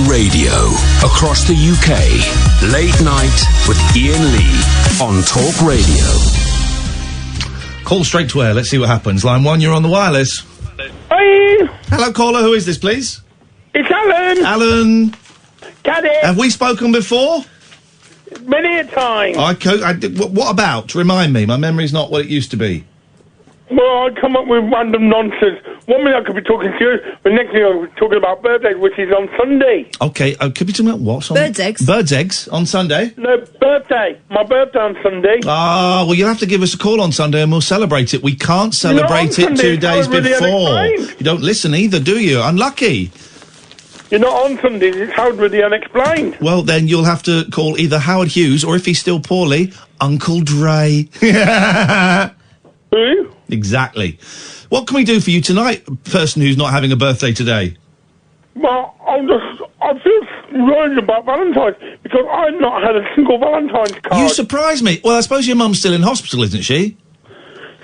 Radio. Across the UK. Late night with Iain Lee on Talk Radio. Call straight to air. Let's see what happens. Line 1, you're on the wireless. Hi. Hello, caller. Who is this, please? It's Alan. Alan. Caddick. Have we spoken before? Many a time. What about? Remind me. My memory's not what it used to be. Well, I come up with random nonsense. 1 minute I could be talking to you, but next thing I'll be talking about birthdays, which is on Sunday. Okay, could be talking about what? Birds' eggs. Birds' eggs on Sunday? No, birthday. My birthday on Sunday. Ah, well, you'll have to give us a call on Sunday and we'll celebrate it. We can't celebrate it Sunday, 2 days before. Unexplained. You don't listen either, do you? Unlucky. You're not on Sundays, it's Howard with the Unexplained. Well, then you'll have to call either Howard Hughes or, if he's still poorly, Uncle Dre. Who? Exactly. What can we do for you tonight, person who's not having a birthday today? Well, I feel worried about Valentine's because I've not had a single Valentine's card. You surprise me. Well, I suppose your mum's still in hospital, isn't she?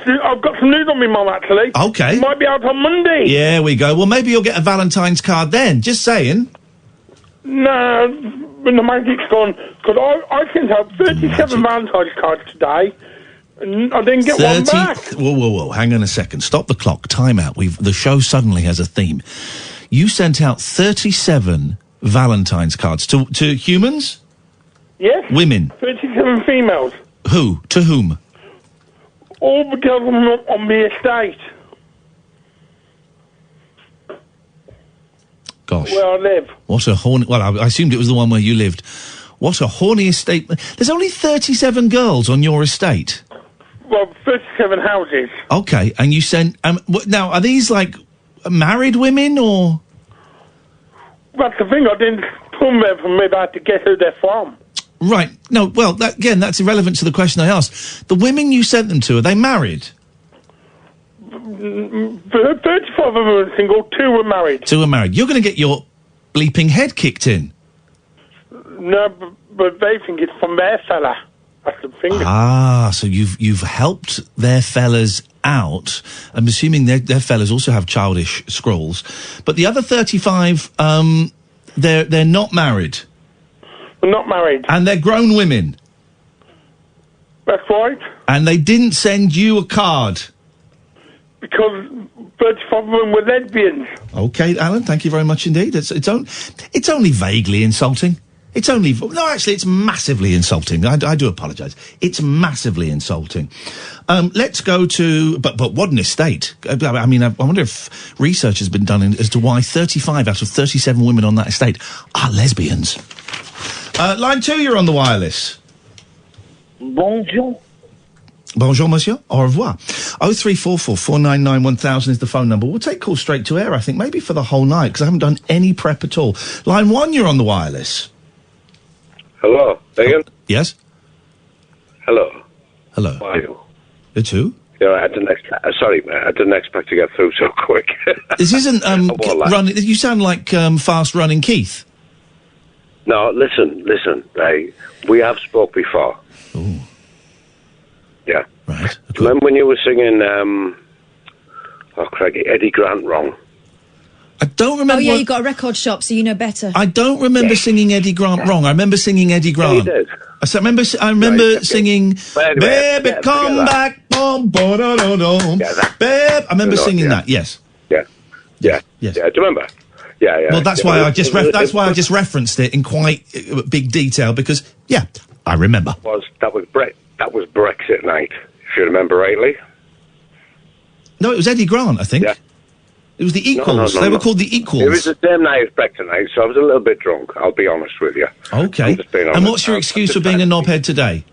See, I've got some news on my mum, actually. Okay. She might be out on Monday. Yeah, we go. Well, maybe you'll get a Valentine's card then. Just saying. No, when the magic's gone, because I sent out 37 Valentine's cards today, and I didn't get one back. Whoa. Hang on a second. Stop the clock. Time out. The show suddenly has a theme. You sent out 37 Valentine's cards to humans? Yes. Women? 37 females. Who? To whom? All the girls on the estate. Gosh. Where I live. What a horny... Well, I assumed it was the one where you lived. What a horny estate. There's only 37 girls on your estate. Well, 37 houses. Okay, and you sent... now, are these, like, married women, or...? That's the thing, I didn't put them there for me about to guess who they're from. Right. No, well, that's irrelevant to the question I asked. The women you sent them to, are they married? 35 of them were single, 2 were married. 2 were married. You're going to get your bleeping head kicked in. No, but they think it's from their fella. That's the thing. Ah, so you've helped their fellas out. I'm assuming their fellas also have childish scrolls. But the other 35, they're not married. They're not married. And they're grown women. That's right. And they didn't send you a card. Because 35 of them were lesbians. Okay, Alan, thank you very much indeed. It's only vaguely insulting. It's massively insulting. I do apologise. It's massively insulting. Let's go to... But what an estate. I mean, I wonder if research has been done as to why 35 out of 37 women on that estate are lesbians. Line 2, you're on the wireless. Bonjour. Bonjour, monsieur. Au revoir. 0344 499 1000 is the phone number. We'll take calls straight to air, I think, maybe for the whole night, because I haven't done any prep at all. Line 1, you're on the wireless. Hello, Iain? Yes? Hello. Hello. How are you? It's who? Yeah, I didn't expect to get through so quick. This isn't, running... You sound like, fast-running Keith. No, listen, right? We have spoke before. Ooh. Yeah. Right. Do you remember when you were singing, Craigie, Eddie Grant wrong? I don't remember... Oh, yeah, you got a record shop, so you know better. I don't remember singing Eddie Grant wrong. I remember singing Eddie Grant. Yeah, you did. I remember singing, anyway, Baby, come back, boom, ba-da-da-dum. Babe, I remember singing that, yes. Yeah. Yes. Yeah, do you remember? Yeah. Well, that's why I just referenced it in quite big detail, because, I remember. That was Brexit night, if you remember rightly. No, it was Eddie Grant, I think. Yeah. It was the Equals. No, they were called the Equals. It was the same night as Brexit night, so I was a little bit drunk, I'll be honest with you. Okay. And what's your excuse for being a knobhead today?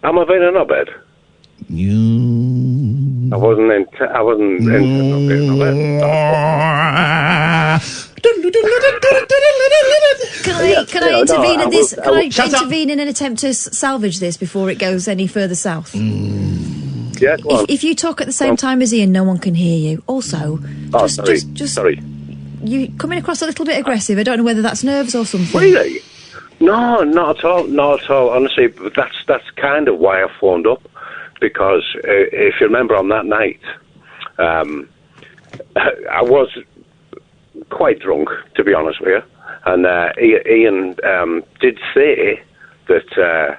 Am I being a knobhead? I wasn't into not being a knobhead. Can I intervene at this? Can I intervene in an attempt to salvage this before it goes any further south? Yeah, go on. If you talk at the same time as Iain, no one can hear you. Also, sorry. You coming across a little bit aggressive. I don't know whether that's nerves or something. Really? No, not at all. Honestly, that's kind of why I phoned up, because if you remember on that night, I was quite drunk, to be honest with you. And Iain did say that,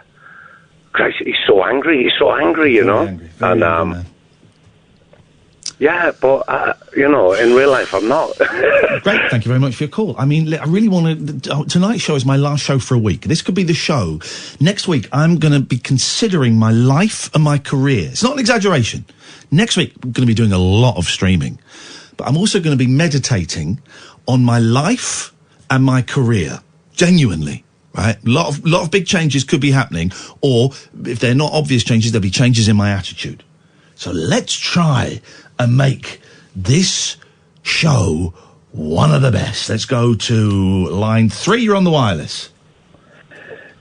Christ, he's so angry, you know. Angry. Very angry, man. Yeah, but, you know, in real life, I'm not. Great, thank you very much for your call. I mean, I really want to... tonight's show is my last show for a week. This could be the show. Next week, I'm going to be considering my life and my career. It's not an exaggeration. Next week, I'm going to be doing a lot of streaming. But I'm also going to be meditating on my life and my career. Genuinely. Right? A lot of big changes could be happening. Or, if they're not obvious changes, there'll be changes in my attitude. So let's try and make this show one of the best. Let's go to line 3. You're on the wireless.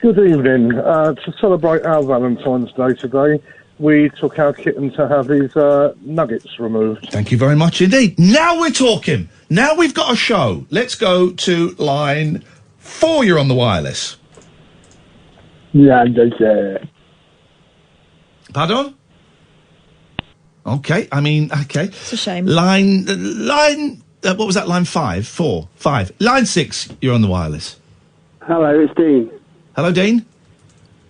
Good evening. To celebrate our Valentine's Day today, we took our kitten to have his nuggets removed. Thank you very much indeed. Now we're talking. Now we've got a show. Let's go to line 4. You're on the wireless. Yeah, Pardon? Okay, I mean, okay. It's a shame. Line, what was that, line 5? 4? 5. Line 6, you're on the wireless. Hello, it's Dean. Hello, Dean.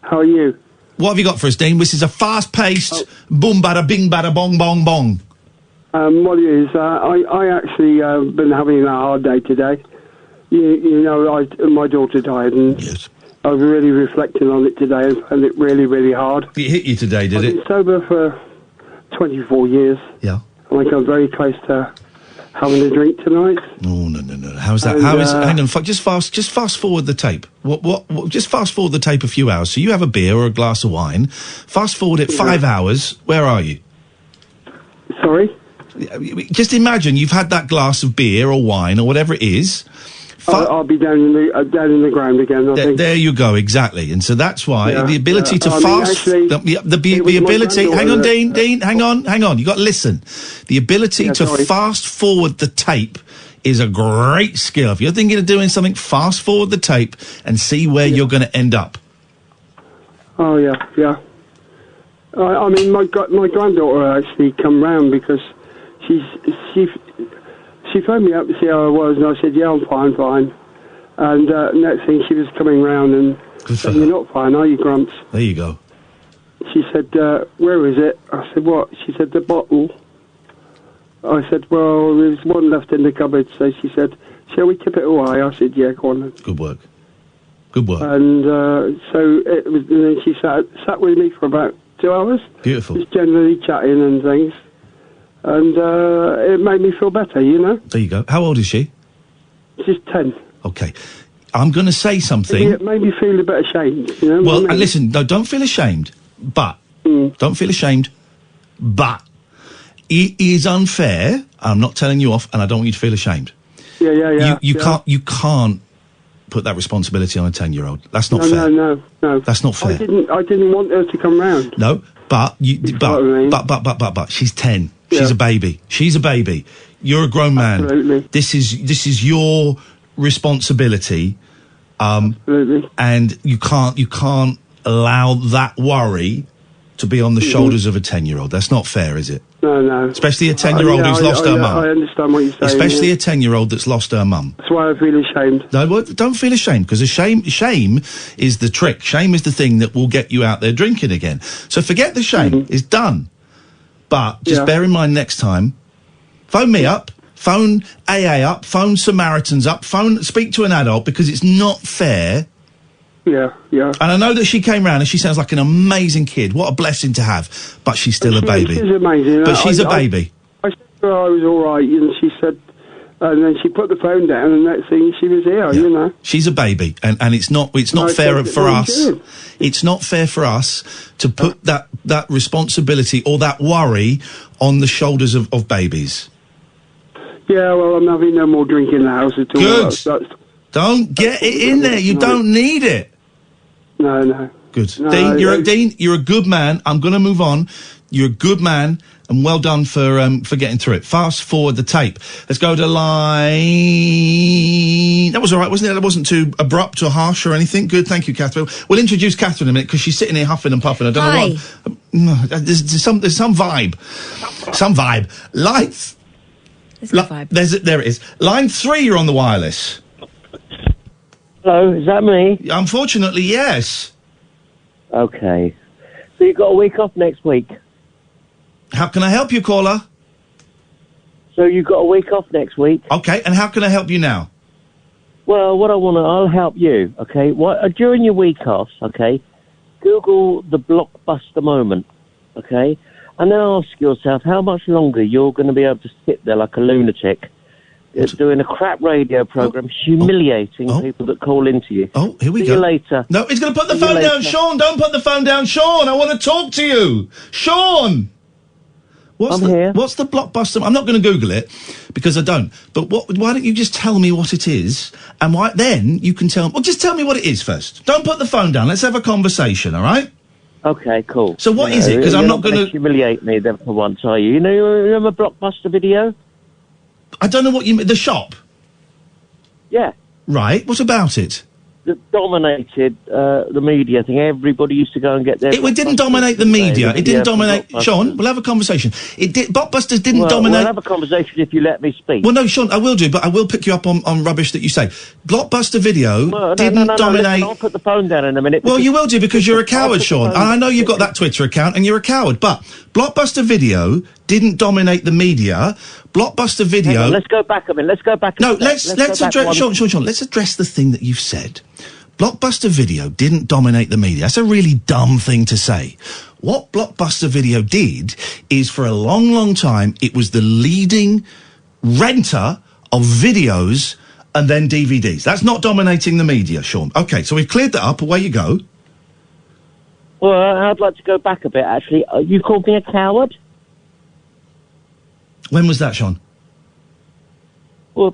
How are you? What have you got for us, Dean? This is a fast-paced boom, bada, bing, bada, bong, bong, bong. What it is, I actually been having a hard day today. You know, my daughter died, and yes. I was really reflecting on it today and found it really, really hard. It hit you today, did I've it? been sober for 24 years. Yeah. I think I'm very close to having a drink tonight. Oh, no. How's that? How is... Hang on, just fast forward the tape. What, just fast forward the tape a few hours. So you have a beer or a glass of wine. Fast forward it 5 hours. Where are you? Sorry? Just imagine you've had that glass of beer or wine or whatever it is. I'll be down in the ground again, I think. There you go, exactly. And so that's why the ability to fast... Actually, the ability... Hang on, Dean, hang on. You got to listen. The ability to fast forward the tape is a great skill. If you're thinking of doing something, fast forward the tape and see where you're going to end up. Oh, yeah. I mean, my granddaughter actually come round because she phoned me up to see how I was, and I said, yeah, I'm fine. And next thing, she was coming round and said, you're not fine, are you, Grumps? There you go. She said, where is it? I said, what? She said, the bottle. I said, well, there's one left in the cupboard. So she said, shall we tip it away? I said, yeah, go on then. Good work. And so it was, and then she sat with me for about 2 hours. Beautiful. Just generally chatting and things. And it made me feel better, you know? There you go. How old is she? She's 10. Okay. I'm going to say something. It made me feel a bit ashamed, you know? Well, listen, no, don't feel ashamed. But, don't feel ashamed. But, it is unfair. I'm not telling you off, and I don't want you to feel ashamed. Yeah. You can't put that responsibility on a 10-year-old. That's not fair. No. That's not fair. I didn't want her to come round. No, but she's 10. She's a baby. You're a grown man. Absolutely. This is your responsibility. Absolutely. And you can't allow that worry to be on the shoulders of a 10-year-old. That's not fair, is it? No. Especially a 10-year-old who's lost her mum. I understand what you're saying. Especially a 10-year-old that's lost her mum. That's why I feel ashamed. No, well, don't feel ashamed, because shame is the trick. Shame is the thing that will get you out there drinking again. So forget the shame. It's done. But just bear in mind next time, phone me up, phone AA up, phone Samaritans up, speak to an adult, because it's not fair. Yeah. And I know that she came round and she sounds like an amazing kid. What a blessing to have. But she's still a baby. She's amazing. But she's a baby. I said to her I was all right, and she said, and then she put the phone down, and next thing she was here, you know. She's a baby, and it's not fair for us. It's not fair for us to put that responsibility or that worry on the shoulders of babies. Yeah, well, I'm having no more drink in the house at all. Good. Don't get it in there. You don't need it. No. Good. No, Dean, you're a good man. I'm going to move on. You're a good man, and well done for getting through it. Fast forward the tape. Let's go to line... That was all right, wasn't it? That wasn't too abrupt or harsh or anything. Good, thank you, Catherine. We'll introduce Catherine in a minute, because she's sitting here huffing and puffing. I don't know what... No, there's some vibe. Some vibe. There's no vibe. There it is. Line 3, you're on the wireless. Hello, is that me? Unfortunately, yes. Okay. So you've got a week off next week? How can I help you, caller? So you've got a week off next week? Okay, and how can I help you now? Well, I'll help you, okay? During your week off, okay, Google the blockbuster moment, okay? And then ask yourself how much longer you're going to be able to sit there like a lunatic doing a crap radio programme, humiliating people that call into you. Oh, here we go. See you later. No, he's going to put the phone down. Sean, don't put the phone down. Sean, I want to talk to you. Sean! I'm here. What's the blockbuster? I'm not going to Google it, because I don't. But why don't you just tell me what it is, and then you can tell... Well, just tell me what it is first. Don't put the phone down. Let's have a conversation, all right? Okay, cool. So what is it? Because I'm not going to... humiliate me then for once, are you? You remember Blockbuster Video? I don't know what you mean. The shop? Yeah. Right. What about it? That dominated the media thing. Everybody used to go and get their... It didn't dominate the media. It didn't dominate... Sean, we'll have a conversation. Blockbusters didn't dominate... We'll have a conversation if you let me speak. Well, no, Sean, I will do, but I will pick you up on rubbish that you say. Blockbuster Video didn't dominate... Listen, I'll put the phone down in a minute. Well, you will do, because you're a coward, Sean. And I know you've got that Twitter account, and you're a coward. But Blockbuster Video didn't dominate the media. Blockbuster Video... Hang on, let's go back a minute. Let's go back a minute. No, let's address... Sean, let's address the thing that you've said. Blockbuster Video didn't dominate the media. That's a really dumb thing to say. What Blockbuster Video did is, for a long, long time, it was the leading renter of videos and then DVDs. That's not dominating the media, Sean. Okay, so we've cleared that up. Away you go. Well, I'd like to go back a bit, actually. You called me a coward? When was that, Sean? Well,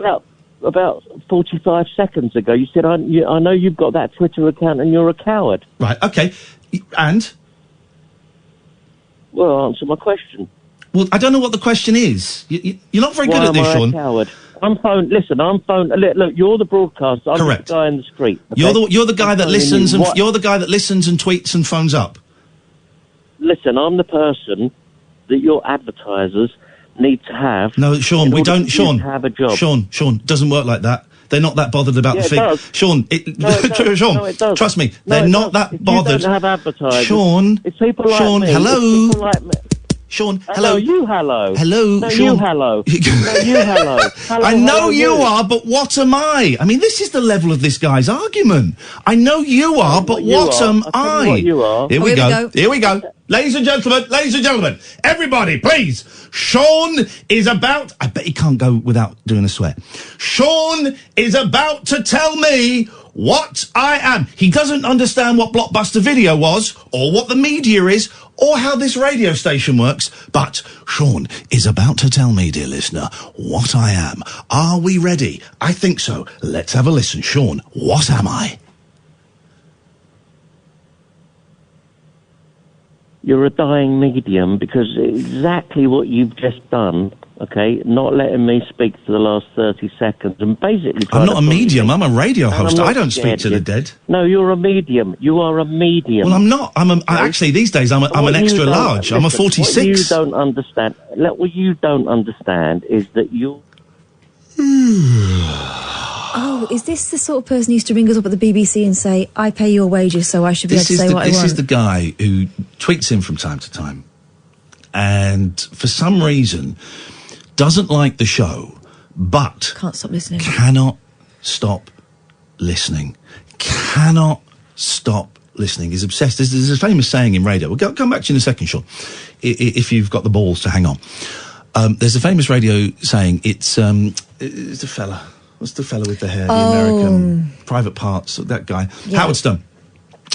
about 45 seconds ago. You said, I know you've got that Twitter account and you're a coward. Right, okay. And? Well, answer my question. Well, I don't know what the question is. You're not very good at this, Sean. Why am I a coward? Look, you're the broadcaster. I'm Correct. the guy in the street. Okay? You're the guy that listens and you're the guy that listens and tweets and phones up. Listen, I'm the person that your advertisers need to have. No, Sean, we don't. Sean, to have a job. Sean, it doesn't work like that. They're not that bothered about the fee. Sean, Sean, trust me, they're not that bothered. You don't have advertisers. Sean, it's people like Sean, me. hello. It's people like me. Sean, hello. You hello. Hello, no, Sean. You hello. No, you hello. Hello. I know hello, you are, but what am I? I mean, this is the level of this guy's argument. I know you are, but what am I? What you are. Here we go. Here we go. Ladies and gentlemen, everybody, please. Sean is about... I bet he can't go without doing a swear. Sean is about to tell me what I am. He doesn't understand what Blockbuster Video was, or what the media is, or how this radio station works, but Sean is about to tell me, dear listener, what I am. Are we ready? I think so. Let's have a listen. Sean, what am I? You're a dying medium, because exactly what you've just done, okay, not letting me speak for the last 30 seconds and basically... I'm not a medium, I'm a radio host. I don't speak to the dead. No, you're a medium. You are a medium. Well, I'm not. Actually, these days, I'm an extra large. I'm a 46. What you don't understand is that you're... Oh, is this the sort of person who used to ring us up at the BBC and say, I pay your wages, so I should be able to say what I want? This is the guy who tweets in from time to time, and for some reason doesn't like the show, but can't stop listening. Cannot stop listening. Cannot stop listening. He's obsessed. There's a famous saying in radio. We'll come back to you in a second, Sean, if you've got the balls to hang on. There's a famous radio saying, it's a fella. What's the fella with the hair? The American Private Parts, that guy. Yeah. Howard Stone.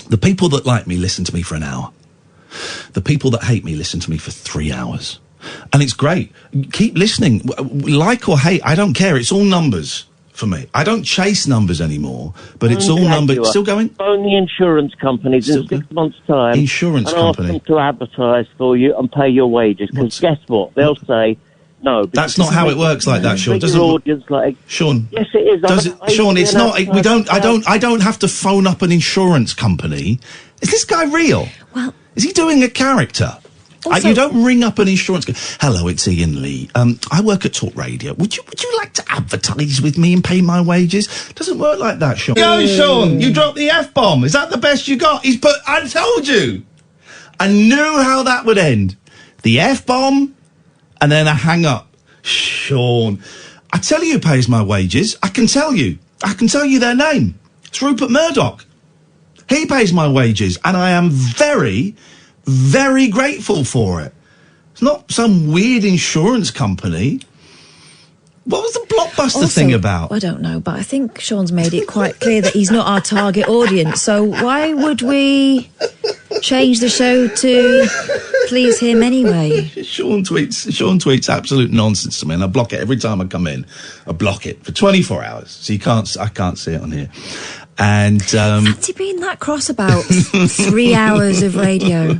The people that like me listen to me for an hour. The people that hate me listen to me for 3 hours. And it's great. Keep listening. Like or hate, I don't care. It's all numbers for me. I don't chase numbers anymore, but it's all numbers. Still going? Phone the insurance companies in 6 months' time. Insurance company. Ask them to advertise for you and pay your wages. Because guess what? They'll say... No, that's not how it works like that, Sean. Doesn't audience like Sean? Yes, it is. Sean, it's not. We don't. I don't have to phone up an insurance company. Is this guy real? Well, is he doing a character? You don't ring up an insurance. Hello, it's Iain Lee. I work at Talk Radio. Would you like to advertise with me and pay my wages? Doesn't work like that, Sean. Go, Sean. You dropped the F-bomb. Is that the best you got? I told you. I knew how that would end. The F-bomb, and then a hang up. Sean. I tell you who pays my wages. I can tell you their name. It's Rupert Murdoch. He pays my wages, and I am very, very grateful for it. It's not some weird insurance company. What was the Blockbuster thing about? I don't know, but I think Sean's made it quite clear that he's not our target audience. So why would we change the show to please him anyway? Sean tweets absolute nonsense to me, and I block it every time I come in. I block it for 24 hours, so I can't see it on here. And fancy being that cross about 3 hours of radio.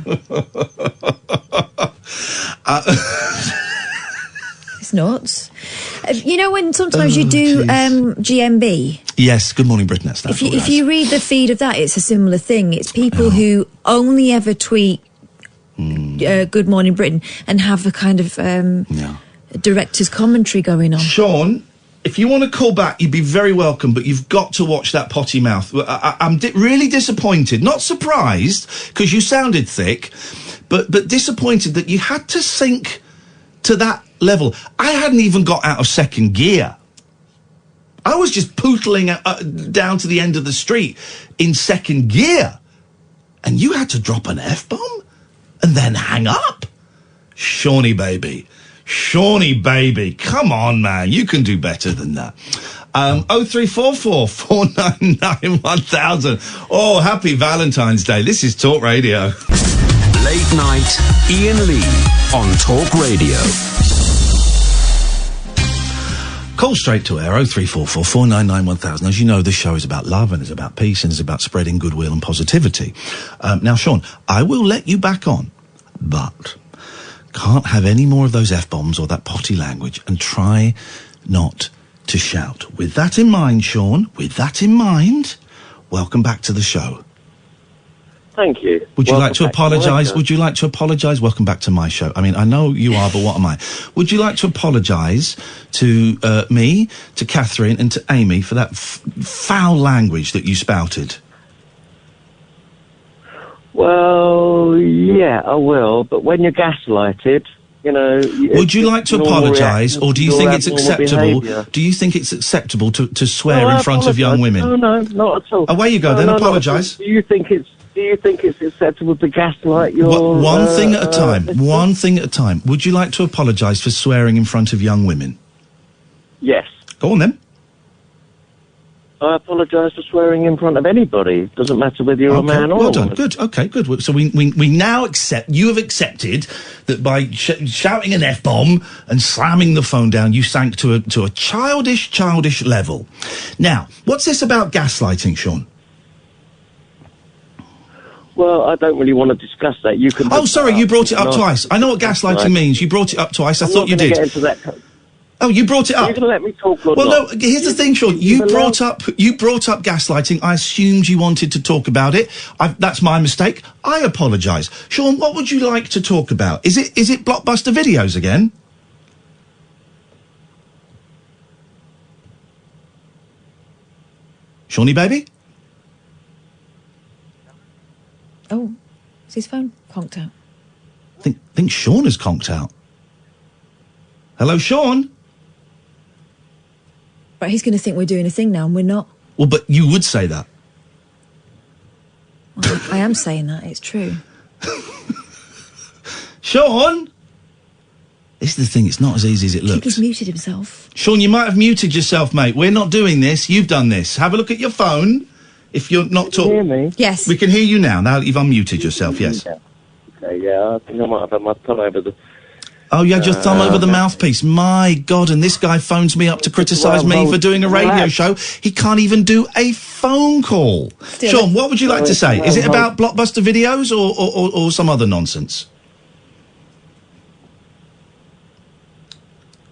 It's nuts. You know when sometimes you do GMB? Yes, Good Morning Britain. If you read the feed of that, it's a similar thing. It's people who only ever tweet Good Morning Britain and have a kind of director's commentary going on. Sean, if you want to call back, you'd be very welcome, but you've got to watch that potty mouth. I'm really disappointed, not surprised, because you sounded thick, but disappointed that you had to sink to that level. I hadn't even got out of second gear. I was just pootling down to the end of the street in second gear. And you had to drop an F-bomb and then hang up. Shawnee baby, come on, man. You can do better than that. 0344 499 1000. Oh, happy Valentine's Day. This is Talk Radio. Late night, Iain Lee on Talk Radio. Call straight to air, 0344 499 1000. As you know, this show is about love and it's about peace and it's about spreading goodwill and positivity. Now, Sean, I will let you back on, but can't have any more of those F-bombs or that potty language, and try not to shout. With that in mind, Sean, welcome back to the show. Thank you. Would you like to apologise? Would you like to apologise? Welcome back to my show. I mean, I know you are, but what am I? Would you like to apologise to me, to Catherine and to Amy for that foul language that you spouted? Well, yeah, I will, but when you're gaslighted, you know... Would you like to apologise, or do you think it's acceptable? Do you think it's acceptable to swear in front of young women? No, not at all. Away you go, then apologise. Do you think it's acceptable to gaslight your... One thing at a time. One thing at a time. Would you like to apologise for swearing in front of young women? Yes. Go on, then. I apologise for swearing in front of anybody. It doesn't matter whether you're a man or a woman. Well done. Good. Okay, good. So we now accept... You have accepted that by shouting an F-bomb and slamming the phone down, you sank to a childish level. Now, what's this about gaslighting, Sean? Well, I don't really want to discuss that. You can... Oh, sorry, you brought it up twice. I know what gaslighting means. You brought it up twice. I thought you did. Get into that... Oh, you brought it up. Are you going to let me talk or not? Well, no, here's the thing, Sean. You brought up gaslighting. I assumed you wanted to talk about it. That's my mistake. I apologise. Sean, what would you like to talk about? Is it Blockbuster videos again? Shawnee baby? Oh, is his phone conked out? I think Sean is conked out. Hello, Sean? Right, he's going to think we're doing a thing now, and we're not. Well, but you would say that. Well, I am saying that. It's true. Sean? This is the thing. It's not as easy as it looks. I think he's muted himself. Sean, you might have muted yourself, mate. We're not doing this. You've done this. Have a look at your phone. If you're not talking... Can you hear me? Yes. We can hear you now. Now that you've unmuted yourself, yes. Yeah. Okay, yeah. I think I might have had my thumb over the... Oh, you had your thumb over the mouthpiece. My God, and this guy phones me up to criticise me for doing a radio show. He can't even do a phone call. Sean, what would you like to say? Is it about Blockbuster videos or some other nonsense?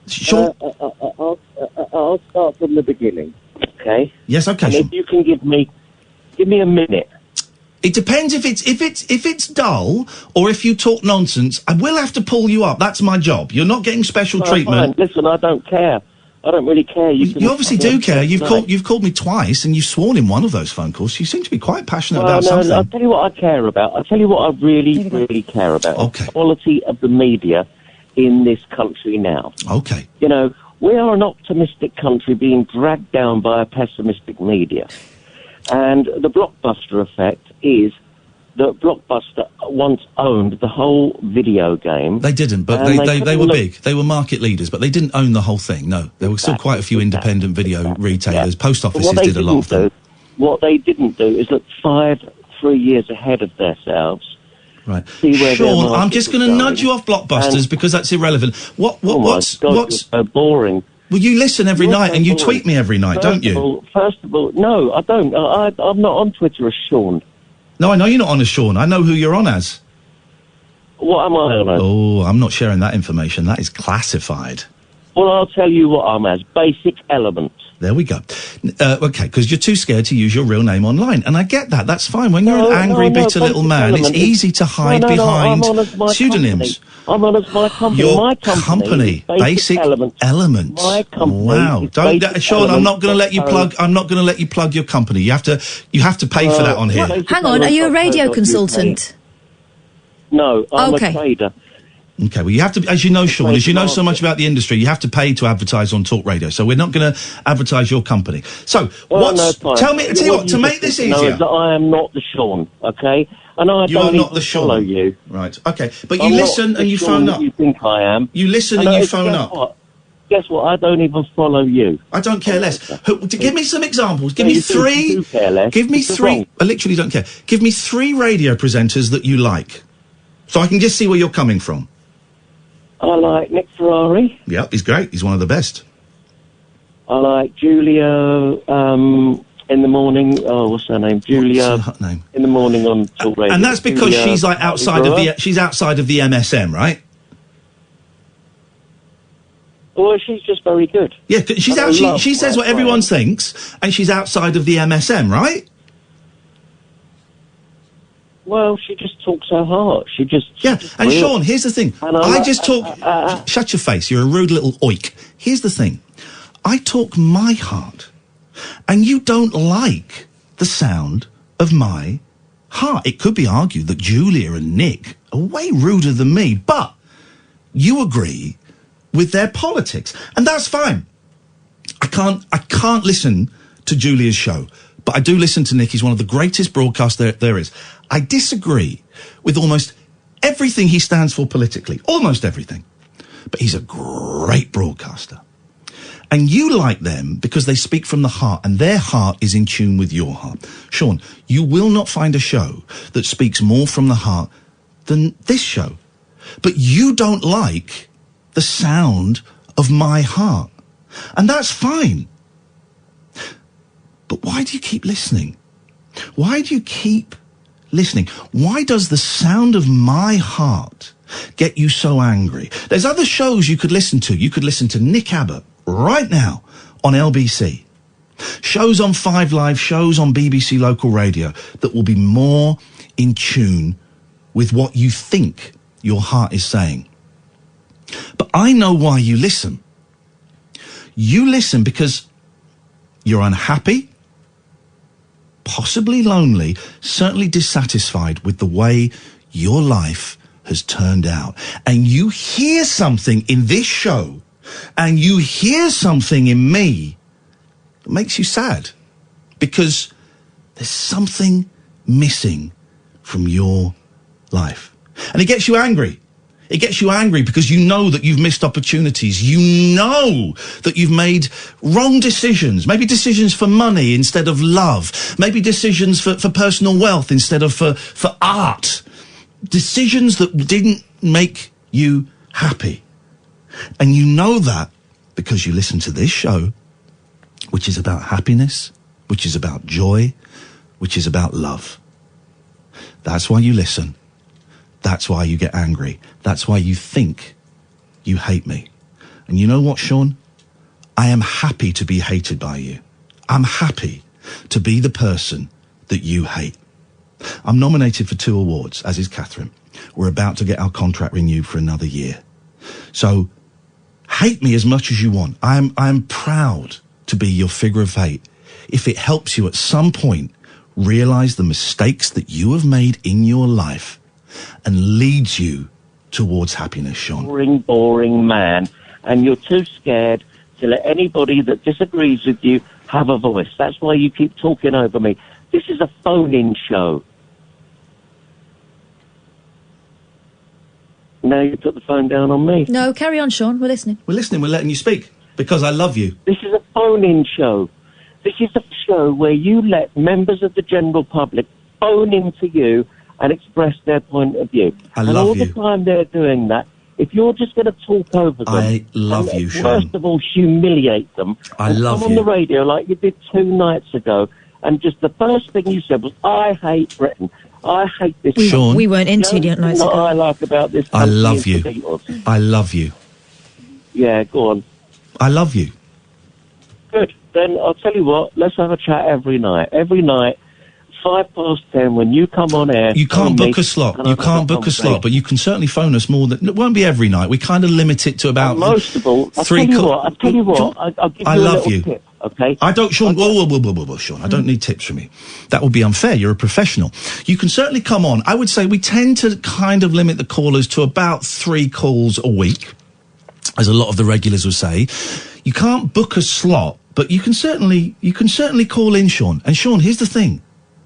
Sean? I'll start from the beginning, okay? Yes, okay, and Sean. if you can give me a minute. It depends if it's dull or if you talk nonsense. I will have to pull you up. That's my job. You're not getting special treatment. Fine. Listen, I don't care. I don't really care. You obviously do care. You've called me twice, and you've sworn in one of those phone calls. You seem to be quite passionate about something. I'll tell you what I care about. I'll tell you what I really, really care about. Okay. The quality of the media in this country now. Okay. You know, we are an optimistic country being dragged down by a pessimistic media. And the Blockbuster effect is that Blockbuster once owned the whole video game. They didn't, but they were big. They were market leaders, but they didn't own the whole thing, no. There were still quite a few independent video retailers. Yeah. Post offices did a lot of them. What they didn't do is look 3 years ahead of themselves. Right. Sean, I'm just going to nudge you off Blockbusters because that's irrelevant. What's so boring. Well, you listen every night and you tweet me every night, don't you? First of all, no, I don't. I'm not on Twitter as Sean. No, I know you're not on as Sean. I know who you're on as. What am I on as? Oh, I'm not sharing that information. That is classified. Well, I'll tell you what I'm as. Basic Element. There we go. Okay, because you're too scared to use your real name online. And I get that. That's fine. When you're an angry, bitter little man, it's easy to hide behind pseudonyms. I'm on as my company. Your company. Basic Element. My company. Wow. Sean, I'm not going to let you plug. I'm not going to let you plug your company. You have to pay for that on here. Hang on. Are you a radio consultant? No, I'm a trader. Okay, well, you have to, as you know, Sean, as you know so much about the industry, you have to pay to advertise on Talk Radio. So we're not going to advertise your company. So, tell me what, to make this easier. That I am not the Sean, okay? And I don't even follow you. Right, okay. But you listen and you phone up. You think I am. You listen and you phone up. Guess what? I don't even follow you. I don't care less. Give me some examples. Give me three. You care less. Give me three. I literally don't care. Give me 3 radio presenters that you like. So I can just see where you're coming from. I like Nick Ferrari. Yeah, he's great. He's one of the best. I like Julia in the morning. Oh, what's her name? Julia. What's her name? In the morning on Talk Radio. And that's because she's like outside of the MSM, right? Well, she's just very good. Yeah, she says what everyone thinks, and she's outside of the MSM, right? Well, she just talks so hard. And Sean, here's the thing. I just talk... shut your face. You're a rude little oik. Here's the thing. I talk my heart. And you don't like the sound of my heart. It could be argued that Julia and Nick are way ruder than me, but you agree with their politics. And that's fine. I can't listen to Julia's show, but I do listen to Nick. He's one of the greatest broadcasters there is. I disagree with almost everything he stands for politically. Almost everything. But he's a great broadcaster. And you like them because they speak from the heart, and their heart is in tune with your heart. Sean, you will not find a show that speaks more from the heart than this show. But you don't like the sound of my heart. And that's fine. But why do you keep listening? Why do you keep listening? Why does the sound of my heart get you so angry? There's other shows you could listen to. You could listen to Nick Abbott right now on LBC. Shows on 5 Live, shows on BBC Local Radio that will be more in tune with what you think your heart is saying. But I know why you listen. You listen because you're unhappy, possibly lonely, certainly dissatisfied with the way your life has turned out. And you hear something in this show, and you hear something in me that makes you sad, because there's something missing from your life. And it gets you angry. It gets you angry because you know that you've missed opportunities. You know that you've made wrong decisions. Maybe decisions for money instead of love. Maybe decisions for personal wealth instead of for art. Decisions that didn't make you happy. And you know that because you listen to this show, which is about happiness, which is about joy, which is about love. That's why you listen. That's why you get angry. That's why you think you hate me. And you know what, Sean? I am happy to be hated by you. I'm happy to be the person that you hate. I'm nominated for 2 awards, as is Catherine. We're about to get our contract renewed for another year. So, hate me as much as you want. I'm proud to be your figure of hate. If it helps you at some point realise the mistakes that you have made in your life and leads you towards happiness, Sean. Boring man. And you're too scared to let anybody that disagrees with you have a voice. That's why you keep talking over me. This is a phone-in show. Now you put the phone down on me. No, carry on, Sean. We're listening. We're listening. We're letting you speak because I love you. This is a phone-in show. This is a show where you let members of the general public phone into you and express their point of view. I love you. And all you. the time they're doing that, if you're just going to talk over them... I love you, Sean. First of all, humiliate them. I love come you. on the radio like you did 2 nights ago, and just the first thing you said was, I hate Britain. I hate this. Sean. We weren't into you nights ago. What I like about this I country love is you. the Beatles. I love you. Yeah, go on. I love you. Good. Then I'll tell you what, let's have a chat every night. Every night, 10:05 when you come on air. You can't book a slot. You can't book a slot, but you can certainly phone us more than... It won't be every night. We kind of limit it to about... most of all, I'll tell you what, I'll give you a love little you. tip, okay? I don't, Sean... Whoa, Sean. I don't need tips from you. That would be unfair. You're a professional. You can certainly come on. I would say we tend to kind of limit the callers to about 3 calls a week, as a lot of the regulars will say. You can't book a slot, but you can certainly call in, Sean. And Sean, here's the thing.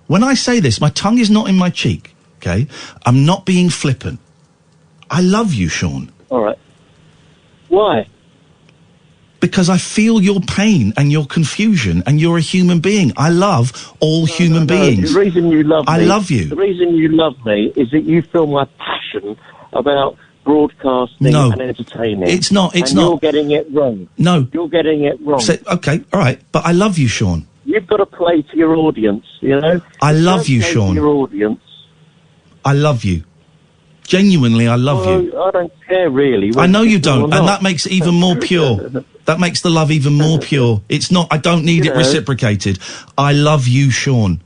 When I say this, my tongue is not in my cheek, okay? I'm not being flippant. I love you, Sean. All right. Why? Because I feel your pain and your confusion, and you're a human being. I love all human beings. The reason you love me... I love you. The reason you love me is that you feel my passion about broadcasting and entertaining. It's not. You're getting it wrong. No. You're getting it wrong. Okay, all right. But I love you, Sean. You've got to play to your audience, you know? I love you, Sean. To your audience. I love you. Genuinely, I love you. I don't care, really. I know you don't, and that makes it even more pure. That makes the love even more pure. It's not... I don't need it reciprocated. I love you, Sean.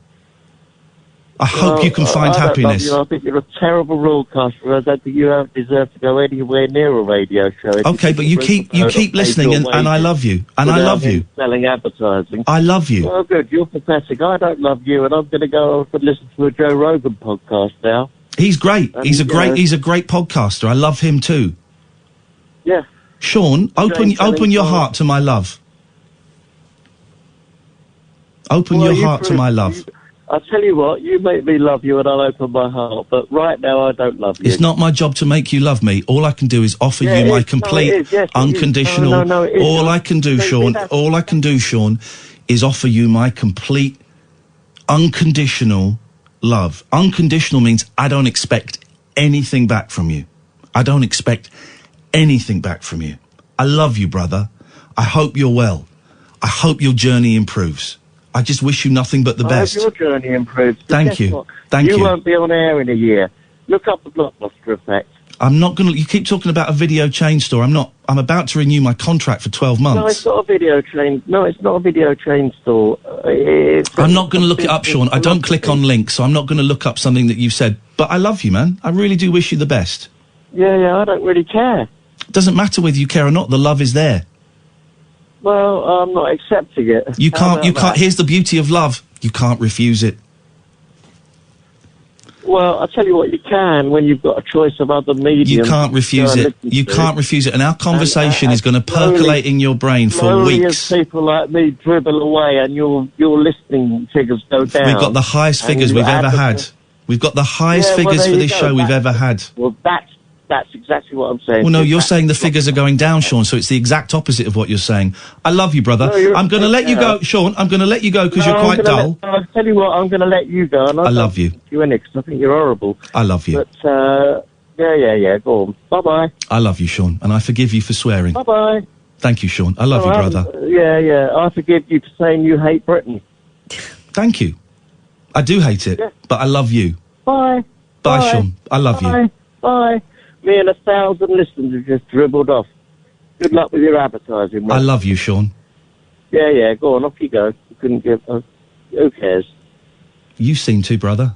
I hope you can find happiness. I think you're a terrible broadcaster. I don't think you deserve to go anywhere near a radio show. Okay, but you keep listening, and I love you. And I love you. Selling advertising. I love you. Oh, good. You're pathetic. I don't love you, and I'm going to go off and listen to a Joe Rogan podcast now. He's great. He's a great podcaster. I love him too. Yeah. Sean, open your heart to my love. Open your heart to my love. I'll tell you what, you make me love you and I'll open my heart, but right now I don't love you. It's not my job to make you love me. All I can do is offer you my complete, unconditional... all I can do, Sean, is offer you my complete, unconditional love. Unconditional means I don't expect anything back from you. I don't expect anything back from you. I love you, brother. I hope you're well. I hope your journey improves. I just wish you nothing but the best. I hope your journey improves. Thank you. Thank you. You won't be on air in a year. Look up the Blockbuster effect. I'm not going to... You keep talking about a video chain store. I'm about to renew my contract for 12 months. No, it's not a video chain. No, it's not a video chain store. I'm not going to look it up, Sean. I don't click on links, so I'm not going to look up something that you've said. But I love you, man. I really do wish you the best. Yeah, I don't really care. It doesn't matter whether you care or not. The love is there. Well, I'm not accepting it. You can't. Here's the beauty of love. You can't refuse it. Well, I'll tell you what, you can when you've got a choice of other mediums. You can't refuse it. You can't refuse it. And our conversation is going to percolate in your brain for weeks. As people like me dribble away and your listening figures go down. We've got the highest figures we've ever had. We've got the highest figures for this show we've ever had. Well, that's exactly what I'm saying. Well, no, you're saying the figures are going down, Sean, so it's the exact opposite of what you're saying. I love you, brother. No, I'm going to let you go, Sean. I'm going to let you go because you're quite dull. I'll tell you what, I'm going to let you go. And I love you. Because I think you're horrible. I love you. But, yeah, go on. Bye-bye. I love you, Sean, and I forgive you for swearing. Bye-bye. Thank you, Sean. I love you, brother. Yeah, I forgive you for saying you hate Britain. Thank you. I do hate it, but I love you. Bye. Bye, Sean. I love you. Bye. Me and 1,000 listeners have just dribbled off. Good luck with your advertising, mate. I love you, Sean. Yeah, go on, off you go. You couldn't give... who cares? You seem to, brother.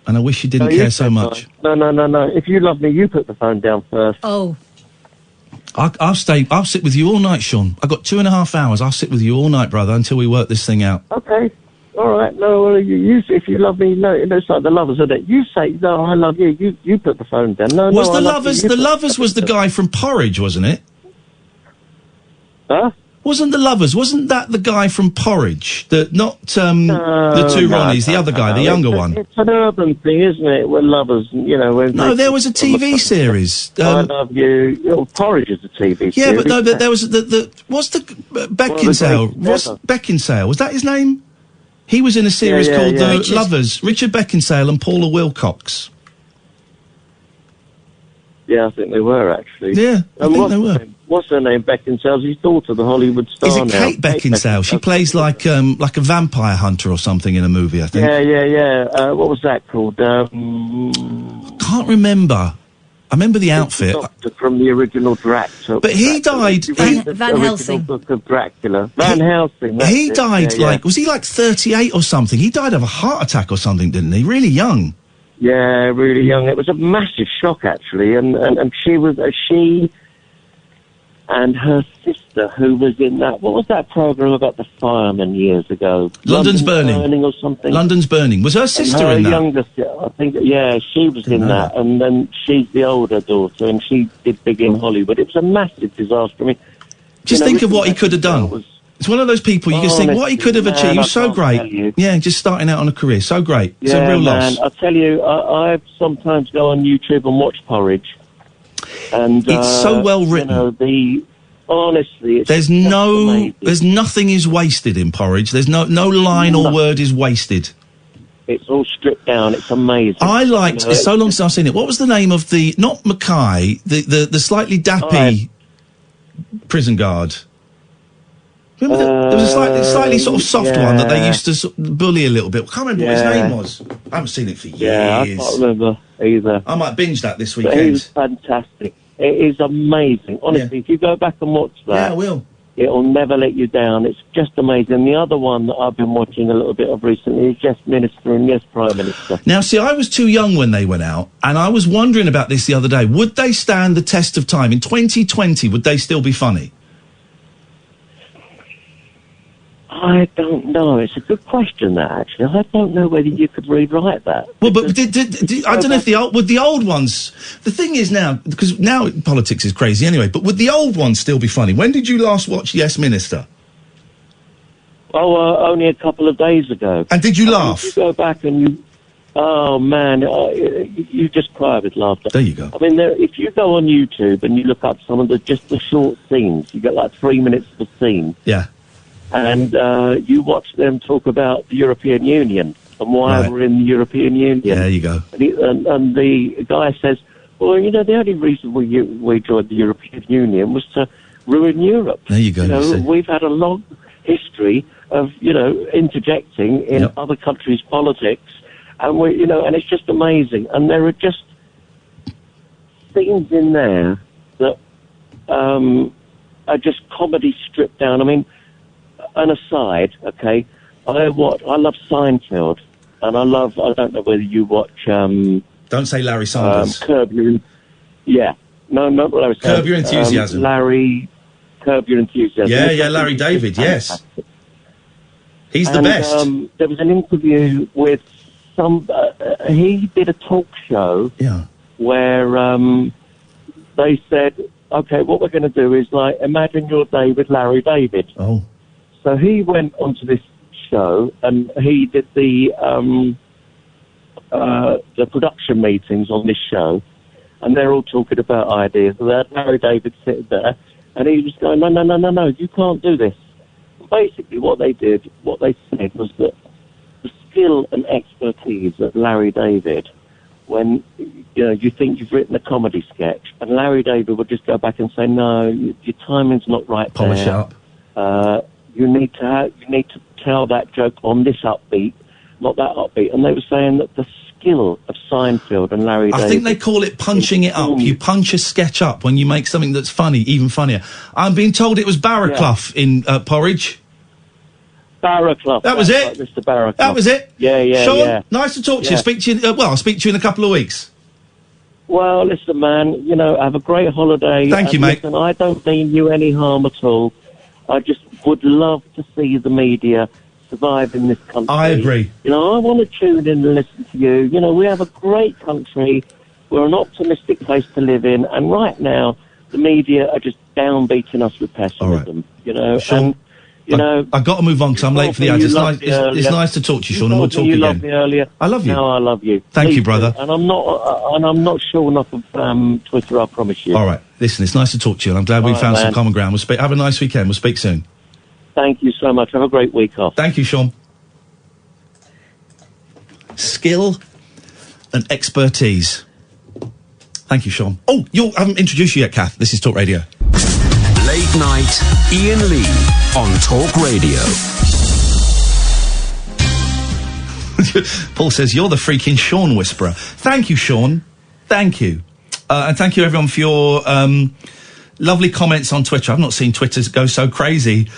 and I wish you didn't No, you care so said much. No. If you love me, you put the phone down first. Oh. I'll sit with you all night, Sean. I've got 2.5 hours. I'll sit with you all night, brother, until we work this thing out. Okay. All right. No, well, you if you love me, no, it's like the Lovers, isn't it? You say, no, I love you. You put the phone down. No, Was no, the I love Lovers? you. The Lovers was the guy from Porridge, wasn't it? Huh? Wasn't the Lovers? Wasn't that the guy from Porridge? The two Ronnies, the other guy, the younger one. It's an urban thing, isn't it? We're lovers, you know. No, there was a TV series. I love you. Porridge is a TV series. Yeah, but no, there was what's the Beckinsale? What's Beckinsale? Was that his name? He was in a series called The Lovers. Richard Beckinsale and Paula Wilcox. Yeah, I think they were actually. Yeah, I think they were. What's her name? Beckinsale's his daughter, the Hollywood star. Is it Kate Beckinsale? She plays like a vampire hunter or something in a movie, I think. Yeah. What was that called? Can't remember. I remember the outfit. Doctor from the original Dracula. But he died. Van Helsing. Book of Dracula. Van Helsing. He died was he like 38 or something? He died of a heart attack or something, didn't he? Really young. Yeah, really young. It was a massive shock, actually. And she and her sister, who was in that, what was that program about the firemen years ago? London's Burning or something. London's Burning. Was her sister in that? Her youngest, I think, yeah, she was in that. And then she's the older daughter, and she did big in Hollywood. It was a massive disaster. I mean, just think of what he could have done. It's one of those people you just think what he could have achieved. He was so great. Yeah, just starting out on a career. So great. It's a real loss. I tell you, I sometimes go on YouTube and watch Porridge. And it's so well written. Honestly, there's nothing is wasted in Porridge. There's no line or word is wasted. It's all stripped down. It's amazing. I liked. It's so long since I've seen it. What was the name of not Mackay, the slightly dappy prison guard? Remember there was a slightly sort of soft one that they used to bully a little bit. I can't remember what his name was. I haven't seen it for years. Yeah, I can't remember either. I might binge that this weekend. But it was fantastic. It is amazing. Honestly, if you go back and watch that, yeah, I will. It'll never let you down. It's just amazing. The other one that I've been watching a little bit of recently is Yes Minister and Yes Prime Minister. Now, see, I was too young when they went out, and I was wondering about this the other day. Would they stand the test of time? In 2020, would they still be funny? I don't know. It's a good question, that, actually. I don't know whether you could rewrite that. Well, but I don't know if the old ones... The thing is now, because now politics is crazy anyway, but would the old ones still be funny? When did you last watch Yes Minister? Oh, only a couple of days ago. And did you laugh? You go back and you... Oh, man, you just cry with laughter. There you go. I mean, if you go on YouTube and you look up some of the short scenes, you get like 3 minutes of a scene. Yeah. And you watch them talk about the European Union and why we're in the European Union. Yeah, there you go. And the guy says, well, you know, the only reason we joined the European Union was to ruin Europe. There you go. You know, we've had a long history of, you know, interjecting in other countries' politics. And and it's just amazing. And there are just things in there that are just comedy stripped down. I mean, an aside, okay, I love Seinfeld, and I don't know whether you watch... don't say Larry Sanders. Curb Your Enthusiasm. Curb Your Enthusiasm. Yeah, Larry David, yes. He's the best. There was an interview with he did a talk show where they said, okay, what we're going to do is, like, imagine your day with Larry David. Oh. So he went onto this show and he did the production meetings on this show, and they're all talking about ideas. And Larry David sitting there, and he was going, no, you can't do this. Basically, what they said was that the skill and expertise of Larry David, when you think you've written a comedy sketch, and Larry David would just go back and say, no, your timing's not right. Polish it up. You need to tell that joke on this upbeat, not that upbeat. And they were saying that the skill of Seinfeld and Larry David... I think they call it punching it up. You punch a sketch up when you make something that's funny, even funnier. I'm being told it was Barraclough in Porridge. Barraclough. That was That's it? right, Mr. Barraclough. That was it? Yeah, Sean, nice to talk to you. Speak to you, I'll speak to you in a couple of weeks. Well, listen, man, have a great holiday. Thank you, mate. Listen, I don't mean you any harm at all. I just would love to see the media survive in this country. I agree. I want to tune in and listen to you. We have a great country. We're an optimistic place to live in. And right now, the media are just downbeating us with pessimism. Sean, I've got to move on because I'm late for the ads. It's nice to talk to you, Sean, and we'll talk again. You loved me earlier. I love you. No, I love you. Thank you, brother. And I'm not sure enough of Twitter, I promise you. All right. Listen, it's nice to talk to you, and I'm glad we found some common ground. Have a nice weekend. We'll speak soon. Thank you so much. Have a great week off. Thank you, Sean. Skill and expertise. Thank you, Sean. Oh, I haven't introduced you yet, Kath. This is Talk Radio. Late night, Iain Lee on Talk Radio. Paul says, you're the freaking Sean whisperer. Thank you, Sean. Thank you. And thank you, everyone, for your lovely comments on Twitter. I've not seen Twitter go so crazy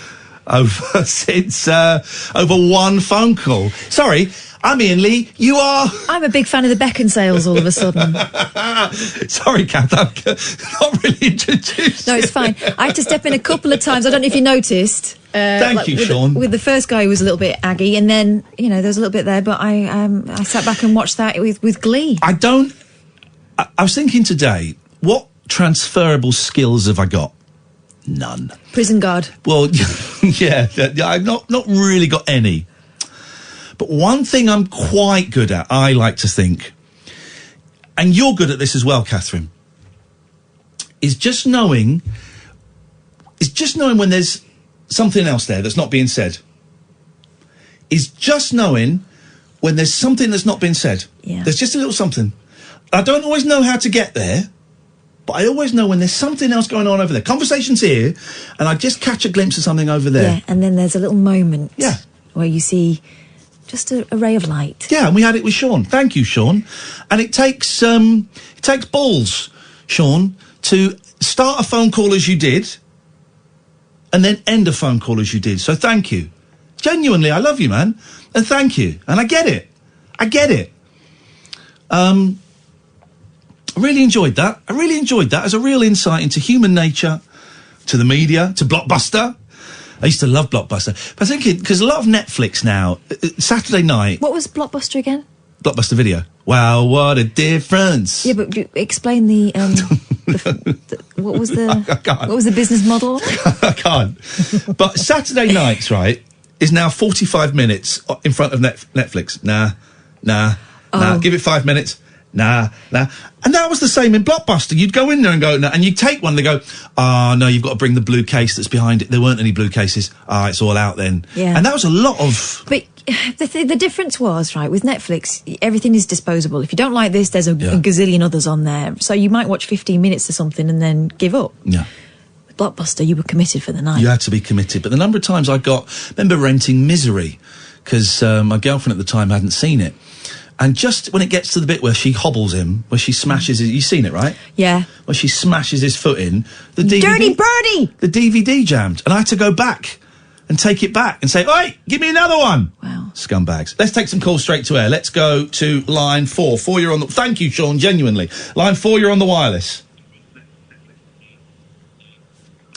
since over one phone call. Sorry, I'm Iain Lee. You are... I'm a big fan of the Beckinsales all of a sudden. Sorry, Kath, I'm not really introduced. No, it's fine. I had to step in a couple of times. I don't know if you noticed. Thank you, Sean. With the first guy who was a little bit aggy, and then, there was a little bit there, but I sat back and watched that with glee. I was thinking today, what transferable skills have I got? None. Prison guard. Well, yeah, I've not really got any. But one thing I'm quite good at, I like to think, and you're good at this as well, Catherine, is just knowing when there's something else there that's not being said. Is just knowing when there's something that's not been said. Yeah. There's just a little something. I don't always know how to get there, but I always know when there's something else going on over there. Conversation's here, and I just catch a glimpse of something over there. Yeah, and then there's a little moment. Yeah. Where you see just a ray of light. Yeah, and we had it with Sean. Thank you, Sean. And it takes balls, Sean, to start a phone call as you did, and then end a phone call as you did. So thank you. Genuinely, I love you, man. And thank you. And I get it. I really enjoyed that. As a real insight into human nature, to the media, to Blockbuster. I used to love Blockbuster. But I was thinking, because a lot of Netflix now, Saturday night... What was Blockbuster again? Blockbuster Video. Wow, what a difference. Yeah, but explain what was the business model? I can't. But Saturday nights, right, is now 45 minutes in front of Netflix. Nah. Give it 5 minutes. Nah. And that was the same in Blockbuster. You'd go in there and go, no, and you'd take one, they go, no, you've got to bring the blue case that's behind it. There weren't any blue cases. It's all out then. Yeah. And that was a lot of... But the difference was, right, with Netflix, everything is disposable. If you don't like this, there's a gazillion others on there. So you might watch 15 minutes or something and then give up. Yeah. With Blockbuster, you were committed for the night. You had to be committed. But the number of times I remember renting Misery, because my girlfriend at the time hadn't seen it. And just when it gets to the bit where she hobbles him, where she smashes his... You've seen it, right? Yeah. Where she smashes his foot in. The DVD... Dirty birdie! The DVD jammed. And I had to go back and take it back and say, oi, give me another one. Wow. Scumbags. Let's take some calls straight to air. Let's go to line 4. 4, you're on the... Thank you, Sean, genuinely. Line 4, you're on the wireless.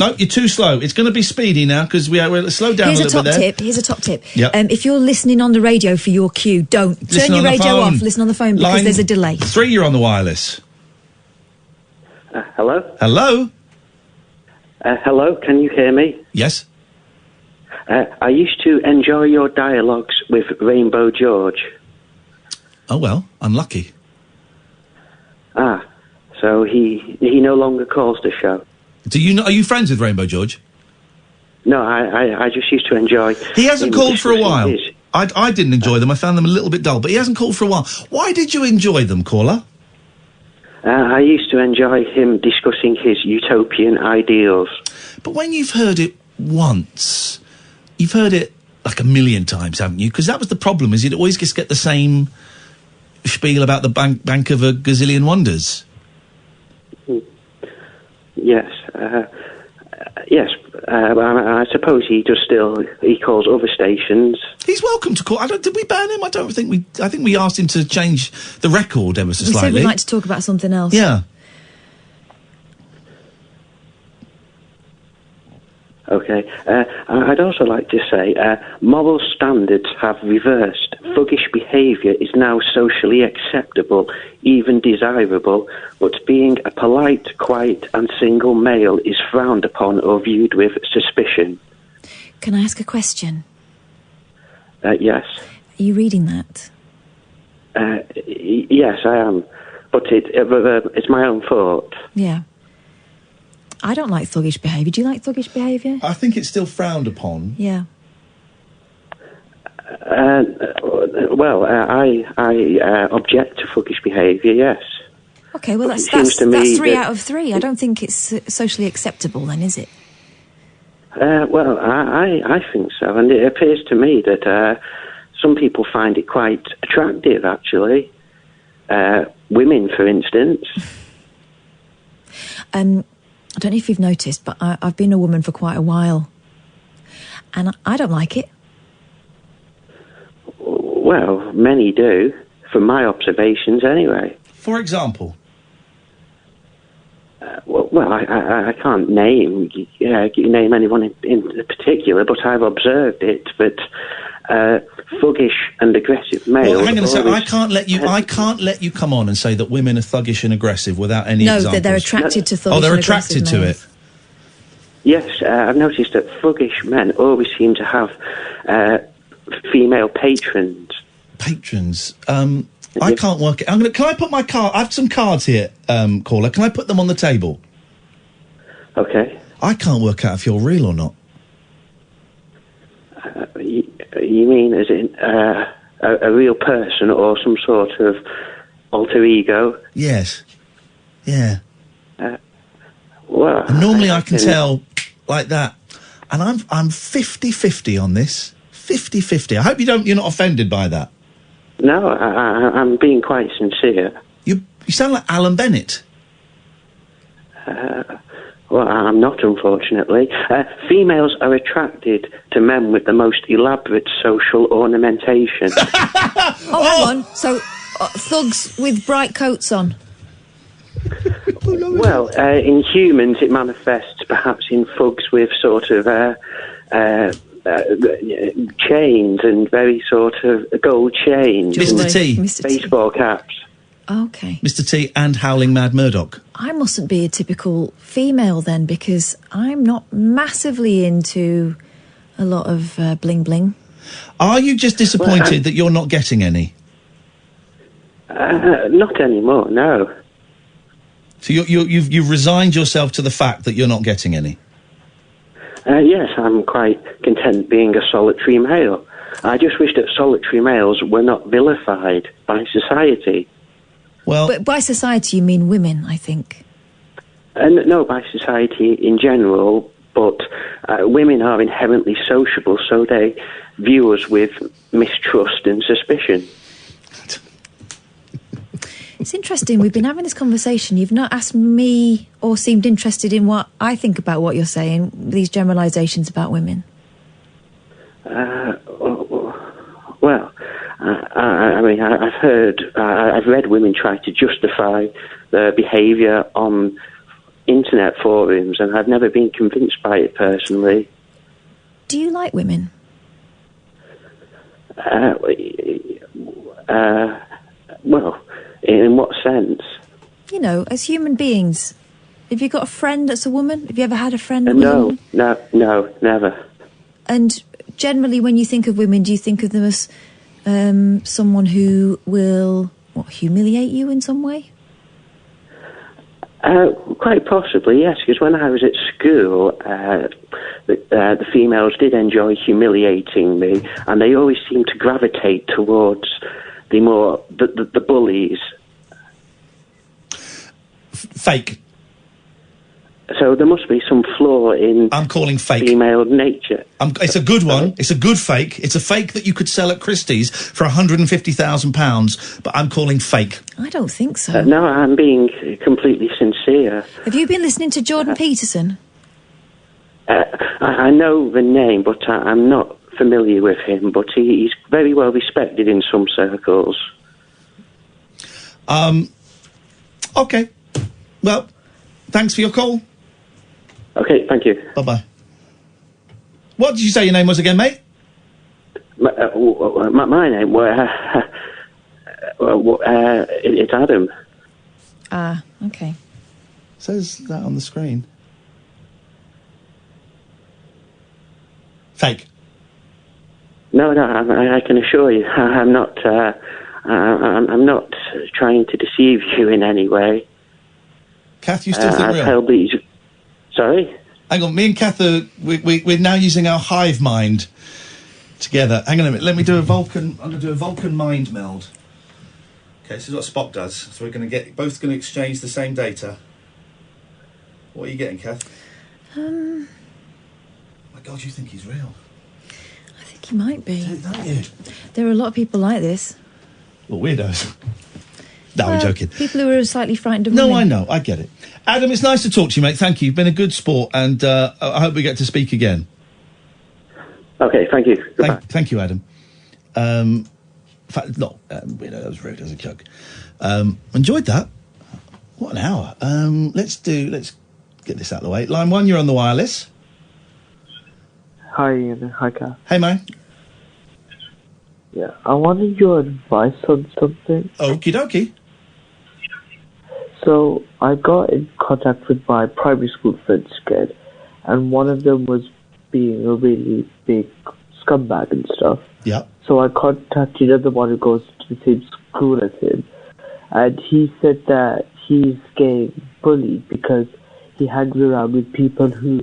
No, you're too slow. It's going to be speedy now because we're slow down a little bit there. Here's a top tip. Yep. If you're listening on the radio for your cue, don't turn your radio off. Listen on the phone because there's a delay. 3, you're on the wireless. Hello? Hello? Hello, can you hear me? Yes. I used to enjoy your dialogues with Rainbow George. Oh, well, unlucky. So he no longer calls the show. Are you friends with Rainbow George? No, I just used to enjoy... He hasn't called for a while. I didn't enjoy them. I found them a little bit dull, but he hasn't called for a while. Why did you enjoy them, caller? I used to enjoy him discussing his utopian ideals. But when you've heard it once, you've heard it like a million times, haven't you? Because that was the problem, is you'd always just get the same spiel about the bank of a gazillion wonders. Yes. Yes, I suppose he calls other stations. He's welcome to call. Did we ban him? I think we asked him to change the record ever so We slightly. said we'd like to talk about something else. Yeah. Okay. I'd also like to say moral standards have reversed. Thuggish behaviour is now socially acceptable, even desirable, but being a polite, quiet and single male is frowned upon or viewed with suspicion. Can I ask a question? Yes. Are you reading that? Yes, I am. But it's my own thought. Yeah. I don't like thuggish behaviour. Do you like thuggish behaviour? I think it's still frowned upon. Yeah. Well, I object to thuggish behaviour, yes. Okay, well, that's 3 out of 3. I don't think it's socially acceptable then, is it? Well, I think so, and it appears to me that some people find it quite attractive, actually. Women, for instance. I don't know if you've noticed, but I've been a woman for quite a while, and I don't like it. Well, many do, from my observations anyway. For example? Well, I can't name anyone in particular, but I've observed it. But thuggish and aggressive males. Well, hang on a second. I can't let you come on and say that women are thuggish and aggressive without any examples. No, they're attracted to thuggish. Oh, they're and attracted to males. it. Yes, I've noticed that thuggish men always seem to have female patrons. Patrons. I can't work it. Can I put my card? I have some cards here, caller. Can I put them on the table? Okay. I can't work out if you're real or not. You mean as in a real person or some sort of alter ego? Yes. Yeah. Well, and normally I can tell like that, and I'm 50-50 on this. 50-50. I hope you're not offended by that. No, I'm being quite sincere. You sound like Alan Bennett. Well, I'm not, unfortunately. Females are attracted to men with the most elaborate social ornamentation. Hang on. So, thugs with bright coats on? Well, in humans it manifests perhaps in thugs with sort of chains and very sort of gold chains. Mr. T. Baseball caps. Okay. Mr. T and Howling Mad Murdoch. I mustn't be a typical female then, because I'm not massively into a lot of bling bling. Are you just disappointed that you're not getting any? Not anymore, no. So you've resigned yourself to the fact that you're not getting any? Yes, I'm quite content being a solitary male. I just wish that solitary males were not vilified by society. Well, but by society you mean women, I think. No, by society in general, but women are inherently sociable, so they view us with mistrust and suspicion. It's interesting, we've been having this conversation. You've not asked me or seemed interested in what I think about what you're saying, these generalisations about women. Well, I mean, I've read women try to justify their behaviour on internet forums, and I've never been convinced by it personally. Do you like women? Well, in what sense? You know, as human beings. Have you got a friend that's a woman? Have you ever had a friend that was a woman? No, never. And generally, when you think of women, do you think of them as someone who will humiliate you in some way? Quite possibly, yes. Because when I was at school, the females did enjoy humiliating me, and they always seemed to gravitate towards the bullies. Fake. So there must be some flaw in. I'm calling fake. Female nature. It's a good one. It's a good fake. It's a fake that you could sell at Christie's for £150,000. But I'm calling fake. I don't think so. No, I'm being completely sincere. Have you been listening to Jordan Peterson? I know the name, but I'm not familiar with him. But he's very well respected in some circles. Okay. Well, thanks for your call. Okay, thank you. Bye-bye. What did you say your name was again, mate? My name? It's Adam. Ah, okay. Says that on the screen. Fake. No, I can assure you, I'm not. I'm not trying to deceive you in any way. Kath, you still think I've real? held these. Sorry. Hang on, me and Kath we're now using our hive mind together. Hang on a minute. Let me do a Vulcan. I'm going to do a Vulcan mind meld. Okay, this is what Spock does. So we're going to both going to exchange the same data. What are you getting, Kath? My God, you think he's real? I think he might be. Don't you? There are a lot of people like this. Well, weirdos. No, I'm joking. People who are slightly frightened of No, women. I know. I get it. Adam, it's nice to talk to you, mate. Thank you. You've been a good sport, and I hope we get to speak again. Okay, thank you. Goodbye. Thank you, Adam. In fact, no, that was rude as a joke. Enjoyed that. What an hour. Let's get this out of the way. Line 1, you're on the wireless. Hi, Ian. Hi, Kath. Hey, man. Yeah, I wanted your advice on something. Okie dokie. So, I got in contact with my primary school friends again, and one of them was being a really big scumbag and stuff. Yeah. So I contacted the other one who goes to the same school as him, and he said that he's getting bullied because he hangs around with people who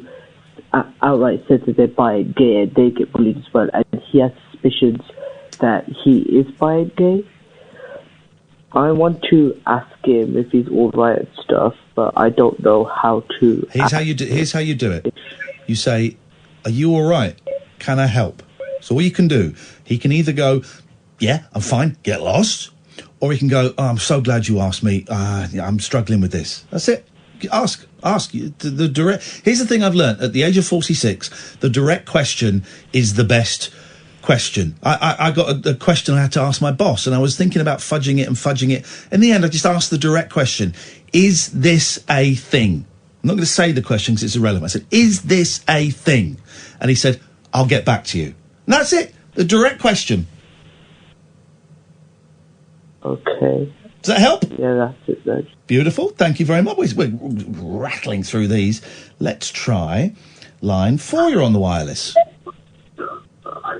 outright said that they're bi and gay, and they get bullied as well, and he has suspicions that he is bi and gay. I want to ask him if he's all right and stuff, but I don't know how to. Here's how you do it. You say, "Are you all right? Can I help?" So all you can do, he can either go, "Yeah, I'm fine, get lost," or he can go, "Oh, I'm so glad you asked me. I'm struggling with this." That's it. Ask. The direct. Here's the thing I've learnt at the age of 46: the direct question is the best question. I got a question I had to ask my boss, and I was thinking about fudging it. In the end, I just asked the direct question: is this a thing? I'm not going to say the question because it's irrelevant. I said, "Is this a thing?" And he said, "I'll get back to you." And that's it. The direct question. Okay. Does that help? Yeah, that's it then. Beautiful. Thank you very much. We're rattling through these. Let's try line 4. You're on the wireless. I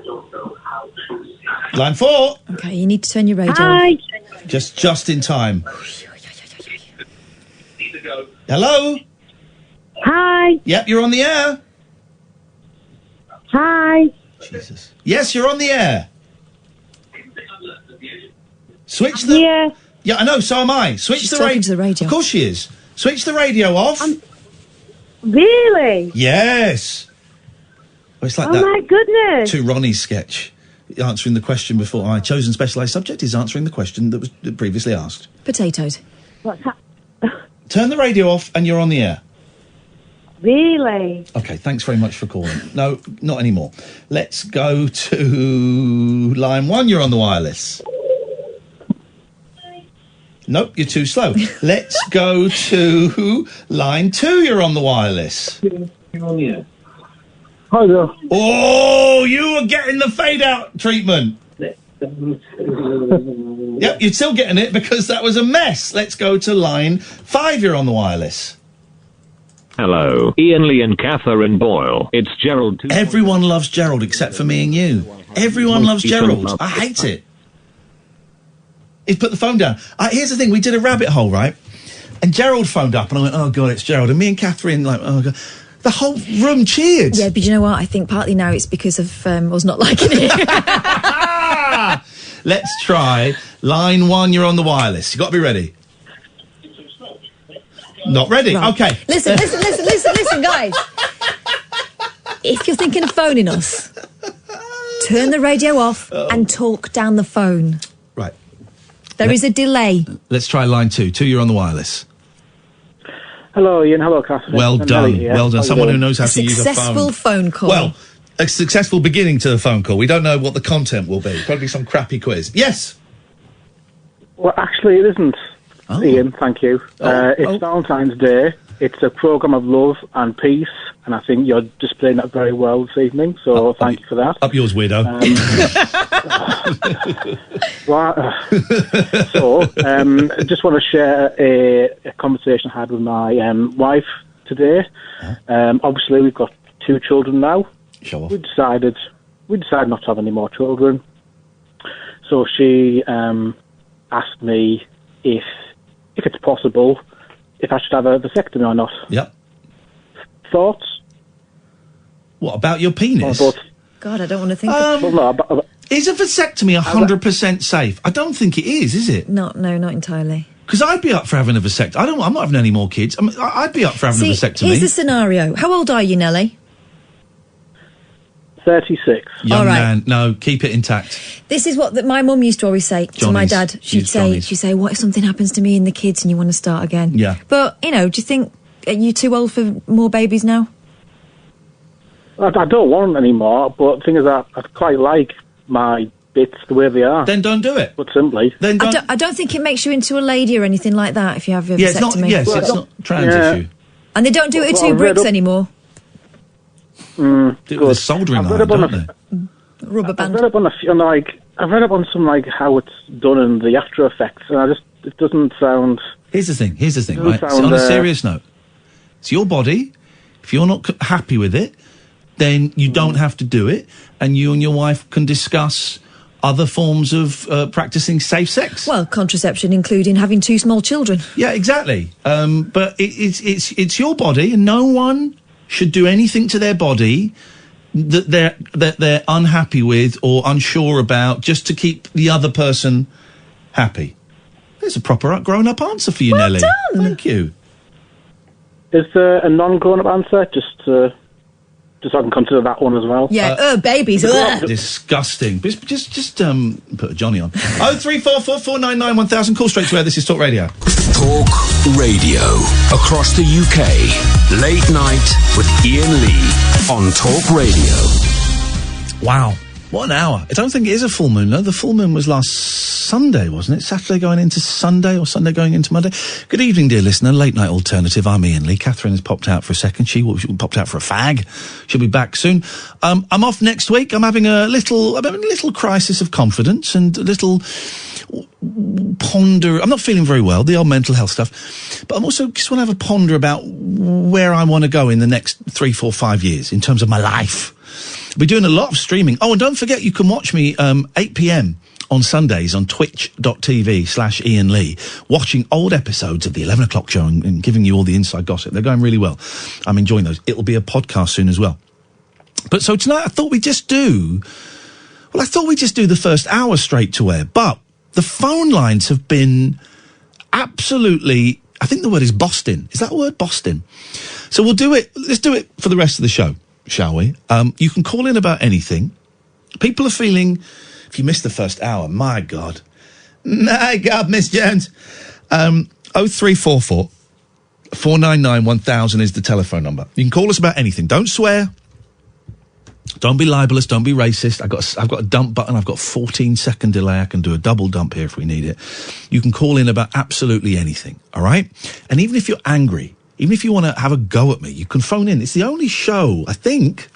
don't know how to. Line 4. Okay, you need to turn your radio Hi. off. Just in time. Hello? Hi. Yep, you're on the air. Hi. Jesus. Yes, you're on the air. Switch the... Yeah. Yeah, I know, so am I. Switch She's the talking to the radio. Of course she is. Switch the radio off. Really? Yes. Well, it's like Oh that my goodness. To Ronnie sketch. Answering the question before I chosen specialised subject is answering the question that was previously asked. Potatoes. What's that? Turn the radio off and you're on the air. Really? Okay, thanks very much for calling. No, not anymore. Let's go to line 1. You're on the wireless. Nope, you're too slow. Let's go to line 2. You're on the wireless. You're on the air. Hi there. Oh, you were getting the fade out treatment. Yep, you're still getting it because that was a mess. Let's go to line 5. You're on the wireless. Hello, Ian, Lee and Catherine Boyle. It's Gerald. Everyone loves Gerald except for me and you. Everyone loves Gerald. I hate it. He put the phone down. Here's the thing. We did a rabbit hole, right? And Gerald phoned up and I went, oh, God, it's Gerald. And me and Catherine, like, oh, God. The whole room cheered. Yeah, but you know what? I think partly now it's because of us not liking it. Let's try line 1. You're on the wireless. You got to be ready. Not ready. Right. Okay. Listen, guys. If you're thinking of phoning us, turn the radio off and talk down the phone. Right. There is a delay. Let's try line 2. 2, you're on the wireless. Hello, Ian. Hello, Catherine. Well done. Well done. Someone who knows how to use a phone. Successful phone call. Well, a successful beginning to the phone call. We don't know what the content will be. Probably some crappy quiz. Yes. Well, actually, it isn't, Ian. Thank you. It's Valentine's Day. It's a programme of love and peace, and I think you're displaying that very well this evening, so thank you for that. Up yours, weirdo. I just want to share a conversation I had with my wife today. Obviously, we've got 2 children now. Show off. We decided not to have any more children. So she asked me if it's possible, if I should have a vasectomy or not. Yep. Thoughts? What, about your penis? God, I don't want to think of is a vasectomy 100% safe? I don't think it is it? No, not entirely. Because I'd be up for having a vasectomy. I'm not having any more kids. I'd be up for having a vasectomy. Here's the scenario. How old are you, Nelly? 36. Young All right. man, no, keep it intact. This is what my mum used to always say to my dad. She'd say, what if something happens to me and the kids and you want to start again? Yeah. But, do you think, are you too old for more babies now? I don't want any more, but the thing is that I quite like my bits the way they are. Then don't do it. But simply. Then I don't think it makes you into a lady or anything like that if you have a vasectomy. It's not trans issue. And they don't do it with 2 bricks anymore. Do it with a soldering iron, don't they? Rubber band. I've read up on some how it's done and the after effects, and it doesn't sound. Here's the thing, right? So on a serious note, it's your body. If you're not happy with it, then you don't have to do it, and you and your wife can discuss other forms of practicing safe sex. Well, contraception, including having 2 small children. Yeah, exactly. But it's your body, and no one should do anything to their body that they're unhappy with or unsure about, just to keep the other person happy. There's a proper grown-up answer for you, well Nelly. Done. Thank you. Is there a non-grown-up answer? Just so I can consider that one as well. Yeah, babies. Disgusting. Just put a Johnny on. 0344 499 1000. Call straight to air. This is Talk Radio. Talk Radio. Across the UK. Late night with Iain Lee on Talk Radio. Wow. What an hour. I don't think it is a full moon, no. The full moon was last Sunday, wasn't it? Saturday going into Sunday or Sunday going into Monday. Good evening, dear listener. Late Night Alternative. I'm Iain Lee. Catherine has popped out for a second. She popped out for a fag. She'll be back soon. I'm off next week. I'm having a little crisis of confidence and a little ponder. I'm not feeling very well, the old mental health stuff. But I'm also just want to have a ponder about where I want to go in the next 3, 4, 5 years in terms of my life. We're doing a lot of streaming. Oh, and don't forget, you can watch me 8 p.m. on Sundays on twitch.tv/Iain Lee, watching old episodes of the 11 o'clock show and giving you all the inside gossip. They're going really well. I'm enjoying those. It'll be a podcast soon as well. But so tonight I thought we'd just do the first hour straight to air. But the phone lines have been absolutely, I think the word is Boston. Is that a word? Boston. So we'll do it. Let's do it for the rest of the show, shall we? You can call in about anything. People are feeling, if you missed the first hour, my God, Miss Jones. 0344 499 1000 is the telephone number. You can call us about anything. Don't swear. Don't be libelous. Don't be racist. I've got a dump button. I've got 14-second delay. I can do a double dump here if we need it. You can call in about absolutely anything. All right. And even if you're angry, even if you want to have a go at me, you can phone in. It's the only show, I think,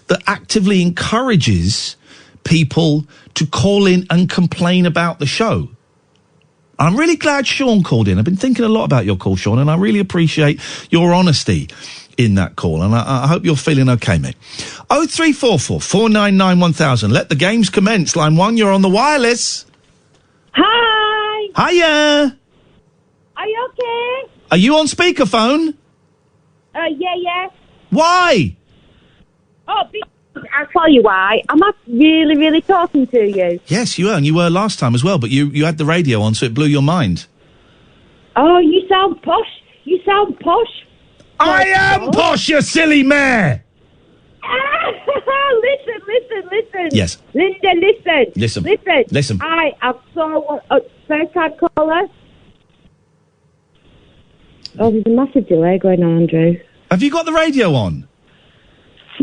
that actively encourages people to call in and complain about the show. I'm really glad Sean called in. I've been thinking a lot about your call, Sean, and I really appreciate your honesty in that call, and I hope you're feeling okay, mate. 0344 499 1000. Let the games commence. Line 1, you're on the wireless. Hi. Hiya. Are you okay? Are you on speakerphone? Yeah. Why? Oh, I'll tell you why. I'm not really, really talking to you. Yes, you are, and you were last time as well, but you had the radio on, so it blew your mind. Oh, you sound posh. You sound posh. I am posh, you silly mare! Listen. Yes. Linda, listen. Listen. I saw a first-time caller. Oh, there's a massive delay going on, Andrew. Have you got the radio on?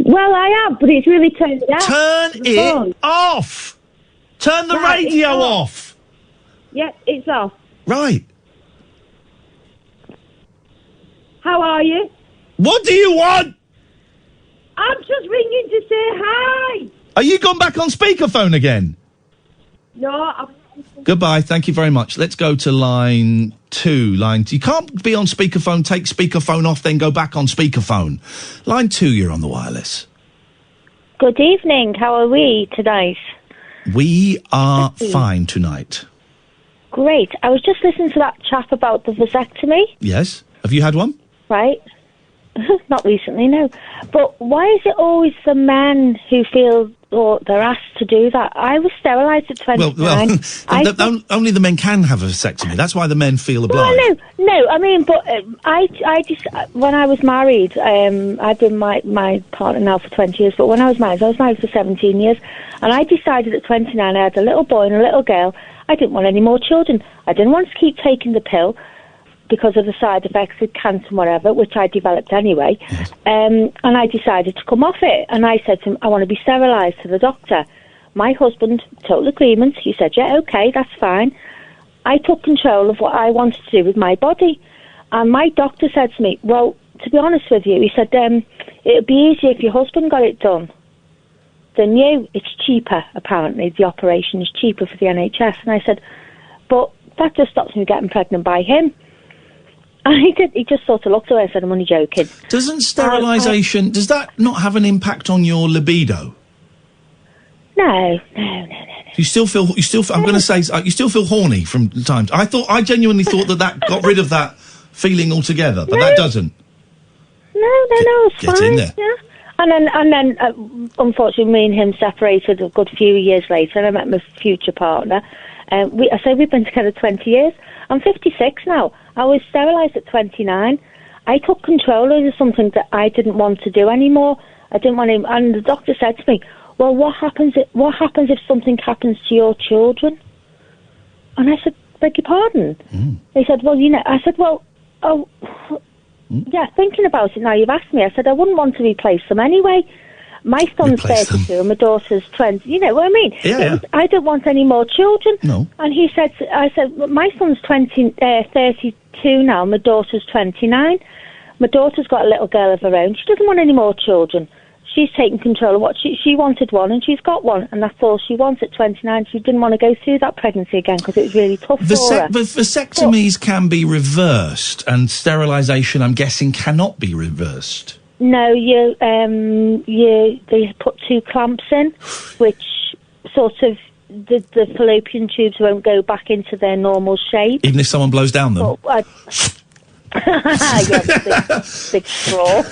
Well, I am, but it's really turned it off. Turn it off! Turn the radio off! Yep, it's off. Right. How are you? What do you want? I'm just ringing to say hi. Are you gone back on speakerphone again? No, Goodbye, thank you very much. Let's go to line 2. You can't be on speakerphone, take speakerphone off, then go back on speakerphone. Line 2, you're on the wireless. Good evening. How are we tonight? We are fine tonight. Great. I was just listening to that chap about the vasectomy. Yes. Have you had one? Right. Not recently, no. But why is it always the men who feel they're asked to do that? I was sterilised at 29. Only the men can have a vasectomy. That's why the men feel obliged. Well, no. I mean, but I just when I was married, I've been my partner now for 20 years. But when I was married for 17 years, and I decided at 29 I had a little boy and a little girl. I didn't want any more children. I didn't want to keep taking the pill because of the side effects of cancer and whatever, which I developed anyway. And I decided to come off it. And I said to him, I want to be sterilised, to the doctor. My husband, total agreement. He said, yeah, OK, that's fine. I took control of what I wanted to do with my body. And my doctor said to me, well, to be honest with you, he said, it would be easier if your husband got it done than you. It's cheaper, apparently. The operation is cheaper for the NHS. And I said, but that just stops me getting pregnant by him. And he just sort of looked away and said, I'm only joking. Doesn't sterilisation, does that not have an impact on your libido? No. You still feel, I'm going to say, you still feel horny from times. I genuinely thought that got rid of that feeling altogether, but that doesn't. No, it's fine. Get in there. Yeah. And then, unfortunately, me and him separated a good few years later, and I met my future partner. I say we've been together 20 years. I'm 56 now. I was sterilised at 29. I took control over something that I didn't want to do anymore. I didn't want to, and the doctor said to me, well, what happens if something happens to your children? And I said, beg your pardon? He said, well, I said, well, yeah, thinking about it now, you've asked me. I said, I wouldn't want to replace them anyway. My son's 32 and my daughter's 20. You know what I mean? Yeah. I don't want any more children. No. And I said, my son's 32 now, my daughter's 29. My daughter's got a little girl of her own. She doesn't want any more children. She's taken control of what she wanted one, and she's got one, and that's all she wants at 29. She didn't want to go through that pregnancy again because it was really tough for her. But vasectomies can be reversed, and sterilisation, I'm guessing, cannot be reversed. No, they put 2 clamps in, which sort of the fallopian tubes won't go back into their normal shape. Even if someone blows down them? Yeah, big straw.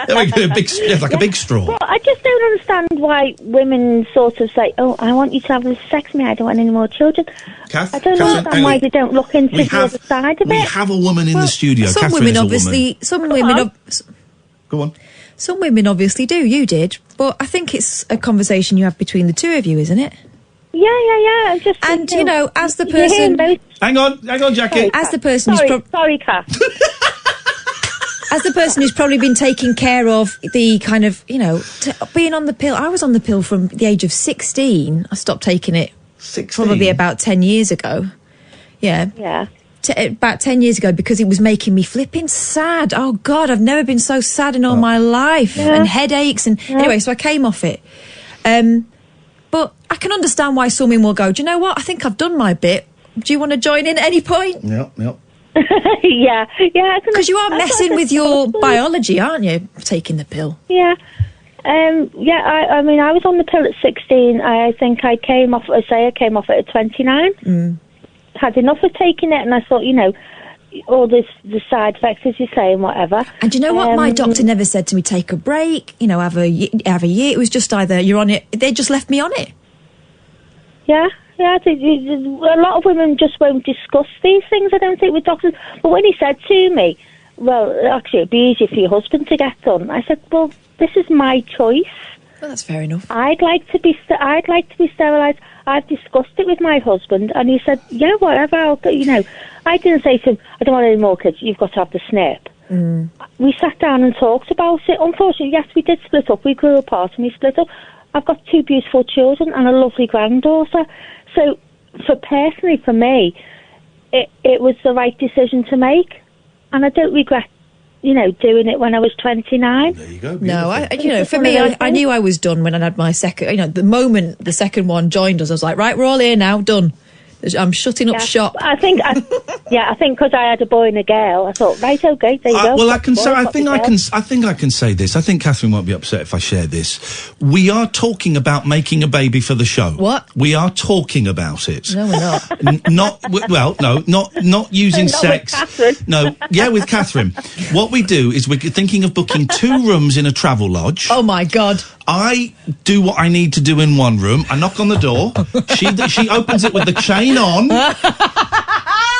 Like a big straw. Well, I just don't understand why women sort of say, oh, I want you to have a vasectomy, I don't want any more children. Kath, I don't understand why they don't look into the other side of it. We have a woman in the studio. Some Catherine women is a obviously... woman. Go on. Some women obviously do, you did, but I think it's a conversation you have between the two of you, isn't it? Yeah. And, as the person... Hang on, Jackie. As the person Sorry, Kath. As the person who's probably been taking care of the kind of, being on the pill. I was on the pill from the age of 16. I stopped taking it 16? Probably about 10 years ago. Yeah. Yeah. About 10 years ago, because it was making me flipping sad. Oh, God, I've never been so sad in all my life. Yeah. And headaches. And anyway, so I came off it. But I can understand why some women will go, do you know what? I think I've done my bit. Do you want to join in at any point? Yep. Yeah. Because you are messing with your biology, aren't you? Taking the pill. Yeah. I mean, I was on the pill at 16. I think I came off it at 29. Had enough of taking it, and I thought, all the side effects, as you say, and whatever. And do you know what? My doctor never said to me, take a break, have a year. It was just either you're on it. They just left me on it. Yeah. A lot of women just won't discuss these things, I don't think, with doctors. But when he said to me, well, actually, it'd be easier for your husband to get done, I said, well, this is my choice. Well, that's fair enough. I'd like to be sterilised. I've discussed it with my husband, and he said, yeah, whatever. I didn't say to him, I don't want any more kids. You've got to have the snip. Mm. We sat down and talked about it. Unfortunately, yes, we did split up. We grew apart and we split up. I've got 2 beautiful children and a lovely granddaughter. So, for me, it was the right decision to make, and I don't regret, doing it when I was 29. There you go. No, for me, I knew I was done when I had my second. The moment the second one joined us, I was like, right, we're all here now, done. I'm shutting up shop. I think because I had a boy and a girl, I thought, right, okay, there you go. Well, I think I can say this. I think Catherine won't be upset if I share this. We are talking about making a baby for the show. What? We are talking about it. No, we're not. Not using Not sex. with Catherine. No, yeah, with Catherine. What we do is we're thinking of booking 2 rooms in a travel lodge. Oh my God. I do what I need to do in one room. I knock on the door. She opens it with the chain on.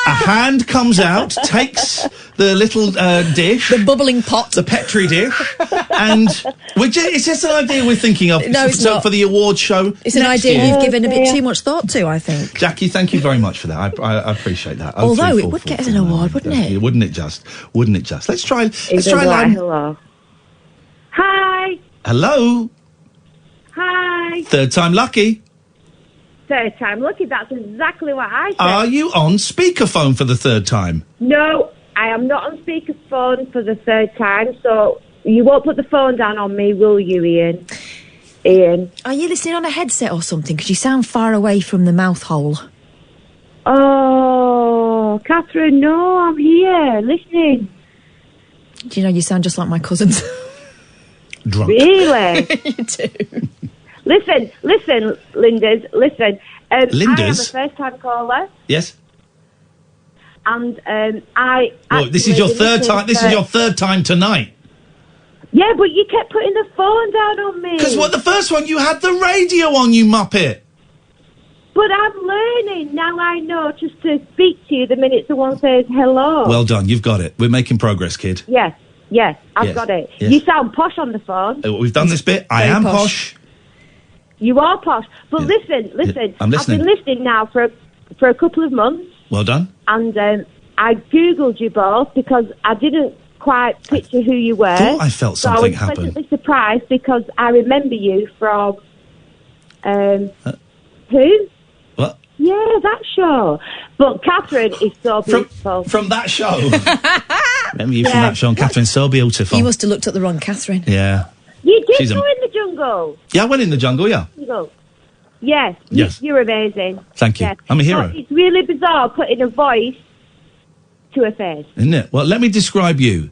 A hand comes out, takes the little dish, the bubbling pot, the Petri dish, and it's just an idea we're thinking of. No, it's not. For the award show. It's an idea you've given a bit too much thought to, I think. Jackie, thank you very much for that. I appreciate that. Although it would get us an award, wouldn't it? Wouldn't it just? Let's try. Hello. Hi. Hello. Hi. Third time lucky. Third time lucky, that's exactly what I said. Are you on speakerphone for the third time? No, I am not on speakerphone for the third time, so you won't put the phone down on me, will you, Ian? Ian? Are you listening on a headset or something? Because you sound far away from the mouth hole. Oh, Catherine, no, I'm here, listening. Do you know, you sound just like my cousins. Drunk. Really? You do. Listen, Linders, listen. Linders? I am a first-time caller, Yes. and I... Well, this is your third time. This is your third time tonight. Yeah, but you kept putting the phone down on me. Because the first one you had the radio on, you muppet. But I'm learning. Now I know just to speak to you the minute someone says hello. Well done. You've got it. We're making progress, kid. Yes, I've got it. Yes. You sound posh on the phone. We've done this bit. I am posh. You are posh. But listen. I'm listening. I've been listening now for a couple of months. Well done. And I Googled you both because I didn't quite picture who you were. Thought I felt something happen. So I was happen. pleasantly surprised because I remember you from... who? What? Yeah, that show. But Catherine is so beautiful. From that show? Remember you from that show, and Catherine's so beautiful. You must have looked at the wrong Catherine. Yeah. You did go in the jungle. Yeah, I went in the jungle, yeah. Yes. You're amazing. Thank you. Yes. I'm a hero. But it's really bizarre putting a voice to a face. Isn't it? Well, let me describe you.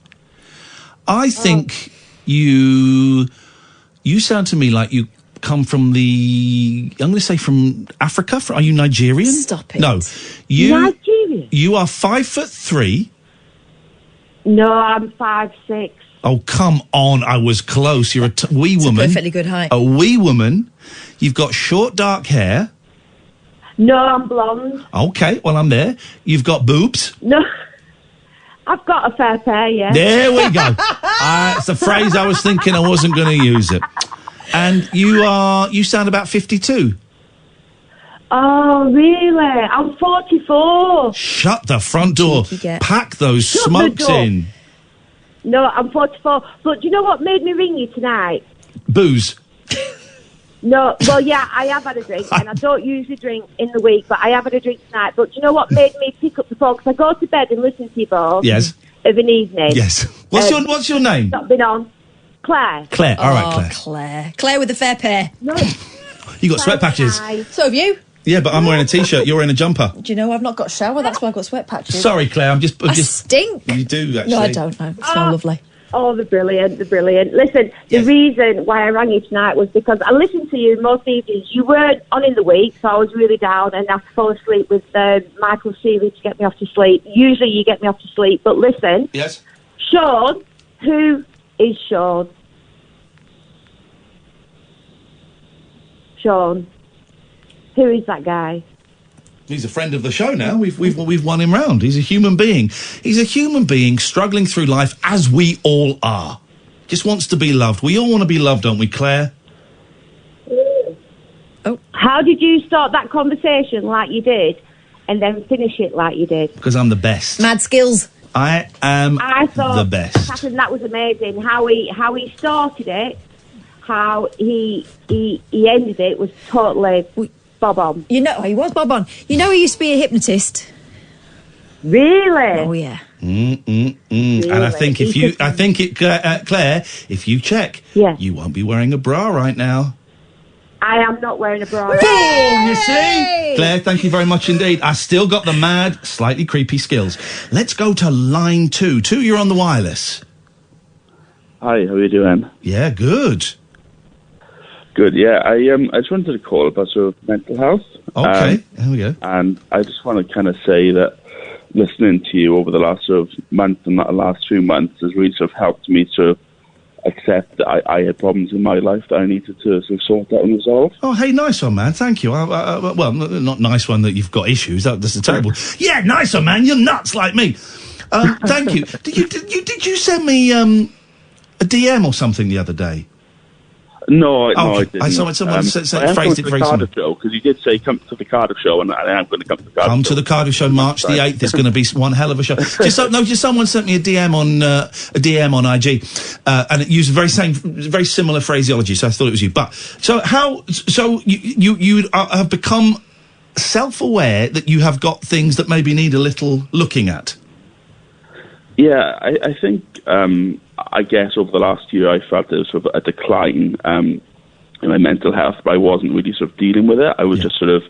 I think you sound to me like you come from I'm going to say from Africa. Are you Nigerian? Stop it. No. Nigerian? You are 5'3". No, I'm 5'6". Oh, come on. I was close. You're a wee woman. A perfectly good height. A wee woman. You've got short, dark hair. No, I'm blonde. Okay, well, I'm there. You've got boobs. No, I've got a fair pair, yeah. There we go. It's a phrase I was thinking I wasn't going to use it. And you sound about 52. Oh, really? I'm 44. Shut the front door. Pack those smokes in. No, I'm 44. But do you know what made me ring you tonight? Booze. No, well, yeah, I have had a drink, and I don't usually drink in the week, but I have had a drink tonight. But do you know what made me pick up the phone? Because I go to bed and listen to you both. Yes. Of an evening. Yes. What's your name? Not been on. Claire. Claire. All right, Claire. Claire with a fair pair. No. You got sweat patches. So have you. Yeah, but I'm wearing a t-shirt. You're wearing a jumper. Do you know I've not got a shower? That's why I've got sweat patches. Sorry, Claire. I'm just. I stink. You do actually. No, I don't. I smell lovely. Oh, the brilliant. Listen, the reason why I rang you tonight was because I listened to you most evenings. You weren't on in the week, so I was really down and I had to fall asleep with Michael Seeley to get me off to sleep. Usually you get me off to sleep, but listen. Yes. Sean, who is Sean? Sean, who is that guy? He's a friend of the show now. We've won him round. He's a human being. He's a human being struggling through life as we all are. Just wants to be loved. We all want to be loved, don't we, Claire? How did you start that conversation like you did, and then finish it like you did? Because I'm the best. Mad skills. I am the best. Catherine, that was amazing. How he started it, how he ended it was totally bob on. You know, he was bob on. You know, he used to be a hypnotist. Really? Oh yeah. Really? And I think Claire, if you check, you won't be wearing a bra right now. I am not wearing a bra. Boom! You see? Claire, thank you very much indeed. I still got the mad, slightly creepy skills. Let's go to line 2. 2, you're on the wireless. Hi, how are you doing? Yeah, good. Good, yeah. I just wanted to call about sort of mental health. Okay, there we go. And I just want to kind of say that listening to you over the last sort of month and the last 2 months has really sort of helped me to accept that I had problems in my life that I needed to sort of sort out and resolve. Oh, hey, nice one, man. Thank you. Well, not nice one that you've got issues. That's a terrible. Yeah, nice one, man. You're nuts like me. Thank you. Did you send me a DM or something the other day? No, I didn't. Someone phrased it very similar. Because you did say come to the Cardiff show, and I am going to come to the Cardiff show. Come to the Cardiff show, March the 8th. It's going to be one hell of a show. Just someone sent me a DM on IG, and it used very similar phraseology. So I thought it was you. But so you have become self-aware that you have got things that maybe need a little looking at. Yeah, I think. I guess over the last year I felt there was sort of a decline in my mental health, but I wasn't really sort of dealing with it. I was just sort of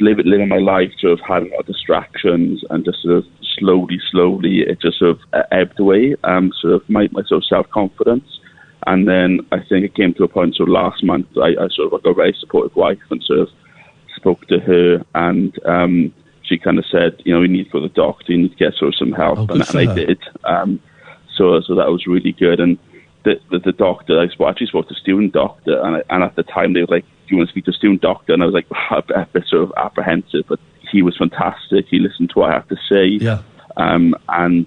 living my life, sort of having a lot of distractions, and just sort of slowly it just sort of ebbed away. Sort of my sort of self-confidence, and then I think it came to a point sort of last month I sort of got a very supportive wife and sort of spoke to her, and she kind of said, you know, you need to go to the doctor, you need to get sort of some help, and I did. So that was really good. And the doctor, I actually spoke to a student doctor, and at the time they were like, do you want to speak to a student doctor? And I was like, a bit sort of apprehensive, but he was fantastic. He listened to what I had to say. Yeah. I'm on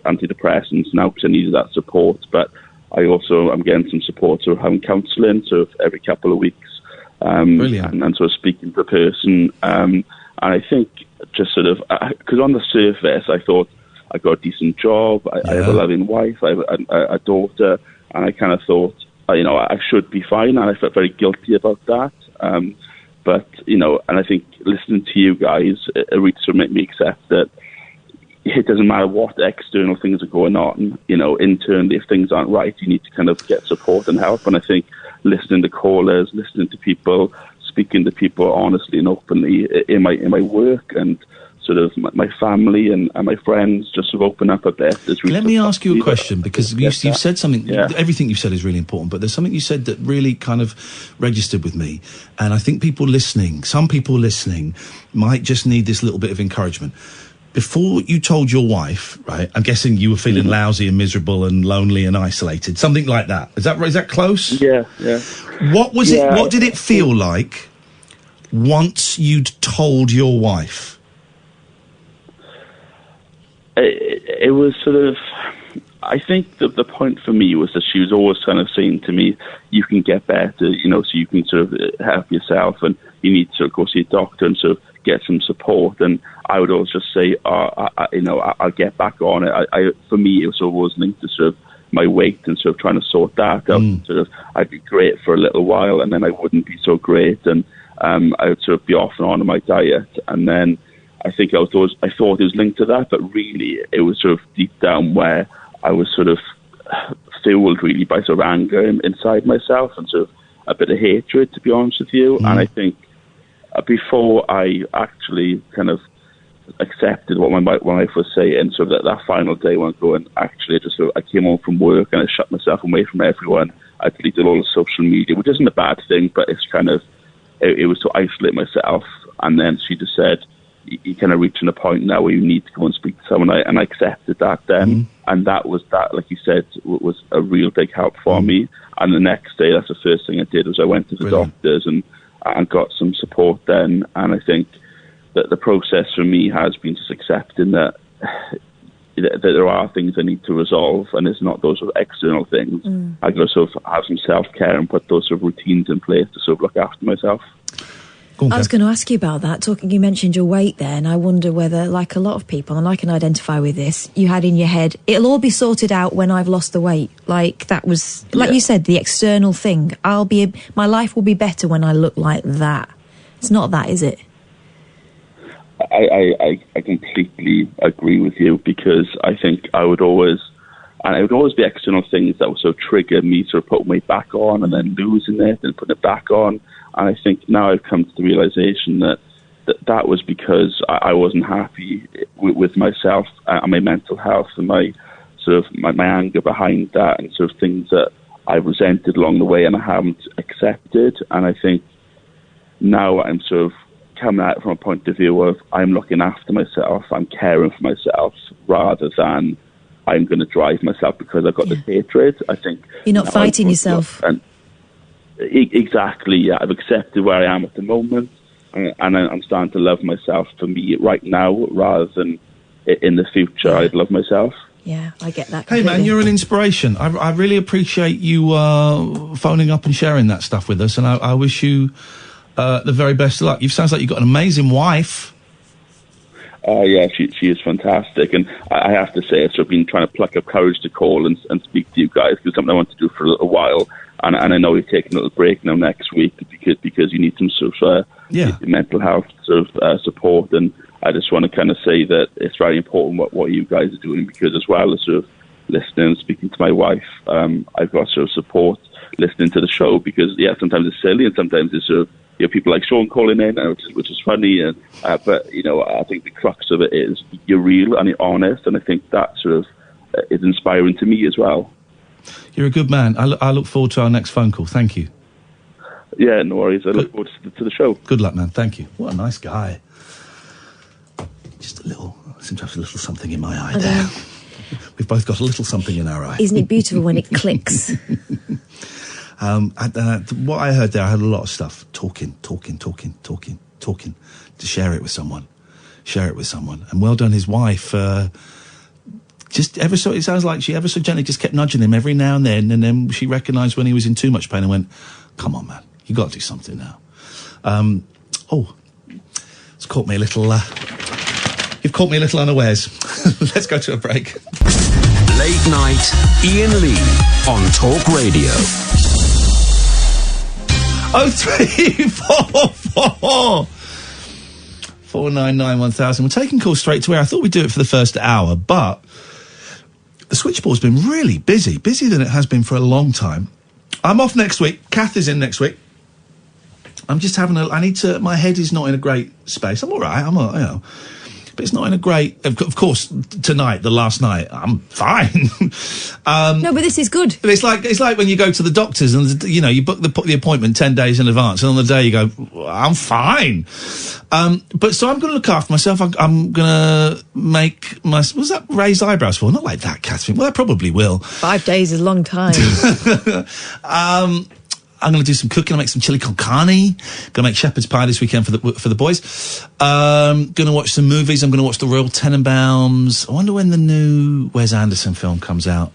antidepressants now because I needed that support, but I'm getting some support, so having counselling sort of every couple of weeks. Brilliant. And sort of speaking to a person. And I think just sort of, because on the surface I thought, I got a decent job, I have a loving wife, I have a daughter, and I kind of thought, I should be fine, and I felt very guilty about that. But, and I think listening to you guys, it really sort of made me accept that it doesn't matter what external things are going on, internally, if things aren't right, you need to kind of get support and help. And I think listening to callers, listening to people, speaking to people honestly and openly in my work, and sort of my family and my friends just sort of open up a bit. Let me ask you a question, because you've said something, everything you've said is really important, but there's something you said that really kind of registered with me, and I think some people listening might just need this little bit of encouragement. Before you told your wife, right, I'm guessing you were feeling lousy and miserable and lonely and isolated, something like that. Is that right? Is that close? Yeah. What was it? What did it feel like once you'd told your wife? It was sort of, I think that the point for me was that she was always kind of saying to me, you can get better, so you can sort of help yourself, and you need to sort of go see a doctor and sort of get some support. And I would always just say, I'll get back on it. For me, it was always linked to sort of my weight and sort of trying to sort that out. Sort of, I'd be great for a little while, and then I wouldn't be so great, and I would sort of be off and on my diet, and then I think I thought it was linked to that, but really it was sort of deep down where I was sort of fueled really by sort of anger inside myself and sort of a bit of hatred, to be honest with you. And I think before I actually kind of accepted what my wife was saying, so that final day when I go and actually I came home from work and I shut myself away from everyone. I deleted all the social media, which isn't a bad thing, but it's kind of, it was to isolate myself. And then she just said, you're kind of reaching a point now where you need to go and speak to someone, and I accepted that then. And that, like you said, was a real big help for me. And the next day, that's the first thing I did, was I went to the doctors and got some support then. And I think that the process for me has been just accepting that, that there are things I need to resolve, and it's not those sort of external things. I got to sort of have some self-care and put those sort of routines in place to sort of look after myself. I was going to ask you about that. You mentioned your weight there, and I wonder whether, like a lot of people, and I can identify with this, you had in your head, it'll all be sorted out when I've lost the weight. Like that was, like you said, the external thing. My life will be better when I look like that. It's not that, is it? I completely agree with you, because I think it would always be external things that would sort of trigger me sort of putting weight back on and then losing it and putting it back on. And I think now I've come to the realization that was because I wasn't happy with myself and my mental health and my sort of my anger behind that, and sort of things that I resented along the way and I haven't accepted. And I think now I'm sort of coming at it from a point of view of I'm looking after myself, I'm caring for myself, rather than I'm going to drive myself because I've got this hatred. I think you're not fighting yourself. Exactly, yeah. I've accepted where I am at the moment, and I'm starting to love myself for me right now, rather than in the future. I'd love myself. Yeah, I get that completely. Hey man, you're an inspiration. I really appreciate you phoning up and sharing that stuff with us, and I wish you the very best of luck. Sounds like you've got an amazing wife. Yeah, she is fantastic, and I have to say, I've sort of been trying to pluck up courage to call and speak to you guys, because it's something I want to do for a little while. And I know you're taking a little break now next week because you need some sort of mental health sort of support. And I just want to kind of say that it's very important what you guys are doing, because as well as sort of listening and speaking to my wife, I've got sort of support listening to the show, because sometimes it's silly and sometimes it's sort of people like Sean calling in, which is funny. And but I think the crux of it is you're real and you're honest, and I think that sort of is inspiring to me as well. You're a good man. I look forward to our next phone call. Thank you. Yeah, no worries. I look forward to the show. Good luck, man. Thank you. What a nice guy. Just I seem to have a little something in my eye there. We've both got a little something in our eye. Isn't it beautiful when it clicks? What I heard there, I heard a lot of stuff. Talking, to share it with someone. And well done, his wife. It sounds like she ever so gently just kept nudging him every now and then she recognised when he was in too much pain and went, come on, man, you got to do something now. It's caught me a little, you've caught me a little unawares. Let's go to a break. Late night, Iain Lee on Talk Radio. 0344 499 1000. We're taking calls straight to air. I thought we'd do it for the first hour, but the switchboard's been really busier than it has been for a long time. I'm off next week. Kath is in next week. I'm just having my head is not in a great space. I'm all right. But it's not in a great, of course, tonight, the last night, I'm fine. No, but this is good. But it's like when you go to the doctors and, you book the appointment 10 days in advance, and on the day you go, I'm fine. But so I'm going to look after myself. I'm going to make what's that raised eyebrows for? Not like that, Catherine. Well, I probably will. 5 days is a long time. I'm going to do some cooking. I'll make some chili con carne. Going to make shepherd's pie this weekend for the boys. Going to watch some movies. I'm going to watch the Royal Tenenbaums. I wonder when the new Wes Anderson film comes out.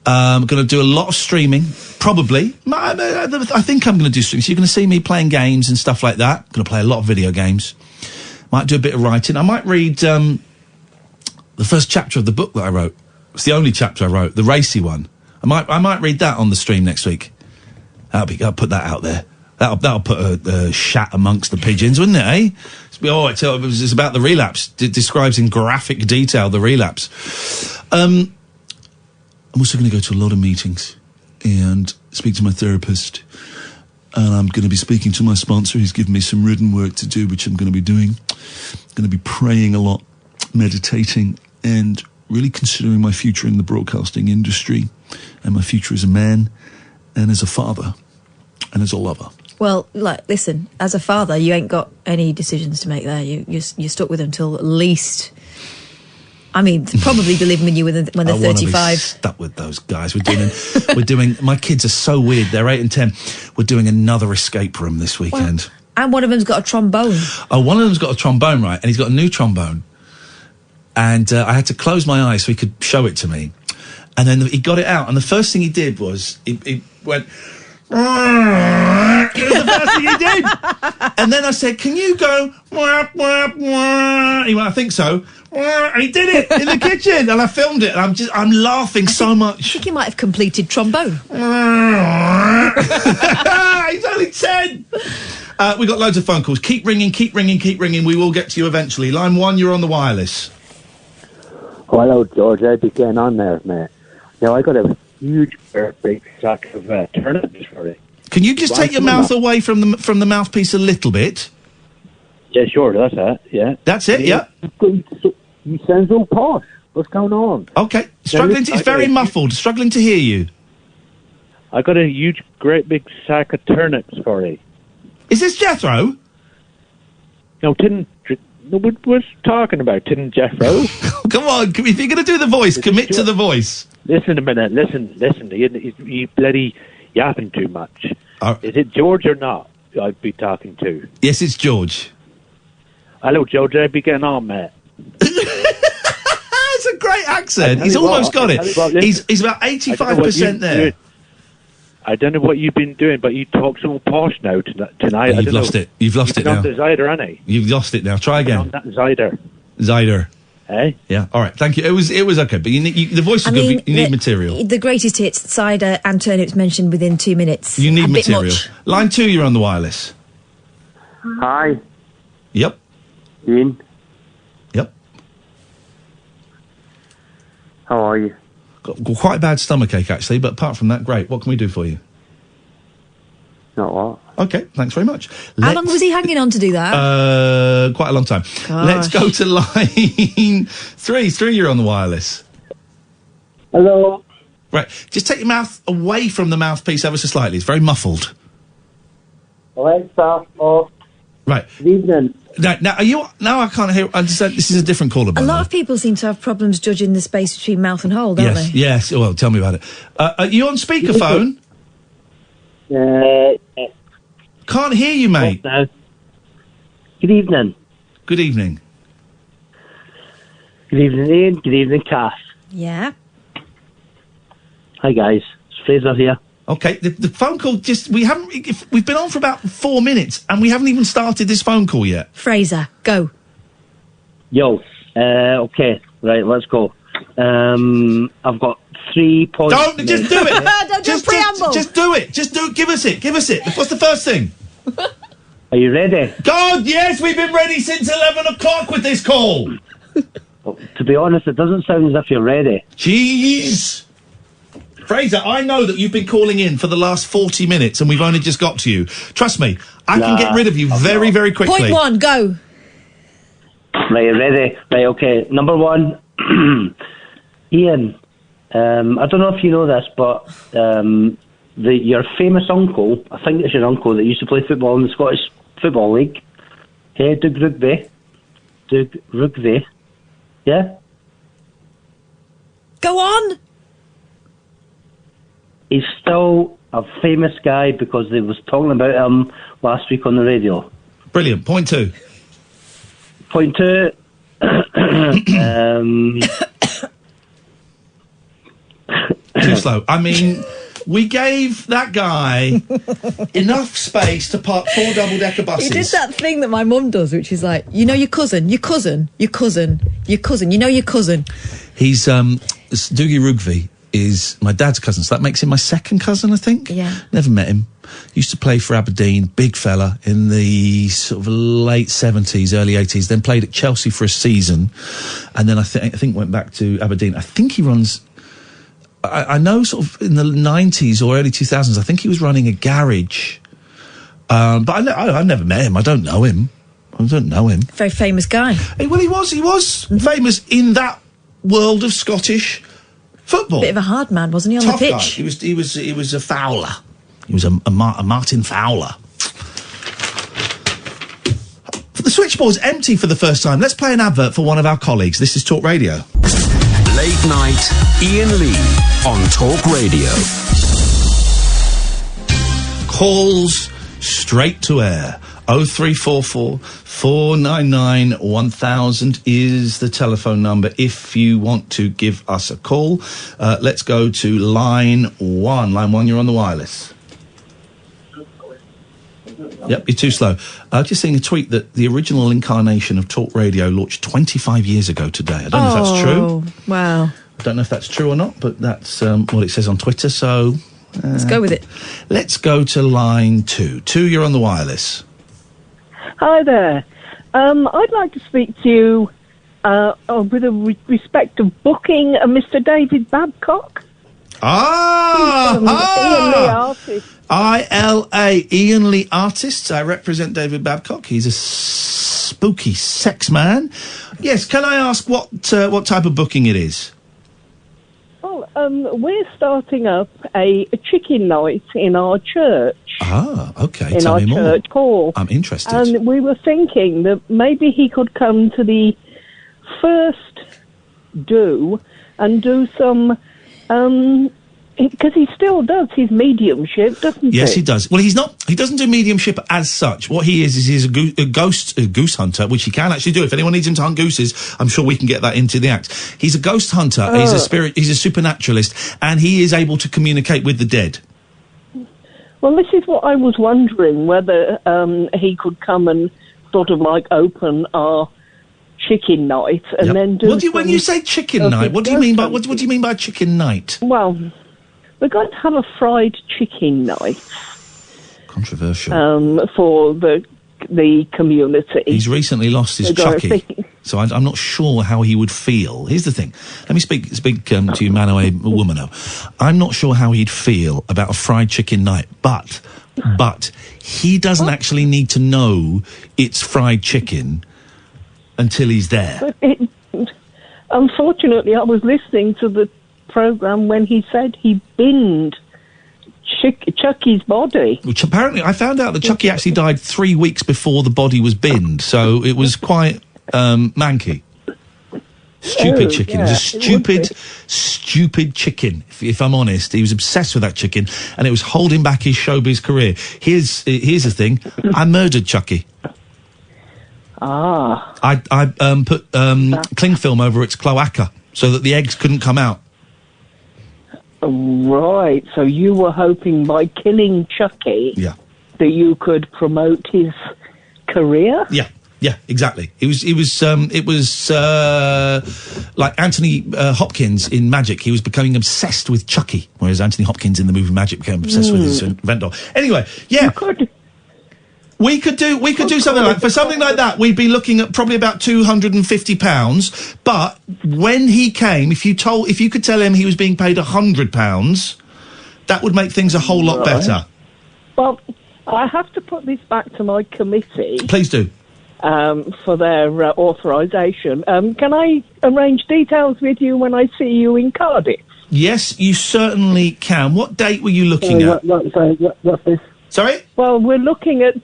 I'm going to do a lot of streaming, probably. I think I'm going to do streaming. So you're going to see me playing games and stuff like that. I'm going to play a lot of video games. Might do a bit of writing. I might read the first chapter of the book that I wrote. It's the only chapter I wrote, the racy one. I might read that on the stream next week. I'll put that out there. That'll put a shat amongst the pigeons, wouldn't it, eh? It's about the relapse. It describes in graphic detail the relapse. I'm also going to go to a lot of meetings and speak to my therapist. And I'm going to be speaking to my sponsor, who's given me some written work to do, which I'm going to be doing. I'm going to be praying a lot, meditating, and really considering my future in the broadcasting industry and my future as a man and as a father and as a lover. Well, listen, as a father, you ain't got any decisions to make there. You're stuck with them until at least... I mean, probably be living with you when they're 35. I want to be stuck with those guys. We're doing. My kids are so weird. They're 8 and 10. We're doing another escape room this weekend. Well, and one of them's got a trombone. Oh, one of them's got a trombone, right? And he's got a new trombone. and I had to close my eyes so he could show it to me. And then he got it out, and the first thing he did was he went. It was the first thing he did. And then I said, "Can you go?" He went, "I think so." And he did it in the kitchen, and I filmed it. And I'm laughing so much. I think he might have completed trombone. He's only 10. We got loads of phone calls. Keep ringing, keep ringing, keep ringing. We will get to you eventually. Line 1, you're on the wireless. Oh, hello, George. I'd be getting on there, mate. Now, I got a huge, big sack of turnips for you. Can you just take your mouth away from the mouthpiece a little bit? Yeah, sure. That's it. Yeah. That's it. Yeah. You sound so posh. What's going on? Okay. It's very muffled. Struggling to hear you. I got a huge, great big sack of turnips for you. Is this Jethro? No, we're talking about Tin Jethro. Come on, if you're going to do the voice, commit to the voice. Listen a minute. Listen. You bloody yapping too much. Is it George or not I'd be talking to? Yes, it's George. Hello, George. I'd be getting on, mate. It's a great accent. He's almost got it. He's about 85% there. I don't know what you've been doing, but you talk so posh now tonight. You've lost it. You've lost it now. You've lost the Zyder, hasn't he? You've lost it now. Try again. That Zyder. Zyder. Hey? Yeah. All right. Thank you. It was okay, but the voice is good. But you need material. The greatest hits, cider and turnips mentioned within 2 minutes. You need a bit material. much. Line 2, you're on the wireless. Hi. Yep. Ian. Yep. How are you? Got quite a bad stomachache, actually, but apart from that, great. What can we do for you? Not what? Okay, thanks very much. How long was he hanging on to do that? Quite a long time. Gosh. Let's go to line 3. 3, you're on the wireless. Hello. Right, just take your mouth away from the mouthpiece ever so slightly. It's very muffled. Alexa, off. Right. Good evening. Now, are you? Now I can't hear. I understand. This is a different caller. A lot of people seem to have problems judging the space between mouth and hole, don't they? Yes. Well, tell me about it. Are you on speakerphone? Can't hear you, mate. No. Good evening. Good evening. Good evening, Ian. Good evening, Kath. Yeah. Hi, guys. It's Fraser here. Okay, the phone call we've been on for about 4 minutes and we haven't even started this phone call yet. Fraser, go. Yo, okay, right, let's go. I've got 3 points. Don't, just do it. Don't do a preamble. Just do it. Just do it. Give us it. What's the first thing? Are you ready? God, yes, we've been ready since 11 o'clock with this call. Well, to be honest, it doesn't sound as if you're ready. Jeez. Fraser, I know that you've been calling in for the last 40 minutes and we've only just got to you. Trust me, I can get rid of you very, very quickly. Point 1, go. Right, ready? Right, okay. Number 1, Ian, I don't know if you know this, but your famous uncle, I think it's your uncle that used to play football in the Scottish Football League, Doug Rugby, yeah? Go on. He's still a famous guy because they was talking about him last week on the radio. Brilliant. Point 2. Point 2. Too slow. I mean, we gave that guy enough space to park 4 double-decker buses. He did that thing that my mum does, which is like, you know your cousin. You know your cousin. He's, Dougie Rugby is my dad's cousin, so that makes him my second cousin, I think. Yeah. Never met him. Used to play for Aberdeen, big fella, in the sort of late 70s, early 80s, then played at Chelsea for a season, and then I think went back to Aberdeen. I think he runs... I know sort of in the 90s or early 2000s, I think he was running a garage. But I never met him. I don't know him. Very famous guy. Well, he was famous in that world of Scottish football. Bit of a hard man, wasn't he, on Tough the pitch? Guy. He was a Fowler. He was a Martin Fowler. The switchboard's empty for the first time. Let's play an advert for one of our colleagues. This is Talk Radio. Late night, Iain Lee on Talk Radio. Calls straight to air. 0344 499 1000 is the telephone number if you want to give us a call. Let's go to line 1. Line 1, you're on the wireless. Yep, you're too slow. Just seeing a tweet that the original incarnation of Talk Radio launched 25 years ago today. I don't know if that's true. Wow. I don't know if that's true or not, but that's what it says on Twitter, so... let's go with it. Let's go to line 2. 2, you're on the wireless. Hi there. I'd like to speak to you with a respect of booking Mr. David Babcock. Iain Lee artist. ILA, Iain Lee Artists. I represent David Babcock. He's a spooky sex man. Yes, can I ask what type of booking it is? Well, we're starting up a chicken night in our church. Ah, okay. In Tell our me more. church hall. I'm interested. And we were thinking that maybe he could come to the first do and do some... because he still does his mediumship, doesn't he? Yes, he does. Well, he doesn't do mediumship as such. What he is he's a goose hunter, which he can actually do. If anyone needs him to hunt gooses, I'm sure we can get that into the act. He's a ghost hunter. He's a spirit. He's a supernaturalist, and he is able to communicate with the dead. Well, this is what I was wondering, whether he could come and sort of like open our chicken night and then do... When you say chicken night, what do you mean by what do you mean by chicken night? Well, we're going to have a fried chicken night. Controversial. For the community. He's recently lost his Chucky, so I'm not sure how he would feel. Here's the thing. Let me speak to you, man or woman. I'm not sure how he'd feel about a fried chicken night, but he doesn't actually need to know it's fried chicken until he's there. Unfortunately, I was listening to the programme when he said he binned Chucky's body. Which apparently, I found out that Chucky actually died 3 weeks before the body was binned, so it was quite manky. Stupid chicken. Yeah, it was a stupid chicken, if I'm honest. He was obsessed with that chicken, and it was holding back his showbiz career. Here's the thing. I murdered Chucky. Ah. I put cling film over its cloaca so that the eggs couldn't come out. Right, so you were hoping by killing Chucky that you could promote his career? Yeah, exactly. It was like Anthony Hopkins in Magic. He was becoming obsessed with Chucky, whereas Anthony Hopkins in the movie Magic became obsessed with his vent doll. Anyway, yeah. We could do something like, for something like that, we'd be looking at probably about £250. But when he came, if you could tell him he was being paid £100, that would make things a whole lot better. Well, I have to put this back to my committee. Please do. For their authorisation. Can I arrange details with you when I see you in Cardiff? Yes, you certainly can. What date were you looking at? What's this? Sorry? Well, we're looking at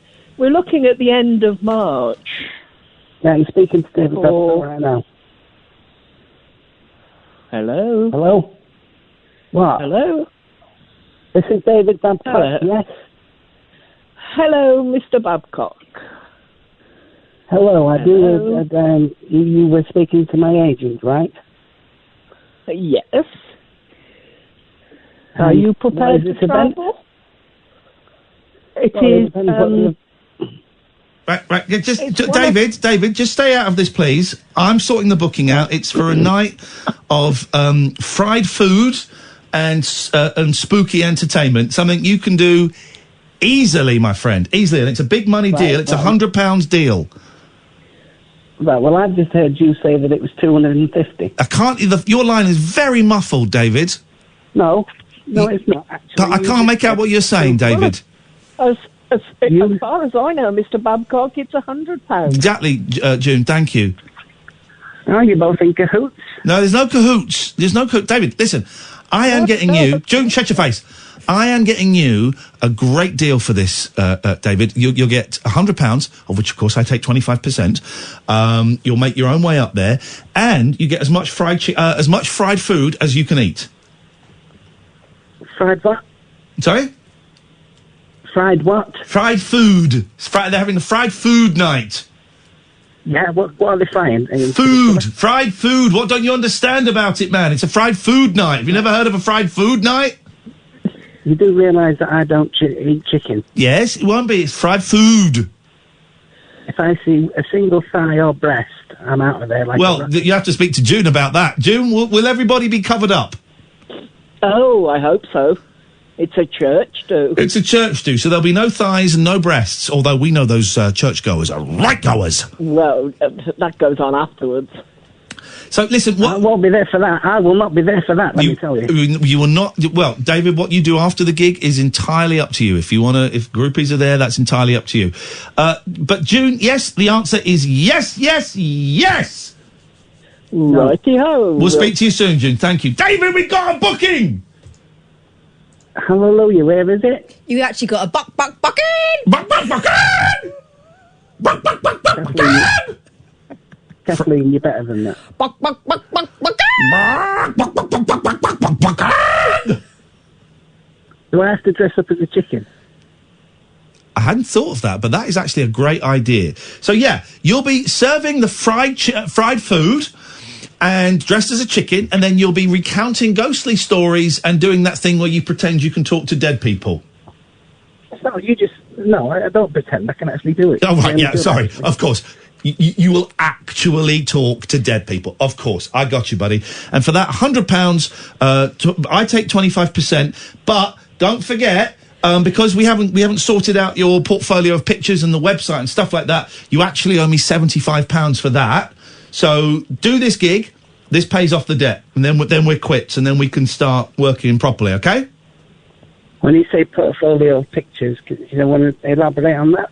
the end of March. Yeah, I'm speaking to David Babcock right now. Hello? Hello? What? Hello? This is David Babcock, Hello. yes? Hello, Mr. Babcock. Hello, Hello. You were speaking to my agent, right? Yes. Are you prepared to travel? It is... Right. David, just stay out of this, please. I'm sorting the booking out. It's for a night of fried food and spooky entertainment. Something you can do easily, my friend, easily. And it's a big money deal. It's £100 deal. Right. Well, I've just heard you say that it was 250. I can't. Your line is very muffled, David. No, it's not. Actually, I can't make out what you're saying, David. As far as I know, Mr. Babcock, it's £100. Exactly, June. Thank you. Oh, you're both in cahoots. No, there's no cahoots. David, listen. I am getting you... June, shut your face. I am getting you a great deal for this, David. You'll get £100, of which, of course, I take 25%. You'll make your own way up there, and you get as much fried food as you can eat. Fried what? Sorry? Fried what? Fried food. They're having a fried food night. Yeah, what are they frying? Food. Fried food. What don't you understand about it, man? It's a fried food night. Have you never heard of a fried food night? You do realise that I don't eat chicken? Yes, it won't be. It's fried food. If I see a single thigh or breast, I'm out of there. You have to speak to June about that. June, will everybody be covered up? Oh, I hope so. It's a church do. It's a church do, so there'll be no thighs and no breasts, although we know those churchgoers are right-goers. Well, that goes on afterwards. So, listen... I won't be there for that. I will not be there for that, let me tell you. You will not... Well, David, what you do after the gig is entirely up to you. If groupies are there, that's entirely up to you. But, June, yes, the answer is yes, yes, yes! Righty-ho. We'll speak to you soon, June. Thank you. David, we got a booking! Hallelujah, where is it? You actually got a bucking! Kathleen, you're better than that. Do I have to dress up as a chicken? I hadn't thought of that, but that is actually a great idea. So, yeah, you'll be serving the fried food and dressed as a chicken, and then you'll be recounting ghostly stories and doing that thing where you pretend you can talk to dead people. No, I don't pretend. I can actually do it. Oh, right, yeah, sorry. Of course. You will actually talk to dead people. Of course. I got you, buddy. And for that £100, I take 25%, but don't forget... because we haven't sorted out your portfolio of pictures and the website and stuff like that, you actually owe me £75 for that. So do this gig, this pays off the debt, and then we're quits, and then we can start working properly, okay? When you say portfolio of pictures, you want to elaborate on that?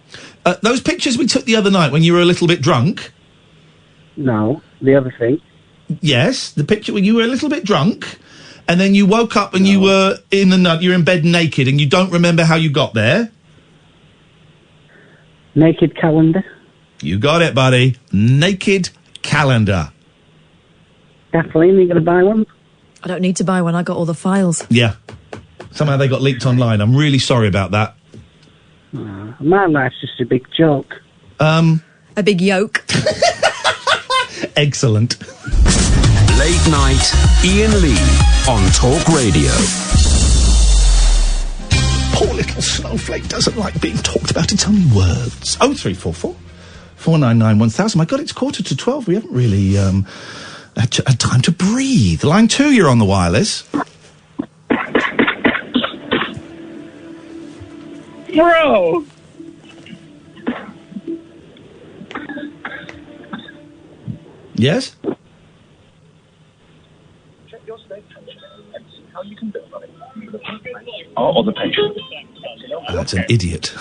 Those pictures we took the other night when you were a little bit drunk. No, the other thing. Yes, the picture when you were a little bit drunk, and then you woke up and you were you're in bed naked, and you don't remember how you got there. Naked calendar. You got it, buddy. Naked calendar. Kathleen, you going to buy one? I don't need to buy one. I got all the files. Yeah. Somehow they got leaked online. I'm really sorry about that. My life's just a big joke. A big yoke. Excellent. Late night, Iain Lee on Talk Radio. Poor little snowflake doesn't like being talked about. It's only words. 0344 499 1000. My God, it's 11:45. We haven't really had time to breathe. Line 2, you're on the wireless. Bro! Yes? Check your state pension and see how you can build on it. Or the pension. That's an idiot.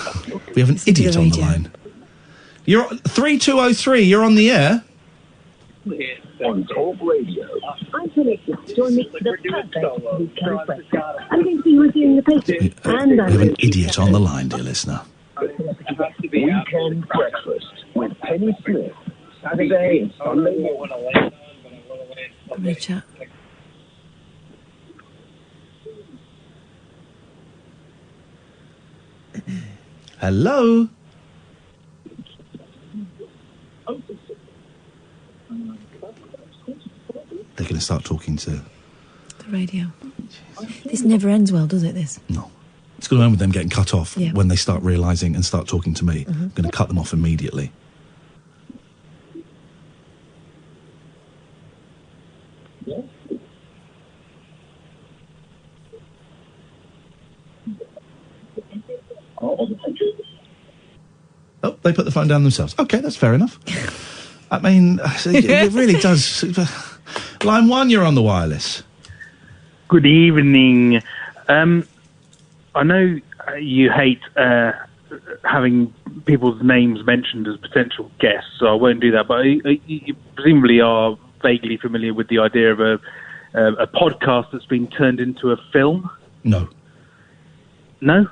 We have an idiot on the line. You're 3203. You're on the air. On Talk Radio. I'm Felicia. Join me for the perfect weekend breakfast. I'm going to be reviewing the papers. We have an idiot on the line, dear listener. Weekend breakfast with Penny Smith. Saturday and Sunday morning. Let me chat. Hello? They're going to start talking to... The radio. This never ends well, does it, this? No. It's going to end with them getting cut off Yeah. when they start realising and start talking to me. I'm going to cut them off immediately. Oh, they put the phone down themselves. Okay, that's fair enough. I mean, it really does. Line 1, you're on the wireless. Good evening. I know you hate having people's names mentioned as potential guests, so I won't do that. But you presumably are vaguely familiar with the idea of a podcast that's been turned into a film? No. No?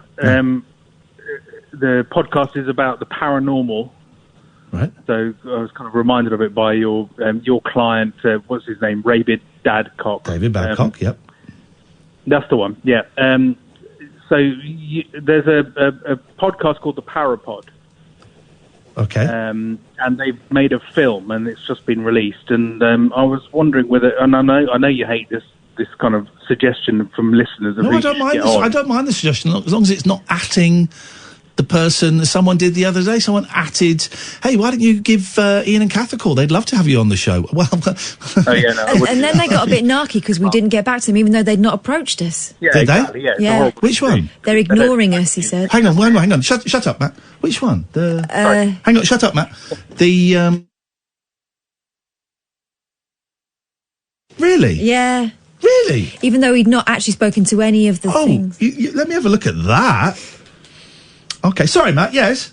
The podcast is about the paranormal. Right. So I was kind of reminded of it by your client, what's his name? David Babcock. David Babcock, yep. That's the one, yeah. there's a podcast called The Parapod. Okay. And they've made a film, and it's just been released. And I was wondering whether, and I know you hate this kind of suggestion from listeners. Of No, I don't mind. I don't mind the suggestion as long as it's not atting the person. Someone did the other day. Someone atted, "Hey, why don't you give Ian and Kath a call? They'd love to have you on the show." Well, oh yeah, no. And then they got a bit narky because we didn't get back to them, even though they'd not approached us. Yeah, Did exactly. they? Yeah. it's a Yeah. horrible Which one? They're ignoring us, he said. Hang on. Shut up, Matt. Which one? Hang on. Shut up, Matt. Really? Yeah. Really? Even though he'd not actually spoken to any of the things. Let me have a look at that. Okay, sorry, Matt. Yes.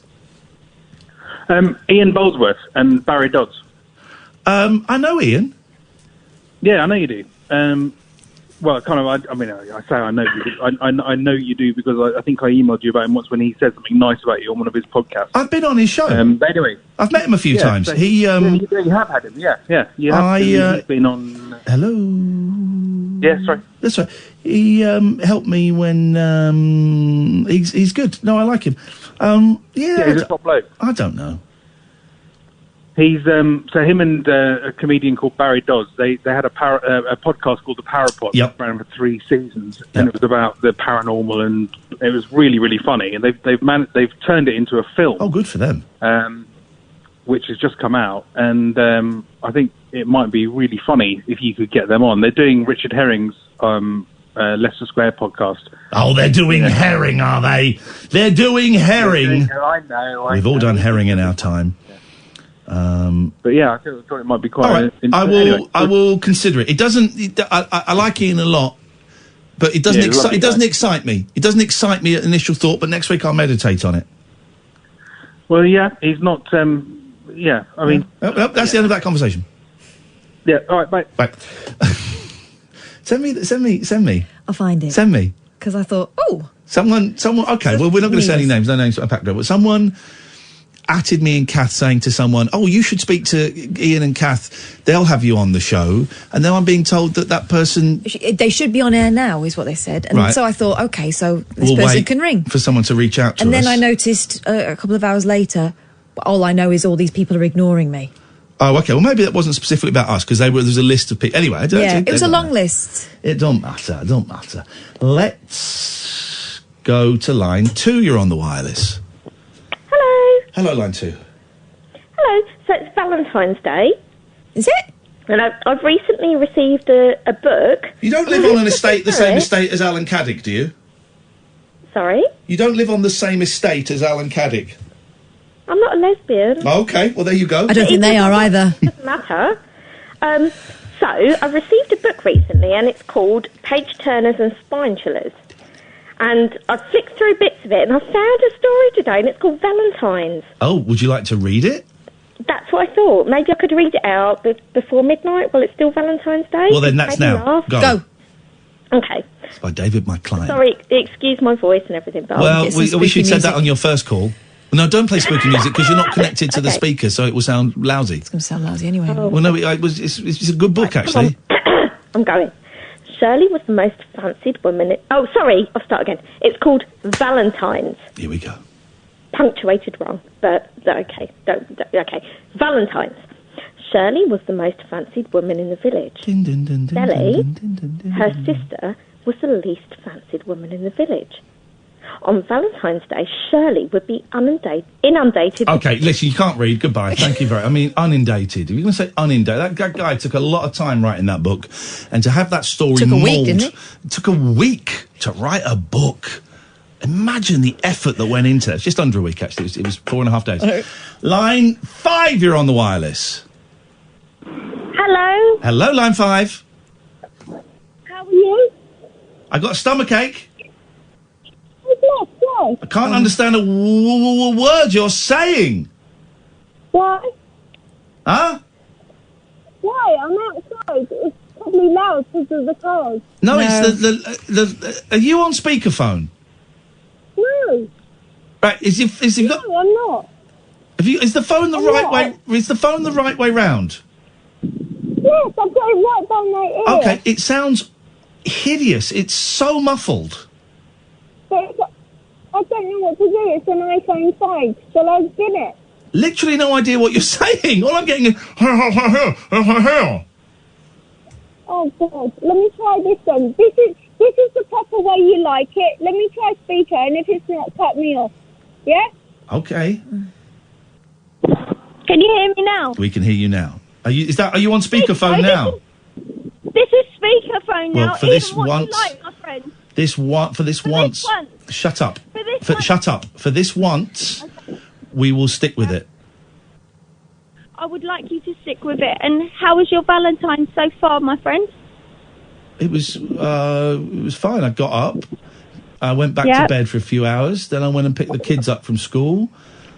Ian Boldsworth and Barry Dodds. I know Ian. Yeah, I know you do. Well, kind of. I mean, I say I know you. I know you do because I think I emailed you about him once when he said something nice about you on one of his podcasts. I've been on his show. But anyway, I've met him a few times. So He you have had him. Yeah. You have. He's been on. Hello. Yeah, sorry. That's right. He helped me when he's good. No, I like him. Yeah, he's a top bloke. I don't know. He's so him and a comedian called Barry Dodds. They had a podcast called The Parapod. Yep. Ran for 3 seasons, and it was about the paranormal, and it was really, really funny. And they've turned it into a film. Oh, good for them. Which has just come out, and I think it might be really funny if you could get them on. They're doing Richard Herring's Leicester Square podcast. Oh, they're doing Herring, are they? They're doing Herring. I know. We've all done Herring in our time. But yeah, I thought it might be quite. All right. I will consider it. It doesn't. I like Ian a lot, but it doesn't. It doesn't excite me. It doesn't excite me at initial thought. But next week I'll meditate on it. Well, yeah, he's not. Yeah, I mean, that's the end of that conversation. Yeah. All right. Bye. Bye. Send me. I'll find it. Send me. Because I thought, someone. Okay, well, we're not going to say any names. No names packed up. But someone atted me and Kath saying to someone, "Oh, you should speak to Ian and Kath. They'll have you on the show." And then I'm being told that person they should be on air now, is what they said. And Right. so I thought, okay, so this will person wait can ring. for someone to reach out to And us. then I noticed a couple of hours later, all I know is all these people are ignoring me. Oh, okay. Well, maybe that wasn't specifically about us because there's a list of people. Anyway, It was a long list. It don't matter. It don't matter. Let's go to line 2. You're on the wireless. Hello. Hello, line 2. Hello. So it's Valentine's Day. Is it? And I've recently received a book. You don't live on an estate, the same estate as Alan Caddick, do you? Sorry? You don't live on the same estate as Alan Caddick. I'm not a lesbian. Okay, well, there you go. I don't think they are either. Doesn't matter. So I've received a book recently, and it's called Page Turners and Spine Chillers. And I flicked through bits of it, and I found a story today, and it's called Valentine's. Oh, would you like to read it? That's what I thought. Maybe I could read it out before midnight while it's still Valentine's Day. Well, then that's Maybe now. laugh. Go. Okay. It's by David, my client. Sorry, excuse my voice and everything, but Well, we wish you'd said that on your first call. No, don't play spooky music because you're not connected to the speaker, so it will sound lousy. It's going to sound lousy anyway. Well, no, it's a good book, actually. I'm going. Shirley was the most fancied woman. Oh, sorry, I'll start again. It's called Valentine's. Here we go. Punctuated wrong, but okay. Okay. Valentine's. Shirley was the most fancied woman in the village. Sally, her sister, was the least fancied woman in the village. On Valentine's Day, Shirley would be inundated. Okay, listen, you can't read. Goodbye. Thank you very much. I mean, inundated. If you're going to say inundated, that guy took a lot of time writing that book. And to have that story Took a week, didn't it? It took a week to write a book. Imagine the effort that went into it. It's just under a week, actually. It was 4.5 days. Okay. Line 5, you're on the wireless. Hello. Hello, line 5. How are you? I got a stomachache. Oh, yes. I can't understand a word you're saying. Why? Huh? Why? I'm outside. It's probably loud because of the cars. No, it's the. Are you on speakerphone? No. Right, No, I'm not. Is the phone the right way? Is the phone the right way round? Yes, I've got it right by my ear. Okay, it sounds hideous. It's so muffled. but I don't know what to do. It's an iPhone 5. Shall I spin it? Literally no idea what you're saying. All I'm getting is... Oh, God. Let me try this one. This is the proper way you like it. Let me try speaker, and if it's not, cut me off. Yeah? Okay. Can you hear me now? We can hear you now. Are you on speakerphone now? This is speakerphone now. Well, for this What once... you like, my friend. For this once... Shut up. Shut up. For this once, we will stick with it. I would like you to stick with it. And how was your Valentine's so far, my friend? It was fine. I got up. I went back to bed for a few hours. Then I went and picked the kids up from school.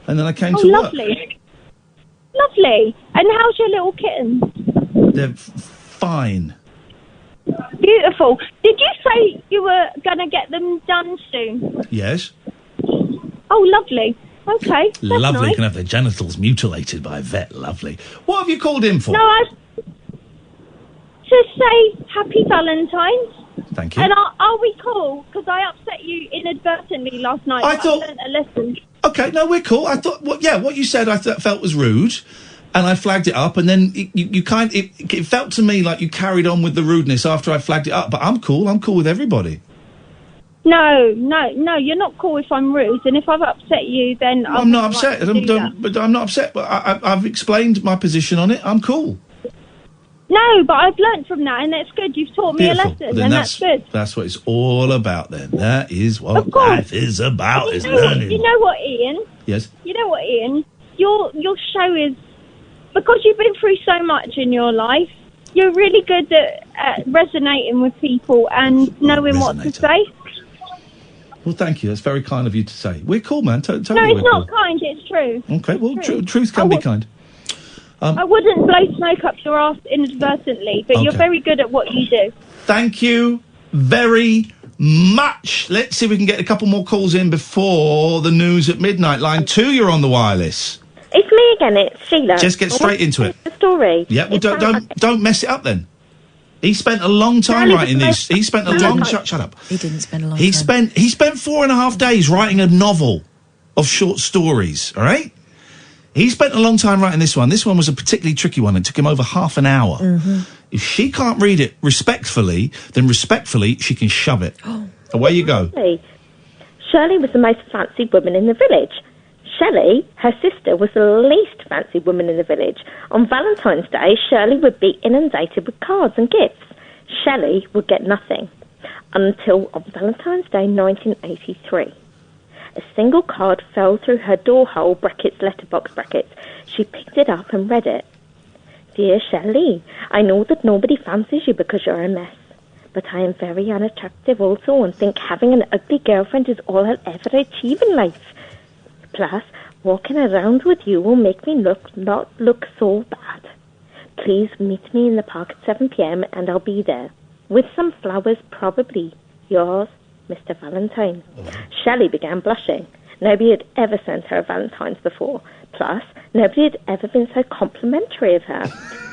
And then I came to work. Lovely. Lovely. And how's your little kittens? They're fine. Beautiful. Did you say you were going to get them done soon? Yes. Oh, lovely. Okay. That's Lovely. Nice. Can have their genitals mutilated by a vet. Lovely. What have you called in for? No, to say happy Valentine's. Thank you. And are we cool? Because I upset you inadvertently last night. I thought... I learned a lesson. Okay, no, we're cool. I thought, what you said I felt was rude, and I flagged it up, and then it felt to me like you carried on with the rudeness after I flagged it up, but I'm cool. I'm cool with everybody. No, you're not cool if I'm rude, and if I've upset you, then I'm not upset. But I'm not upset, but I've explained my position on it. I'm cool. No, but I've learnt from that, and that's good. You've taught me a lesson, Then and that's good. That's what it's all about, then. That is what life is about, is learning. You know what, Ian? Yes? You know what, Ian? Your show is... Because you've been through so much in your life, you're really good at resonating with people and knowing what to say. Well, thank you. That's very kind of you to say. We're cool, man. Totally No, it's we're not cool. kind, it's true. Okay, well, truth can be kind. I wouldn't blow smoke up your arse inadvertently, but you're Okay. very good at what you do. Thank you very much. Let's see if we can get a couple more calls in before the news at midnight. Line 2, you're on the wireless. It's me again. It's Sheila. Just get straight into it. The story. Yeah, well, don't mess it up then. He spent a long time writing these. He spent a long... Shut up. He didn't spend a long He time. spent 4.5 days writing a novel of short stories, all right? He spent a long time writing this one. This one was a particularly tricky one. It took him over half an hour. Mm-hmm. If she can't read it respectfully, then respectfully she can shove it. Away you go. Shirley was the most fancied woman in the village. Shelley, her sister, was the least fancied woman in the village. On Valentine's Day, Shirley would be inundated with cards and gifts. Shelley would get nothing until on Valentine's Day 1983. A single card fell through her door hole, brackets, letterbox, brackets. She picked it up and read it. Dear Shelley, I know that nobody fancies you because you're a mess. But I am very unattractive also and think having an ugly girlfriend is all I'll ever achieve in life. Plus, walking around with you will make me not look so bad. Please meet me in the park at 7 p.m. and I'll be there. With some flowers, probably. Yours, Mr. Valentine. Shelley began blushing. Nobody had ever sent her a Valentine's before. Plus, nobody had ever been so complimentary of her.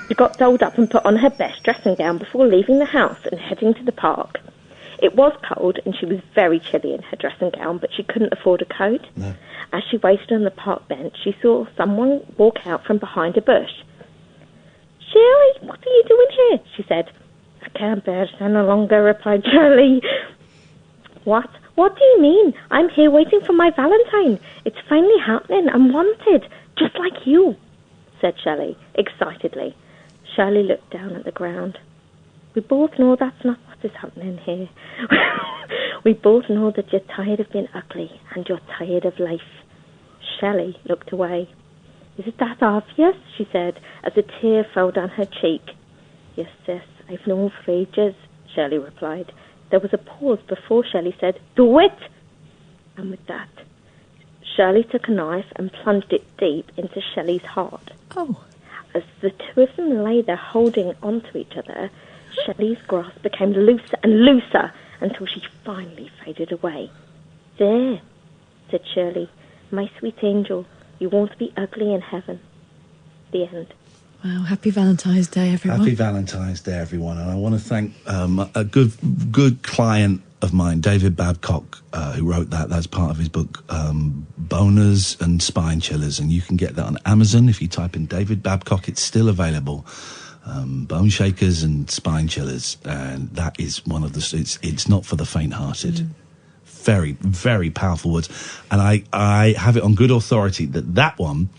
She got dolled up and put on her best dressing gown before leaving the house and heading to the park. It was cold and she was very chilly in her dressing gown, but she couldn't afford a coat. No. As she waited on the park bench, she saw someone walk out from behind a bush. Shirley, what are you doing here? She said. I can't bear it any longer, replied Shirley. What? What do you mean? I'm here waiting for my Valentine. It's finally happening. I'm wanted, just like you, said Shelley, excitedly. Shirley looked down at the ground. We both know that's not what is happening here. We both know that you're tired of being ugly and you're tired of life. Shelley looked away. Is it that obvious? She said, as a tear fell down her cheek. Yes, sis, I've known for ages, Shelley replied. There was a pause before Shelley said, Do it! And with that, Shirley took a knife and plunged it deep into Shelley's heart. Oh. As the two of them lay there holding onto each other, Shelley's grasp became looser and looser until she finally faded away. There, said Shirley, my sweet angel, you won't be ugly in heaven. The end. Wow, happy Valentine's Day, everyone. Happy Valentine's Day, everyone. And I want to thank a good client of mine, David Babcock, who wrote that. That's part of his book, Boners and Spine Chillers, and you can get that on Amazon. If you type in David Babcock, it's still available. Bone Shakers and Spine Chillers, and that is one of the... It's not for the faint-hearted. Very, very powerful words. And I have it on good authority that one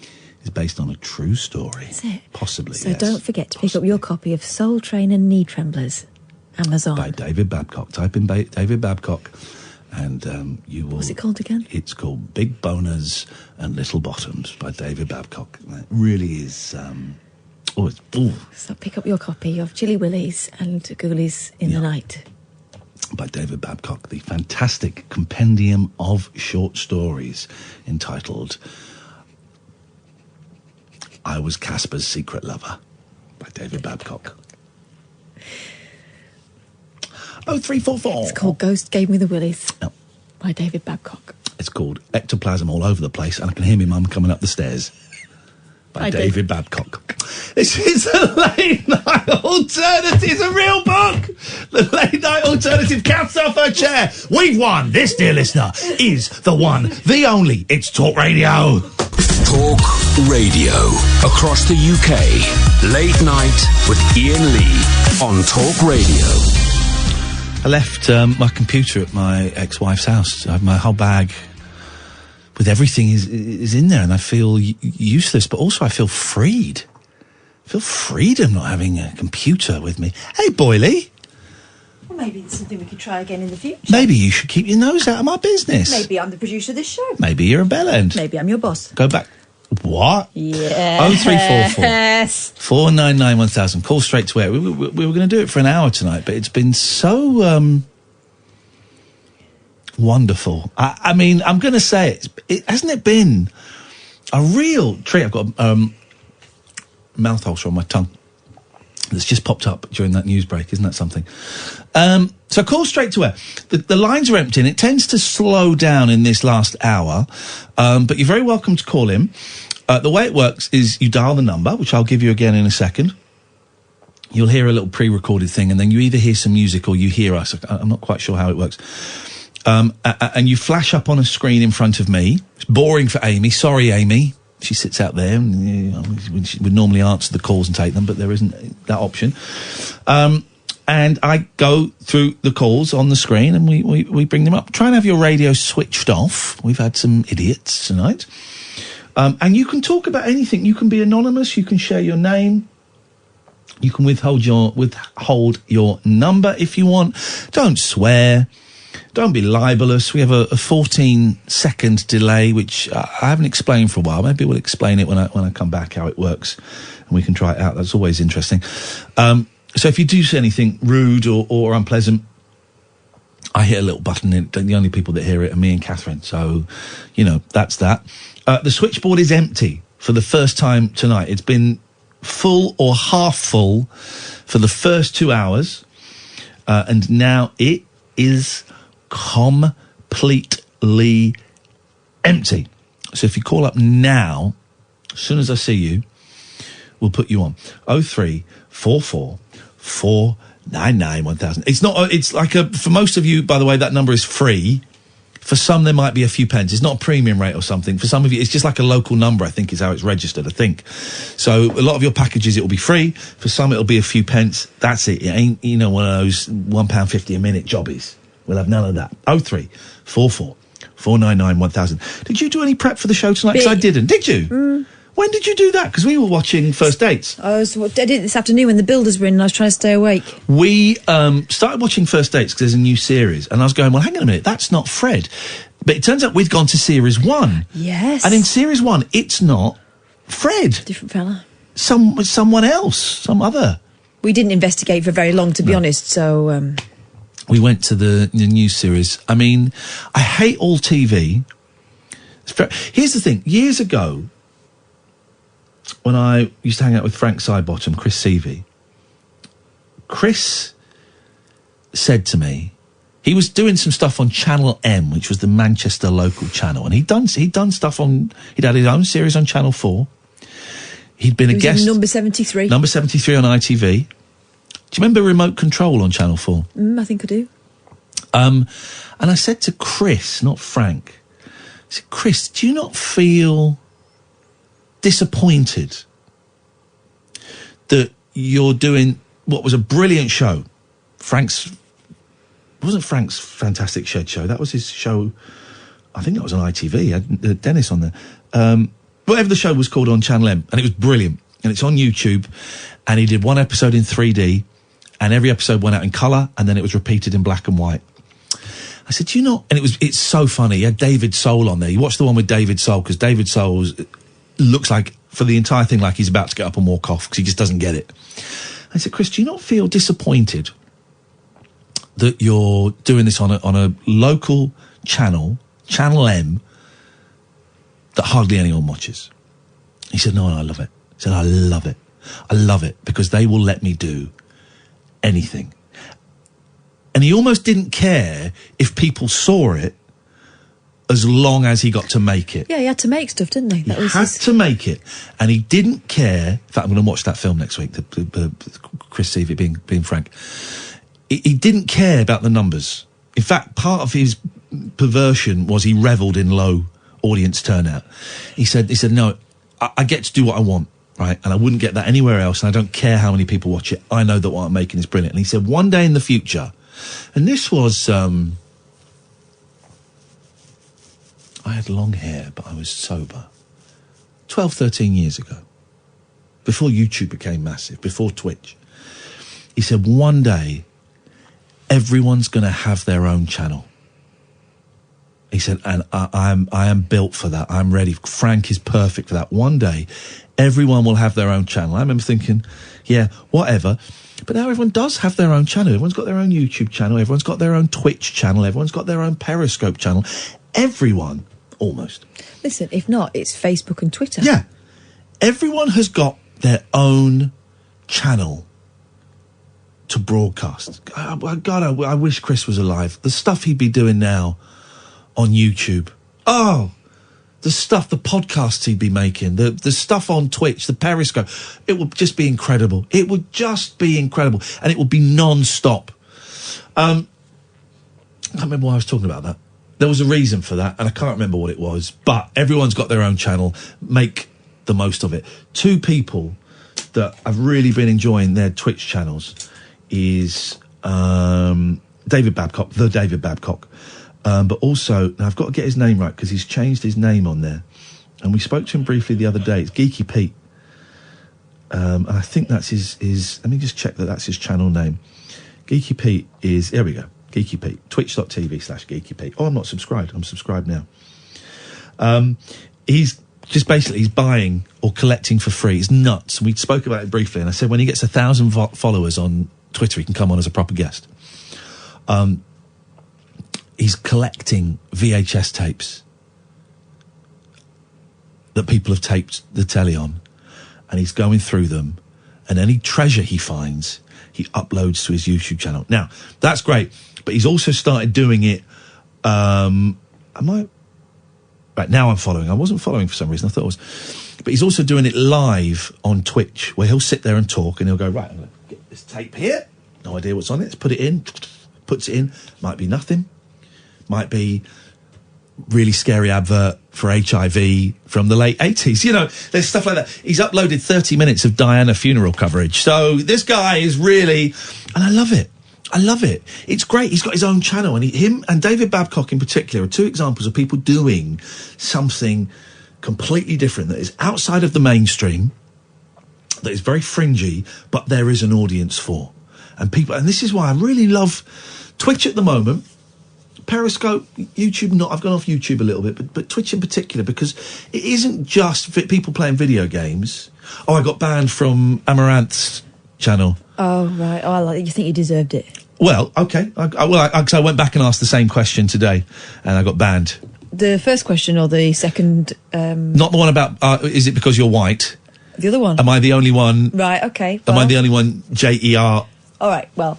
is based on a true story. Is it? Possibly, So yes. don't forget to pick up your copy of Soul Train and Knee Tremblers. Amazon. By David Babcock. Type in David Babcock and you will... What's it called again? It's called Big Boners and Little Bottoms by David Babcock. It really is... So pick up your copy of Chilly Willies and Ghoulies in the Night. By David Babcock, the fantastic compendium of short stories entitled I Was Casper's Secret Lover by David Babcock. 0344. It's called Ghost Gave Me the Willies by David Babcock. It's called Ectoplasm All Over the Place, and I can hear my mum coming up the stairs by David Babcock. This is a late night alternative. It's a real book. The late night alternative counts off her chair. We've won. This, dear listener, is the one, the only. It's Talk Radio. Talk Radio. Across the UK. Late night with Iain Lee on Talk Radio. I left my computer at my ex-wife's house. I have my whole bag with everything is in there, and I feel useless, but also I feel freed. I feel freedom not having a computer with me. Hey, Boyley. Well, maybe it's something we could try again in the future. Maybe you should keep your nose out of my business. Maybe I'm the producer of this show. Maybe you're a bellend. Maybe I'm your boss. Go back. What? Yes. 0344 499 1000. Call straight to air. We were going to do it for an hour tonight, but it's been so wonderful. I mean, I'm going to say hasn't it been a real treat? I've got mouth ulcer on my tongue that's just popped up during that news break. Isn't that something? So call straight to air. The lines are empty, and it tends to slow down in this last hour, but you're very welcome to call in. The way it works is you dial the number, which I'll give you again in a second. You'll hear a little pre-recorded thing, and then you either hear some music or you hear us. I'm not quite sure how it works. And you flash up on a screen in front of me. It's boring for Amy. Sorry, Amy. She sits out there, and she would normally answer the calls and take them, but there isn't that option. And I go through the calls on the screen, and we bring them up. Try and have your radio switched off. We've had some idiots tonight. And you can talk about anything. You can be anonymous. You can share your name. You can withhold your number if you want. Don't swear. Don't be libelous. We have a 14-second delay, which I haven't explained for a while. Maybe we'll explain it when I come back, how it works, and we can try it out. That's always interesting. So if you do say anything rude or unpleasant, I hit a little button, and the only people that hear it are me and Catherine. So, that's that. The switchboard is empty for the first time tonight. It's been full or half full for the first 2 hours, and now it is completely empty. So if you call up now, as soon as I see you, we'll put you on. 0344 499 1000. It's like for most of you, by the way, that number is free. For some, there might be a few pence. It's not a premium rate or something. For some of you, it's just like a local number, I think, is how it's registered, I think. So a lot of your packages, it will be free. For some, it'll be a few pence. That's it. It ain't, one of those £1.50 a minute jobbies. We'll have none of that. 0344 499 1000. Did you do any prep for the show tonight? Because I didn't. Did you? When did you do that? Because we were watching First Dates. I did it this afternoon when the builders were in and I was trying to stay awake. We started watching First Dates because there's a new series. And I was going, well, hang on a minute, that's not Fred. But it turns out we'd gone to Series 1. Yes. And in Series 1, it's not Fred. Different fella. Someone else. Some other. We didn't investigate for very long, to be honest, so... We went to the new series. I mean, I hate all TV. Here's the thing. Years ago, when I used to hang out with Frank Sidebottom, Chris Seavey, Chris said to me, he was doing some stuff on Channel M, which was the Manchester local channel, and he'd done stuff he'd had his own series on Channel 4. He'd been a guest. Number 73. Number 73 on ITV. Do you remember Remote Control on Channel 4? I think I do. And I said to Chris, not Frank, I said, Chris, do you not feel disappointed that you're doing what was a brilliant show? Wasn't Frank's Fantastic Shed show. That was his show. I think that was on ITV. He had Dennis on there. Whatever the show was called on Channel M. And it was brilliant. And it's on YouTube. And he did one episode in 3D. And every episode went out in colour. And then it was repeated in black and white. I said, do you not? And it's so funny. He had David Soul on there. You watch the one with David Soul, because David Soul looks like, for the entire thing, like he's about to get up and walk off, because he just doesn't get it. I said, Chris, do you not feel disappointed that you're doing this on a local channel, Channel M, that hardly anyone watches? He said, no, I love it. He said, I love it. I love it because they will let me do anything. And he almost didn't care if people saw it as long as he got to make it. Yeah, he had to make stuff, didn't he? He had to make it. And he didn't care. In fact, I'm going to watch that film next week, the Chris Seavey being Frank. He didn't care about the numbers. In fact, part of his perversion was he revelled in low audience turnout. He said, no, I get to do what I want, right? And I wouldn't get that anywhere else, and I don't care how many people watch it. I know that what I'm making is brilliant. And he said, one day in the future, and this was, I had long hair, but I was sober. 12, 13 years ago. Before YouTube became massive, before Twitch. He said, one day, everyone's going to have their own channel. He said, and I am built for that. I'm ready. Frank is perfect for that. One day, everyone will have their own channel. I remember thinking, yeah, whatever. But now everyone does have their own channel. Everyone's got their own YouTube channel. Everyone's got their own Twitch channel. Everyone's got their own Periscope channel. Everyone, almost. Listen, if not, it's Facebook and Twitter. Yeah. Everyone has got their own channel to broadcast. God, I wish Chris was alive. The stuff he'd be doing now on YouTube. Oh, the podcasts he'd be making, the stuff on Twitch, the Periscope. It would just be incredible. It would just be incredible. And it would be non-stop. I can't remember why I was talking about that. There was a reason for that, and I can't remember what it was. But everyone's got their own channel. Make the most of it. Two people that I've really been enjoying their Twitch channels is David Babcock, the David Babcock. But also, now I've got to get his name right because he's changed his name on there. And we spoke to him briefly the other day. It's Geeky Pete. And I think that's his let me just check that that's his channel name. Geeky Pete is, there we go, Geeky Pete, twitch.tv/Geeky Pete. Oh, I'm not subscribed. I'm subscribed now. He's just basically, he's buying or collecting for free. It's nuts. And we spoke about it briefly. And I said when he gets 1,000 followers on Twitter, he can come on as a proper guest. He's collecting VHS tapes that people have taped the telly on, and he's going through them, and any treasure he finds, he uploads to his YouTube channel. Now, that's great, but he's also started doing it, right, now I'm following. I wasn't following for some reason, I thought I was. But he's also doing it live on Twitch, where he'll sit there and talk, and he'll go, right, I'm going to get this tape here, no idea what's on it, let's put it in, puts it in, might be nothing. Might be really scary advert for HIV from the late 80s. You know, there's stuff like that. He's uploaded 30 minutes of Diana funeral coverage. So this guy is really... And I love it. I love it. It's great. He's got his own channel. And him and David Babcock in particular are two examples of people doing something completely different that is outside of the mainstream, that is very fringy, but there is an audience for. And people... And this is why I really love Twitch at the moment. Periscope, YouTube, not. I've gone off YouTube a little bit, but Twitch in particular, because it isn't just people playing video games. Oh, I got banned from Amaranth's channel. Oh, right. Oh, you think you deserved it? Well, okay. I went back and asked the same question today, and I got banned. The first question or the second? Not the one about, is it because you're white? The other one. Am I the only one? Right, okay. Am I the only one, JER? All right, well.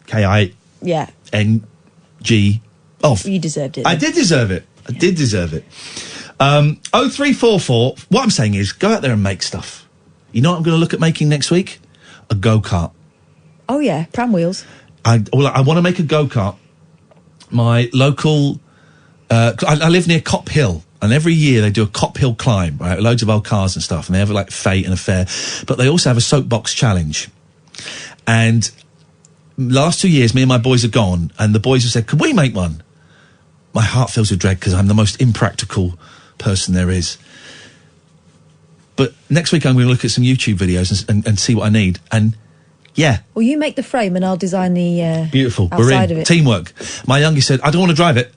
KI? Yeah. NG? Oh, you deserved it. I did deserve it. I did deserve it. 0344. What I'm saying is, go out there and make stuff. You know what I'm going to look at making next week? A go-kart. Oh yeah, pram wheels. I want to make a go-kart my local... I live near Cop Hill, and every year they do a Cop Hill climb, right? Loads of old cars and stuff, and they have like fete and a fair, but they also have a soapbox challenge. And last 2 years, me and my boys have gone, and the boys have said, "Can we make one?" My heart fills with dread because I'm the most impractical person there is. But next week I'm going to look at some YouTube videos and see what I need. And yeah. Well, you make the frame and I'll design the beautiful. outside We're in. of it. Teamwork. My youngest said, "I don't want to drive it."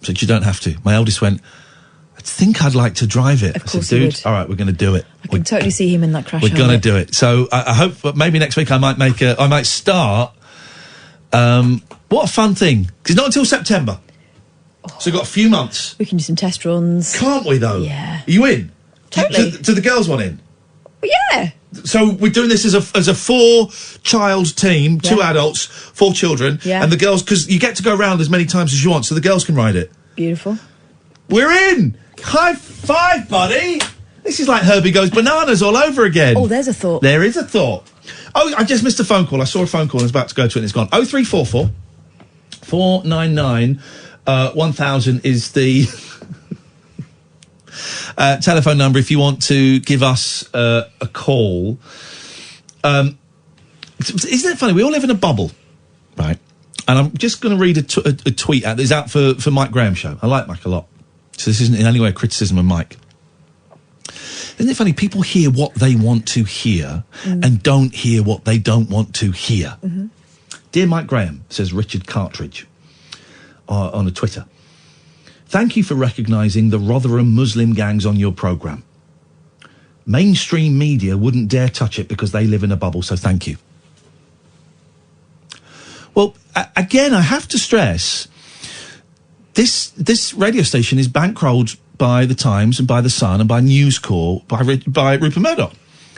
I said, "You don't have to." My eldest went, "I think I'd like to drive it." Of course I said, he "Dude, would. all right, we're going to do it. I can totally see him in that crash. We're going to do it." So I hope that maybe next week I might start. What a fun thing. Because not until September. So we've got a few months. We can do some test runs. Can't we, though? Yeah. Are you in? Totally. Do the girls want in? Well, yeah. So we're doing this as a 4-child team, 2 adults, 4 children, and the girls, because you get to go around as many times as you want, so the girls can ride it. Beautiful. We're in! High five, buddy! This is like Herbie Goes Bananas all over again. Oh, there's a thought. There is a thought. Oh, I just missed a phone call. I saw a phone call and I was about to go to it and it's gone. 0344 499 1000 is the telephone number if you want to give us a call. Isn't it funny? We all live in a bubble, right? And I'm just going to read a tweet out that's out for Mike Graham's show. I like Mike a lot. So this isn't in any way a criticism of Mike. Isn't it funny? People hear what they want to hear and don't hear what they don't want to hear. Mm-hmm. Dear Mike Graham, says Richard Cartridge on a Twitter, thank you for recognising the Rotherham Muslim gangs on your programme. Mainstream media wouldn't dare touch it because they live in a bubble, so thank you. Well, again, I have to stress, this radio station is bankrolled by the Times and by the Sun and by News Corp, by Rupert Murdoch.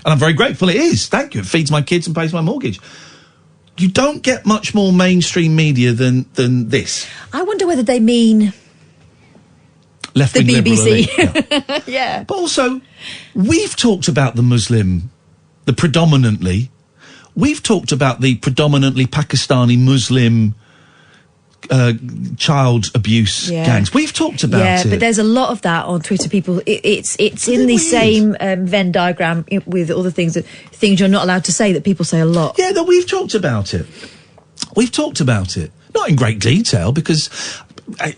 And I'm very grateful it is. Thank you. It feeds my kids and pays my mortgage. You don't get much more mainstream media than this. I wonder whether they mean left-wing the BBC. Yeah. Yeah. But also, we've talked about the predominantly Pakistani Muslim child abuse gangs. We've talked about it. Yeah, but there's a lot of that on Twitter. People, it's in the same Venn diagram with all the things you're not allowed to say that people say a lot. Yeah, that we've talked about it. We've talked about it. Not in great detail because I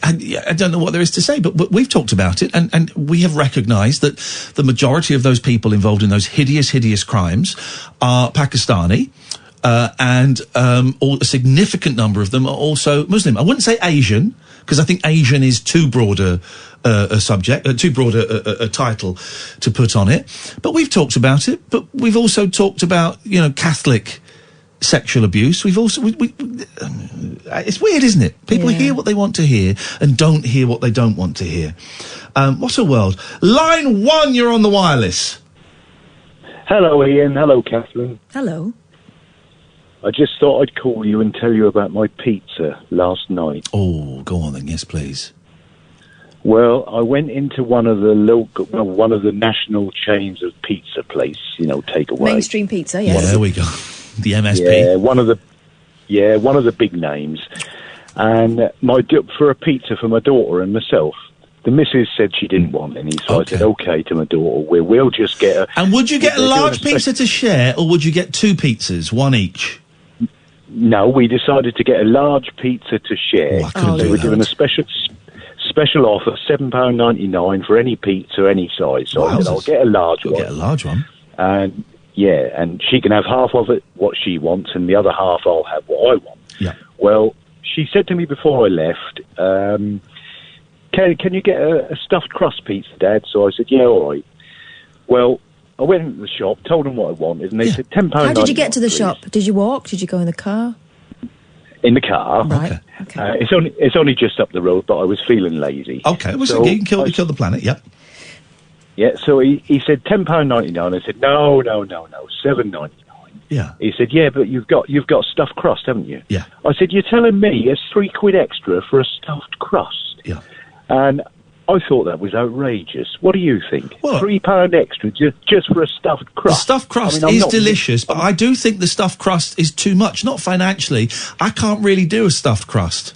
don't know what there is to say, but we've talked about it and we have recognised that the majority of those people involved in those hideous crimes are Pakistani. And a significant number of them are also Muslim. I wouldn't say Asian, because I think Asian is too broad a title to put on it. But we've talked about it. But we've also talked about, Catholic sexual abuse. We've also... it's weird, isn't it? People hear what they want to hear and don't hear what they don't want to hear. What a world. Line 1, you're on the wireless. Hello, Ian. Hello, Catherine. Hello. I just thought I'd call you and tell you about my pizza last night. Oh, go on then. Yes, please. Well, I went into one of the national chains of pizza place, takeaway. Mainstream pizza, yes. Well, there we go. The MSP. Yeah, one of the big names. And for a pizza for my daughter and myself. The missus said she didn't want any, so I said, okay to my daughter, we'll just get her. And would you get a large pizza to share, or would you get 2 pizzas, one each? No, we decided to get a large pizza to share. They were doing a special offer, £7.99 for any pizza, any size. So I said, I'll get a large one. Get a large one. And and she can have half of it, what she wants, and the other half I'll have what I want. Yeah. Well, she said to me before I left, can you get a stuffed crust pizza, Dad? So I said, yeah, all right. Well, I went into the shop, told them what I wanted, and they said £10. How did you get to the shop? Did you walk? Did you go in the car? In the car. Right. Okay. It's only just up the road, but I was feeling lazy. Okay, well, so you can kill the planet, yep. Yeah, so he said £10.99. I said, no, $7.99. Yeah. He said, yeah, but you've got stuffed crust, haven't you? Yeah. I said, you're telling me it's £3 extra for a stuffed crust? Yeah. And I thought that was outrageous. What do you think? Well, £3 extra just for a stuffed crust. The stuffed crust is delicious, but I do think the stuffed crust is too much. Not financially. I can't really do a stuffed crust.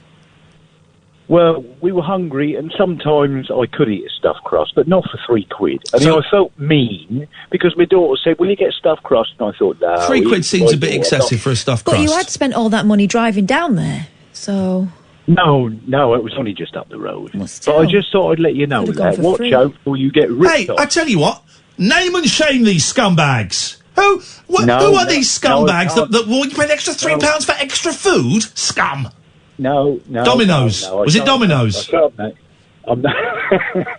Well, we were hungry, and sometimes I could eat a stuffed crust, but not for £3. I mean, I felt mean because my daughter said, "Will you get stuffed crust?" And I thought, no. £3 seems a bit excessive for a stuffed crust. But you had spent all that money driving down there, so... No, it was only just up the road. But I just thought I'd let you know Could've gone that. for Watch free. out before you get ripped off. I tell you what, name and shame these scumbags. Who are these scumbags that will you pay an extra £3 for extra food? Scum. No. Domino's. Was it Domino's? I'm not.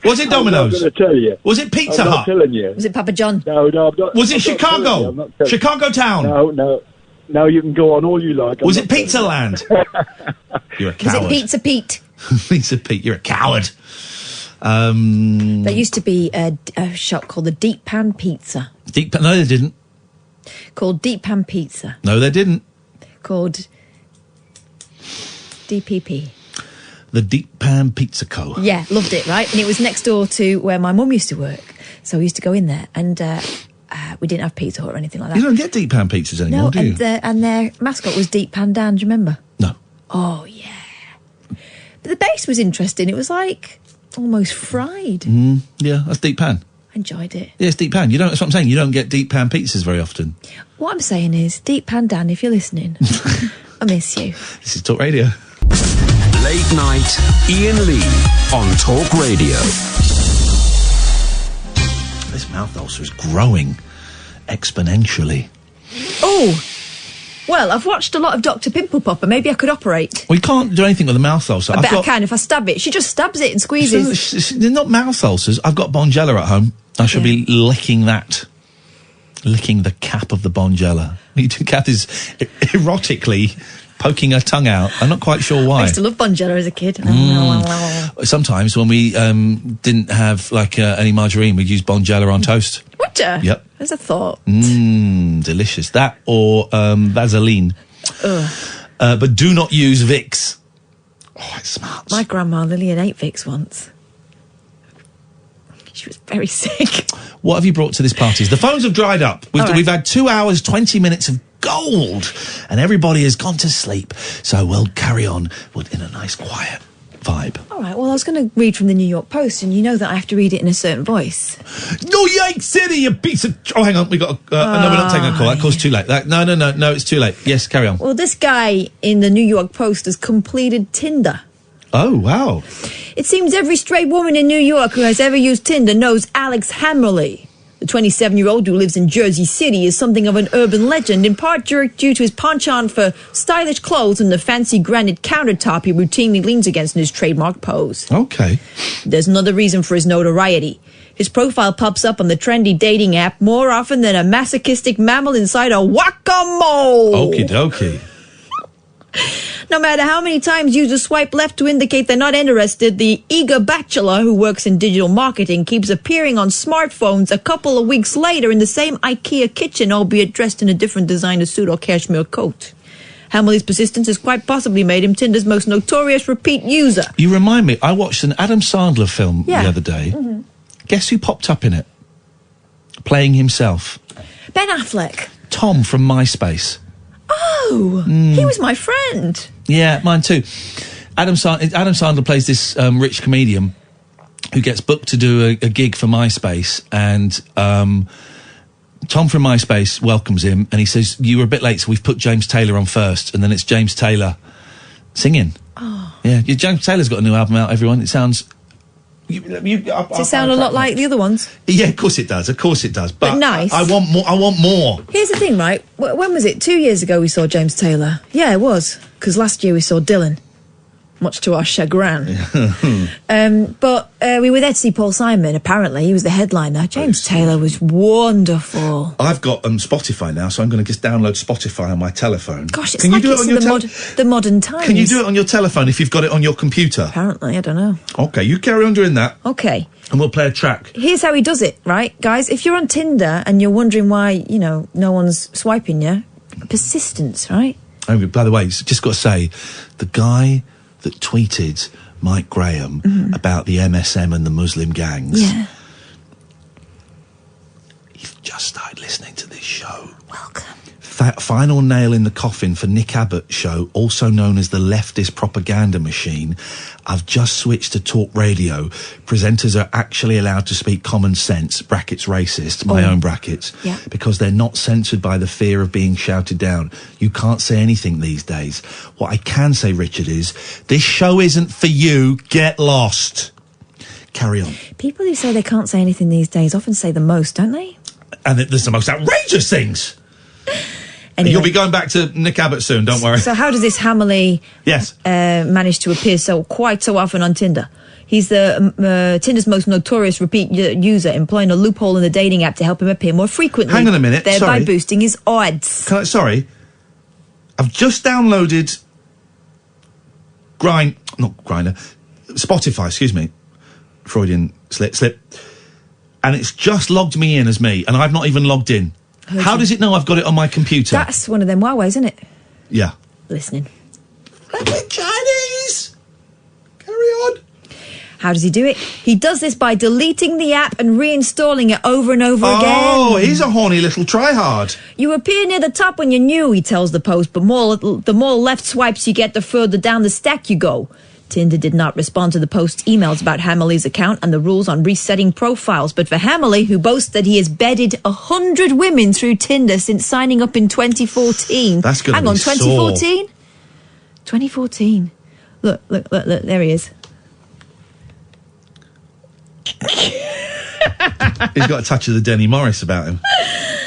Was it Domino's? I'm not going to tell you. Was it Pizza I'm Hut? not telling you. Was it Papa John? No, I'm not. Was it I'm not telling you. Chicago? I'm not telling you. Chicago Town? No, you can go on all you like. Was it Pizza Land? You're a Was coward. it Pizza Pete? Pizza Pete, you're a coward. There used to be a shop called the Deep Pan Pizza. No, they didn't. Called Deep Pan Pizza. No, they didn't. Called DPP. The Deep Pan Pizza Co. Yeah, loved it, right? And it was next door to where my mum used to work. So we used to go in there and we didn't have Pizza Hut or anything like that. You don't get Deep Pan pizzas anymore, No, do you? and their mascot was Deep Pan Dan, do you remember? No. Oh, yeah. But the base was interesting. It was like almost fried. Yeah, that's Deep Pan. Enjoyed it. Yeah, it's Deep Pan. That's what I'm saying. You don't get Deep Pan pizzas very often. What I'm saying is, Deep Pan Dan, if you're listening, I miss you. This is Talk Radio. Late night, Iain Lee on Talk Radio. This mouth ulcer is growing exponentially. Oh, well, I've watched a lot of Dr. Pimple Popper. Maybe I could operate. We can't do anything with a mouth ulcer. I bet I can if I stab it. She just stabs it and squeezes. They're not mouth ulcers. I've got Bonjela at home. I shall be licking that. Licking the cap of the Bonjela. Kath is erotically poking her tongue out. I'm not quite sure why. I used to love Bonjela as a kid. Sometimes when we didn't have any margarine, we'd use Bonjela on toast. Would you? Yep. As a thought. Delicious. That or Vaseline. But do not use Vicks. Oh, it smarts. My grandma Lillian ate Vicks once. She was very sick. What have you brought to this party? The phones have dried up. We've had 2 hours, 20 minutes of gold, and everybody has gone to sleep. So we'll carry on in a nice, quiet vibe. All right, well, I was going to read from the New York Post, and you know that I have to read it in a certain voice. New York City, you piece of... Oh, hang on, we got... no, we're not taking a call. That call's too late. No, it's too late. Yes, carry on. Well, this guy in the New York Post has completed Tinder. Oh, wow. It seems every straight woman in New York who has ever used Tinder knows Alex Hammerly. The 27-year-old who lives in Jersey City is something of an urban legend, in part due to his penchant for stylish clothes and the fancy granite countertop he routinely leans against in his trademark pose. Okay. There's another reason for his notoriety. His profile pops up on the trendy dating app more often than a masochistic mammal inside a guacamole. Okie dokie. No matter how many times users swipe left to indicate they're not interested, the eager bachelor who works in digital marketing keeps appearing on smartphones a couple of weeks later in the same IKEA kitchen, albeit dressed in a different designer suit or cashmere coat. Hammerly's persistence has quite possibly made him Tinder's most notorious repeat user. You remind me, I watched an Adam Sandler film the other day. Mm-hmm. Guess who popped up in it? Playing himself. Ben Affleck. Tom from MySpace. Oh, he was my friend. Yeah, mine too. Adam Sandler plays this rich comedian who gets booked to do a gig for MySpace, and Tom from MySpace welcomes him, and he says, "You were a bit late, so we've put James Taylor on first," and then it's James Taylor singing. Oh. Yeah, James Taylor's got a new album out, everyone. It sounds... Does it sound a lot like the other ones? Yeah, of course it does. But nice. I want more. Here's the thing, right? When was it? 2 years ago we saw James Taylor. Yeah, it was. Because last year we saw Dylan. Much to our chagrin. But we were there to see Paul Simon, apparently. He was the headliner. James Taylor was wonderful. I've got Spotify now, so I'm going to just download Spotify on my telephone. Gosh, it's like it's in the modern times. Can you do it on your telephone if you've got it on your computer? Apparently, I don't know. Okay, you carry on doing that. Okay. And we'll play a track. Here's how he does it, right? Guys, if you're on Tinder and you're wondering why, no one's swiping you, persistence, right? Oh, by the way, just got to say, the guy that tweeted Mike Graham about the MSM and the Muslim gangs. Yeah. He's just started listening to this show. Welcome. Final nail in the coffin for Nick Abbott's show, also known as the leftist propaganda machine. I've just switched to talk radio. Presenters are actually allowed to speak common sense, brackets racist, my own brackets, because they're not censored by the fear of being shouted down. You can't say anything these days. What I can say, Richard, is this show isn't for you. Get lost. Carry on. People who say they can't say anything these days often say the most, don't they? And there's the most outrageous things. Anyway. You'll be going back to Nick Abbott soon, don't worry. So how does this Hammerly manage to appear quite so often on Tinder? He's the Tinder's most notorious repeat user, employing a loophole in the dating app to help him appear more frequently. Hang on a minute, thereby boosting his odds. Sorry. I've just downloaded Spotify, excuse me. Freudian slip. And it's just logged me in as me, and I've not even logged in. How does it know I've got it on my computer? That's one of them Huawei's, isn't it? Yeah. Listening. Chinese! Carry on. How does he do it? He does this by deleting the app and reinstalling it over and over again. Oh, he's a horny little tryhard. You appear near the top when you're new, he tells the Post, but the more left swipes you get, the further down the stack you go. Tinder did not respond to the Post's emails about Hammerly's account and the rules on resetting profiles. But for Hammerly, who boasts that he has bedded 100 women through Tinder since signing up in 2014. That's going to be 2014? 2014. Look, there he is. He's got a touch of the Denny Morris about him.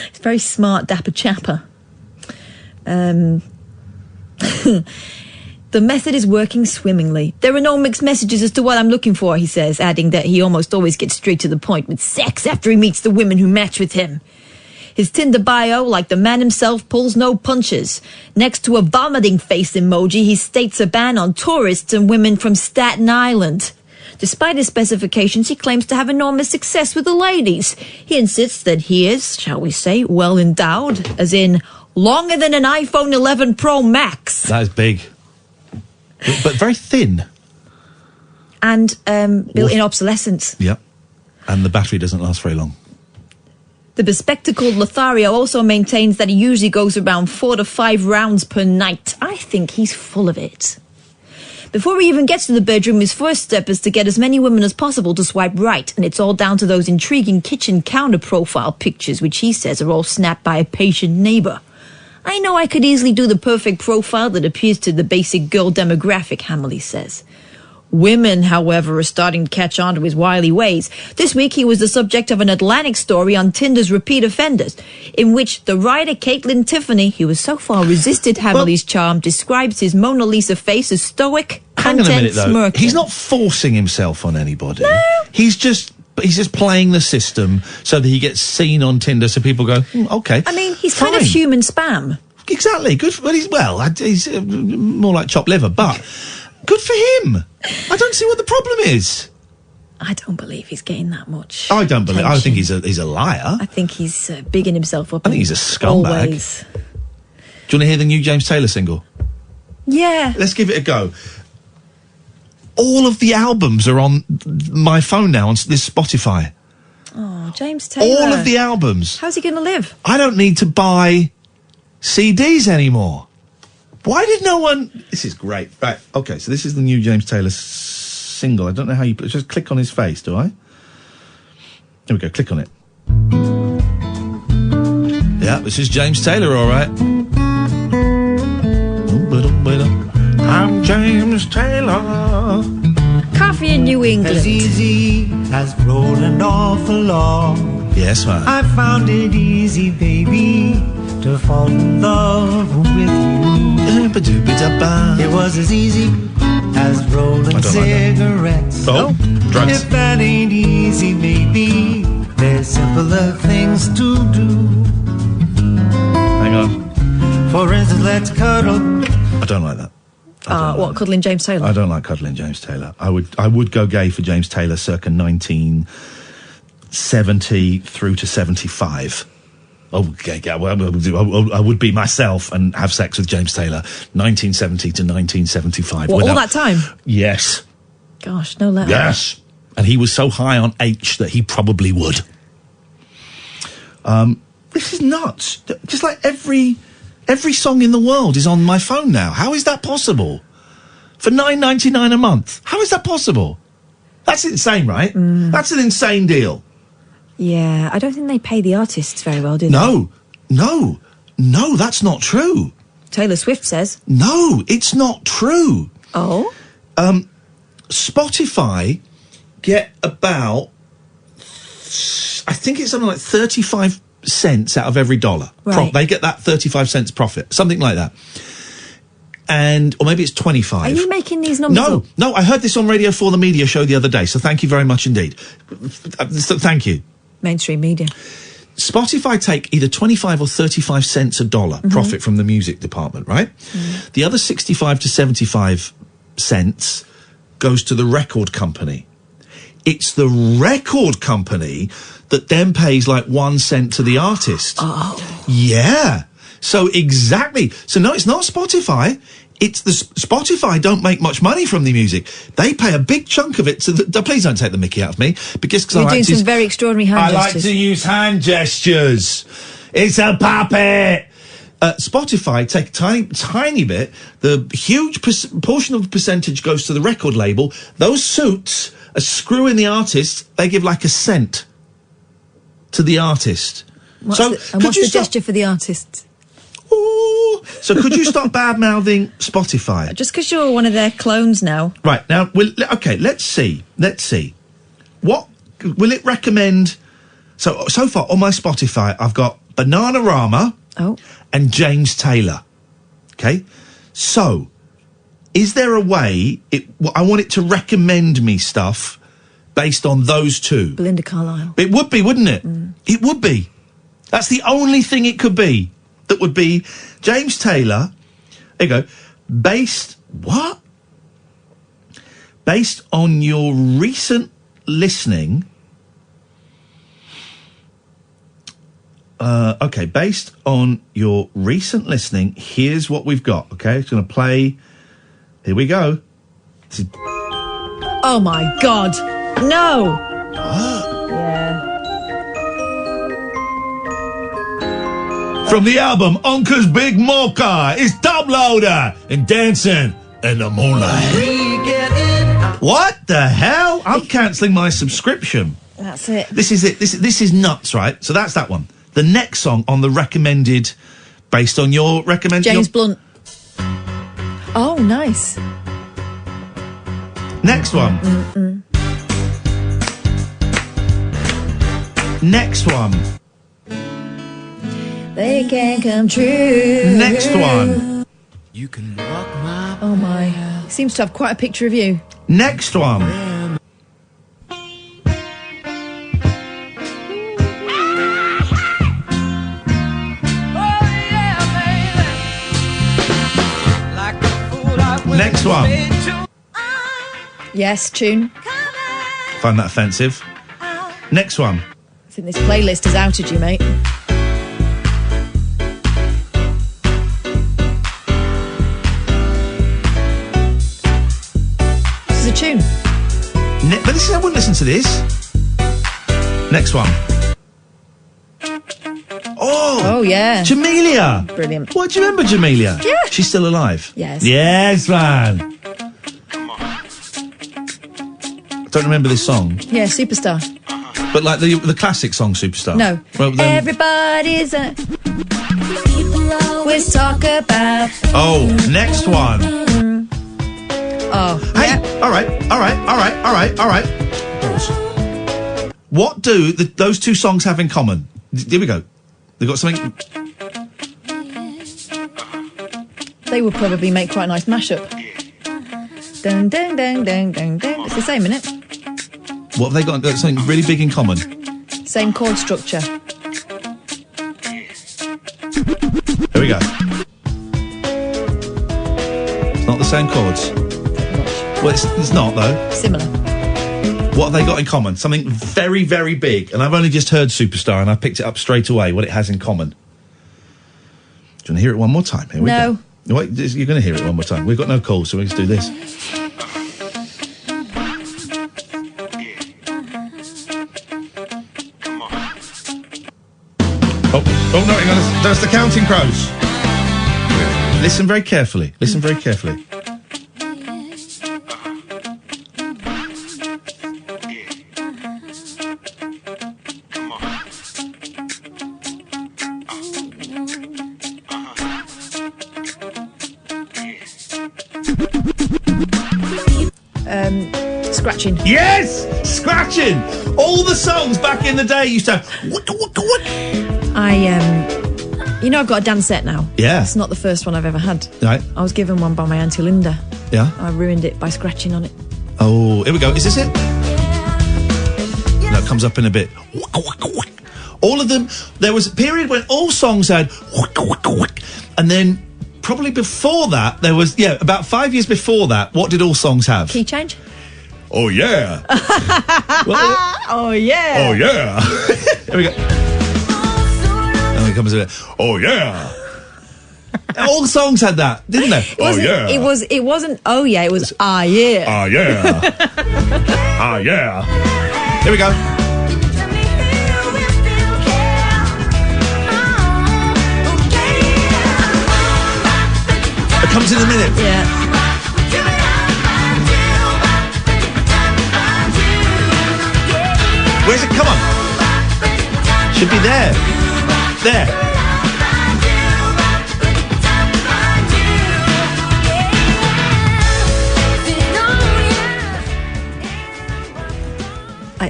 He's a very smart, dapper chapper. The method is working swimmingly. There are no mixed messages as to what I'm looking for, he says, adding that he almost always gets straight to the point with sex after he meets the women who match with him. His Tinder bio, like the man himself, pulls no punches. Next to a vomiting face emoji, he states a ban on tourists and women from Staten Island. Despite his specifications, he claims to have enormous success with the ladies. He insists that he is, shall we say, well endowed, as in longer than an iPhone 11 Pro Max. That is big. But very thin. And built-in obsolescence. Yep. And the battery doesn't last very long. The bespectacled Lothario also maintains that he usually goes around 4 to 5 rounds per night. I think he's full of it. Before he even gets to the bedroom, his first step is to get as many women as possible to swipe right, and it's all down to those intriguing kitchen counter profile pictures, which he says are all snapped by a patient neighbour. I know I could easily do the perfect profile that appeals to the basic girl demographic, Hammerly says. Women, however, are starting to catch on to his wily ways. This week he was the subject of an Atlantic story on Tinder's repeat offenders, in which the writer Caitlin Tiffany, who has so far resisted Hammerly's charm, describes his Mona Lisa face as stoic, Hang on a minute, though. smirking. He's not forcing himself on anybody. No. He's just playing the system so that he gets seen on Tinder, so people go, okay. I mean, he's kind of human spam. Exactly. Good. He's more like chopped liver, but good for him. I don't see what the problem is. I don't believe he's getting that much. I don't believe. I think he's a liar. I think he's bigging himself up. I think he's a scumbag. Always. Do you want to hear the new James Taylor single? Yeah. Let's give it a go. All of the albums are on my phone now on this Spotify. Oh, James Taylor. All of the albums. How's he going to live? I don't need to buy CDs anymore. Why did no one... This is great. Right, okay, so this is the new James Taylor single. I don't know how you... Just click on his face, do I? There we go, click on it. Yeah, this is James Taylor, all right. I'm James Taylor. Coffee in New England. As easy as rolling off a log. Yes, man. I found it easy, baby, to fall in love with you. It was as easy as rolling cigarettes. Oh, drugs. If that ain't easy, maybe there's simpler things to do. Hang on. For instance, let's cuddle. I don't like that. What, cuddling James Taylor? I don't like cuddling James Taylor. I would go gay for James Taylor circa 1970 through to 75. Okay, yeah, well, I would be myself and have sex with James Taylor 1970 to 1975. What, all that time? Yes. Gosh, no letter. Yes. And he was so high on H that he probably would. This is nuts. Just like every Every song in the world is on my phone now. How is that possible? For $9.99 a month. How is that possible? That's insane, right? That's an insane deal. Yeah, I don't think they pay the artists very well, do they? No, that's not true. Taylor Swift says. No, it's not true. Oh? Spotify get about, I think it's something like 35 cents out of every dollar. Right. They get that 35 cents profit, something like that. Or maybe it's 25. Are you making these numbers up? No, I heard this on Radio 4 The Media Show the other day, so thank you very much indeed. Thank you. Mainstream media. Spotify take either 25 or 35 cents a dollar profit from the music department, right? The other 65 to 75 cents goes to the record company. It's the record company that then pays like 1 cent to the artist. Oh. Yeah. So exactly. So no, it's not Spotify. It's the Spotify don't make much money from the music. They pay a big chunk of it to the... Please don't take the mickey out of me. Because You're doing some very extraordinary hand gestures. I like to use hand gestures. It's a puppet. Spotify take a tiny bit. The huge portion of the percentage goes to the record label. Those suits are screwing the artist. They give like 1 cent to the artist. What's the gesture for the artists? Ooh. So could you stop bad-mouthing Spotify? Just because you're one of their clones now. Right, now, okay, let's see. What will it recommend? So far on my Spotify, I've got Bananarama and James Taylor. Okay? So, is there a way, I want it to recommend me stuff based on those two? Belinda Carlisle. It would be, wouldn't it? It would be. That's the only thing it could be. That would be James Taylor. There you go. Based on your recent listening. Okay, based on your recent listening, here's what we've got. Okay, it's going to play. Here we go. Oh my God! No. Yeah. From the album Uncle's Big Mocha, it's Top Loader and Dancing in the Moonlight. What the hell? I'm cancelling my subscription. That's it. This is it. This is nuts, right? So that's that one. The next song on the recommended, based on your recommended... James Blunt. Oh, nice. Next one. Next one. They can come true. Next one. You can walk my... Oh my. Seems to have quite a picture of you. Next one. Next one. Yes, tune. Find that offensive. Next one. I think this playlist has outed you, mate. This is a tune. But this is, I wouldn't listen to this. Next one. Oh, yeah. Jamelia. Brilliant. What, do you remember Jamelia? Yeah. She's still alive? Yes. Yes, man. Don't remember this song. Yeah, Superstar. But like the classic song Superstar. No. Well, then... Everybody's a... People always talk about... Oh, next one. Oh. Hey, yeah. All right. What do those two songs have in common? Here we go. They've got something... They would probably make quite a nice mashup. Dun, dun, dun, dun, dun, dun. It's the same, isn't it? What have they got? Something really big in common? Same chord structure. Here we go. It's not the same chords. Well, it's not, though. Similar. What have they got in common? Something very, very big. And I've only just heard Superstar, and I picked it up straight away, what it has in common. Do you want to hear it one more time? Here we go. Wait, you're going to hear it one more time. We've got no calls, so we can do this. Oh no, hang on, that's the Counting Crows. Listen very carefully. Listen very carefully. Scratching. Yes! Scratching! All the songs back in the day used to have... I've got a dance set now. Yeah. It's not the first one I've ever had. Right. I was given one by my Auntie Linda. Yeah. I ruined it by scratching on it. Oh, here we go. Is this it? No, it comes up in a bit. All of them... There was a period when all songs had... And then... Probably before that, there was... Yeah, about 5 years before that, what did all songs have? Key change? Oh, yeah. Oh, yeah. Oh, yeah. Here we go. And it comes in. Oh, yeah. All the songs had that, didn't they? Oh, yeah. It wasn't, oh, yeah, it was, ah, yeah. Ah, yeah. Ah, yeah. Here we go. It comes in a minute. Yeah. Where's it? Come on. Should be there. There.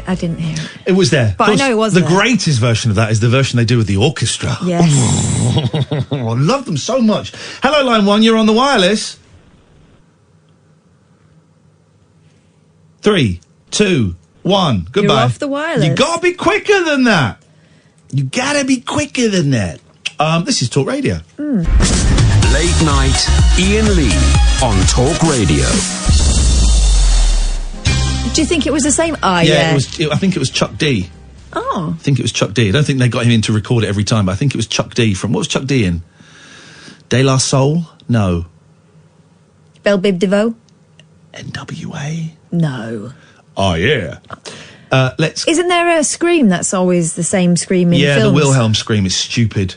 I didn't hear it. It was there. But I know it was the there. greatest version of that is the version they do with the orchestra. Yes. I love them so much. Hello, line 1, you're on the wireless. 3, 2, 1. Goodbye. You're off the wireless. You gotta be quicker than that. You gotta be quicker than that. This is Talk Radio. Late night, Iain Lee on Talk Radio. Do you think it was the same? I think it was Chuck D. Oh. I think it was Chuck D. I don't think they got him in to record it every time, but I think it was Chuck D from... What was Chuck D in? De La Soul? No. Belle Biv DeVoe? NWA? No. Oh, yeah. Let's... Isn't there a scream that's always the same scream in films? Yeah, the Wilhelm scream is stupid.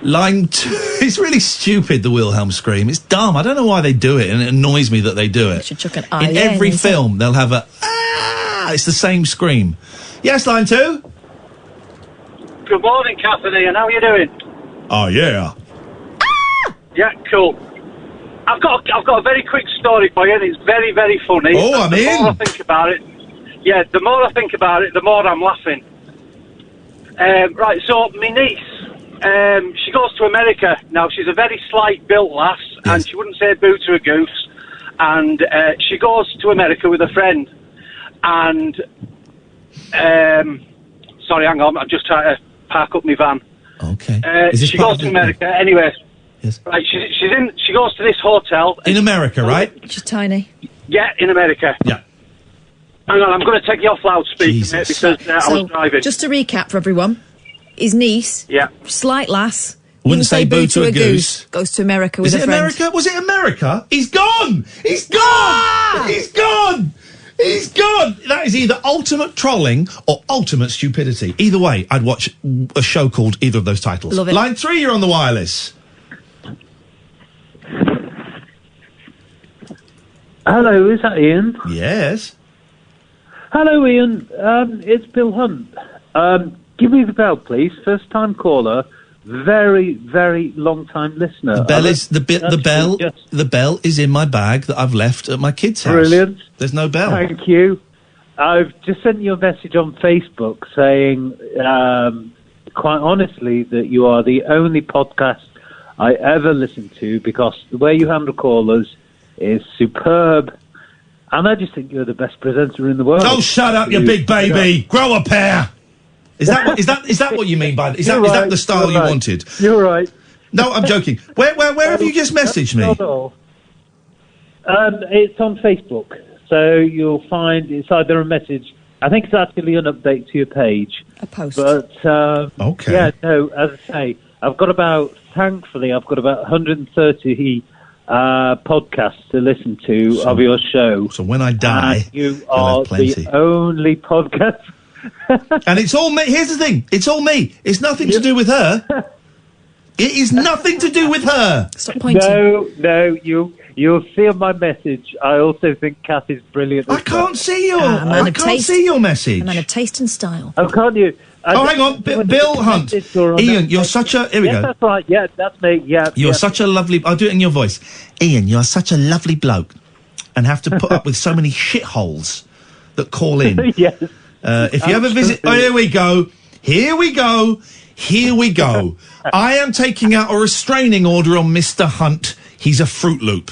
Line 2, it's really stupid, the Wilhelm scream. It's dumb. I don't know why they do it, and it annoys me that they do it. Should chuck an in every film, they'll have a... Ah! It's the same scream. Yes, line 2? Good morning, Kath and Iain. How are you doing? Oh, yeah. Yeah, cool. I've got a very quick story for you, and it's very, very funny. Oh, I'm in. The more I think about it, the more I think about it, the more I'm laughing. Right, so my niece, she goes to America. Now, she's a very slight-built lass, and she wouldn't say boo to a goose. And she goes to America with a friend. And, sorry, hang on, I'm just trying to park up my van. Okay. She goes to America, anyway. Yes. Right, she goes to this hotel. In America, right? She's tiny. Yeah, in America. Yeah. Hang on, I'm going to take you off loudspeaker, mate, because I was driving. Just to recap for everyone, his niece, slight lass, wouldn't say boo to a goose. Goes to America with a friend. Is it America? Was it America? He's gone! He's gone! Ah! He's gone! He's gone! That is either ultimate trolling or ultimate stupidity. Either way, I'd watch a show called either of those titles. Love it. Line 3, you're on the wireless. Hello, is that Iain? Yes. Hello, Iain. It's Bill Hunt. Give me the bell, please. First time caller. Very, very long time listener. The bell is in my bag that I've left at my kid's house. Brilliant. There's no bell. Thank you. I've just sent you a message on Facebook saying, quite honestly, that you are the only podcast I ever listen to because the way you handle callers is superb. And I just think you're the best presenter in the world. Oh, shut up, you big baby! Grow a pair! Is that what you mean by that? Is that the style you wanted? You're right. No, I'm joking. Where have you just messaged me? Not at all. It's on Facebook, so you'll find it's either a message. I think it's actually an update to your page. A post. But okay. Yeah, no. As I say, thankfully, I've got about 130 podcasts to listen to of your show. So when I die, and you are the only podcast. And it's all me. Here's the thing. It's all me. It's nothing to do with her. It is nothing to do with her. Stop pointing. No, you'll see on my message. I also think Kath is brilliant. I can't see your. I can't see your message. A man of taste and style. Oh, can't you? Hang on, Bill Hunt. Ian, you're such a. Here we go. That's right. Yeah, that's me. Yeah. You're such a lovely. I'll do it in your voice. Ian, you're such a lovely bloke, and have to put up with so many shitholes that call in. Yes. If you ever visit, here we go. Here we go. I am taking out a restraining order on Mr. Hunt. He's a Fruit Loop.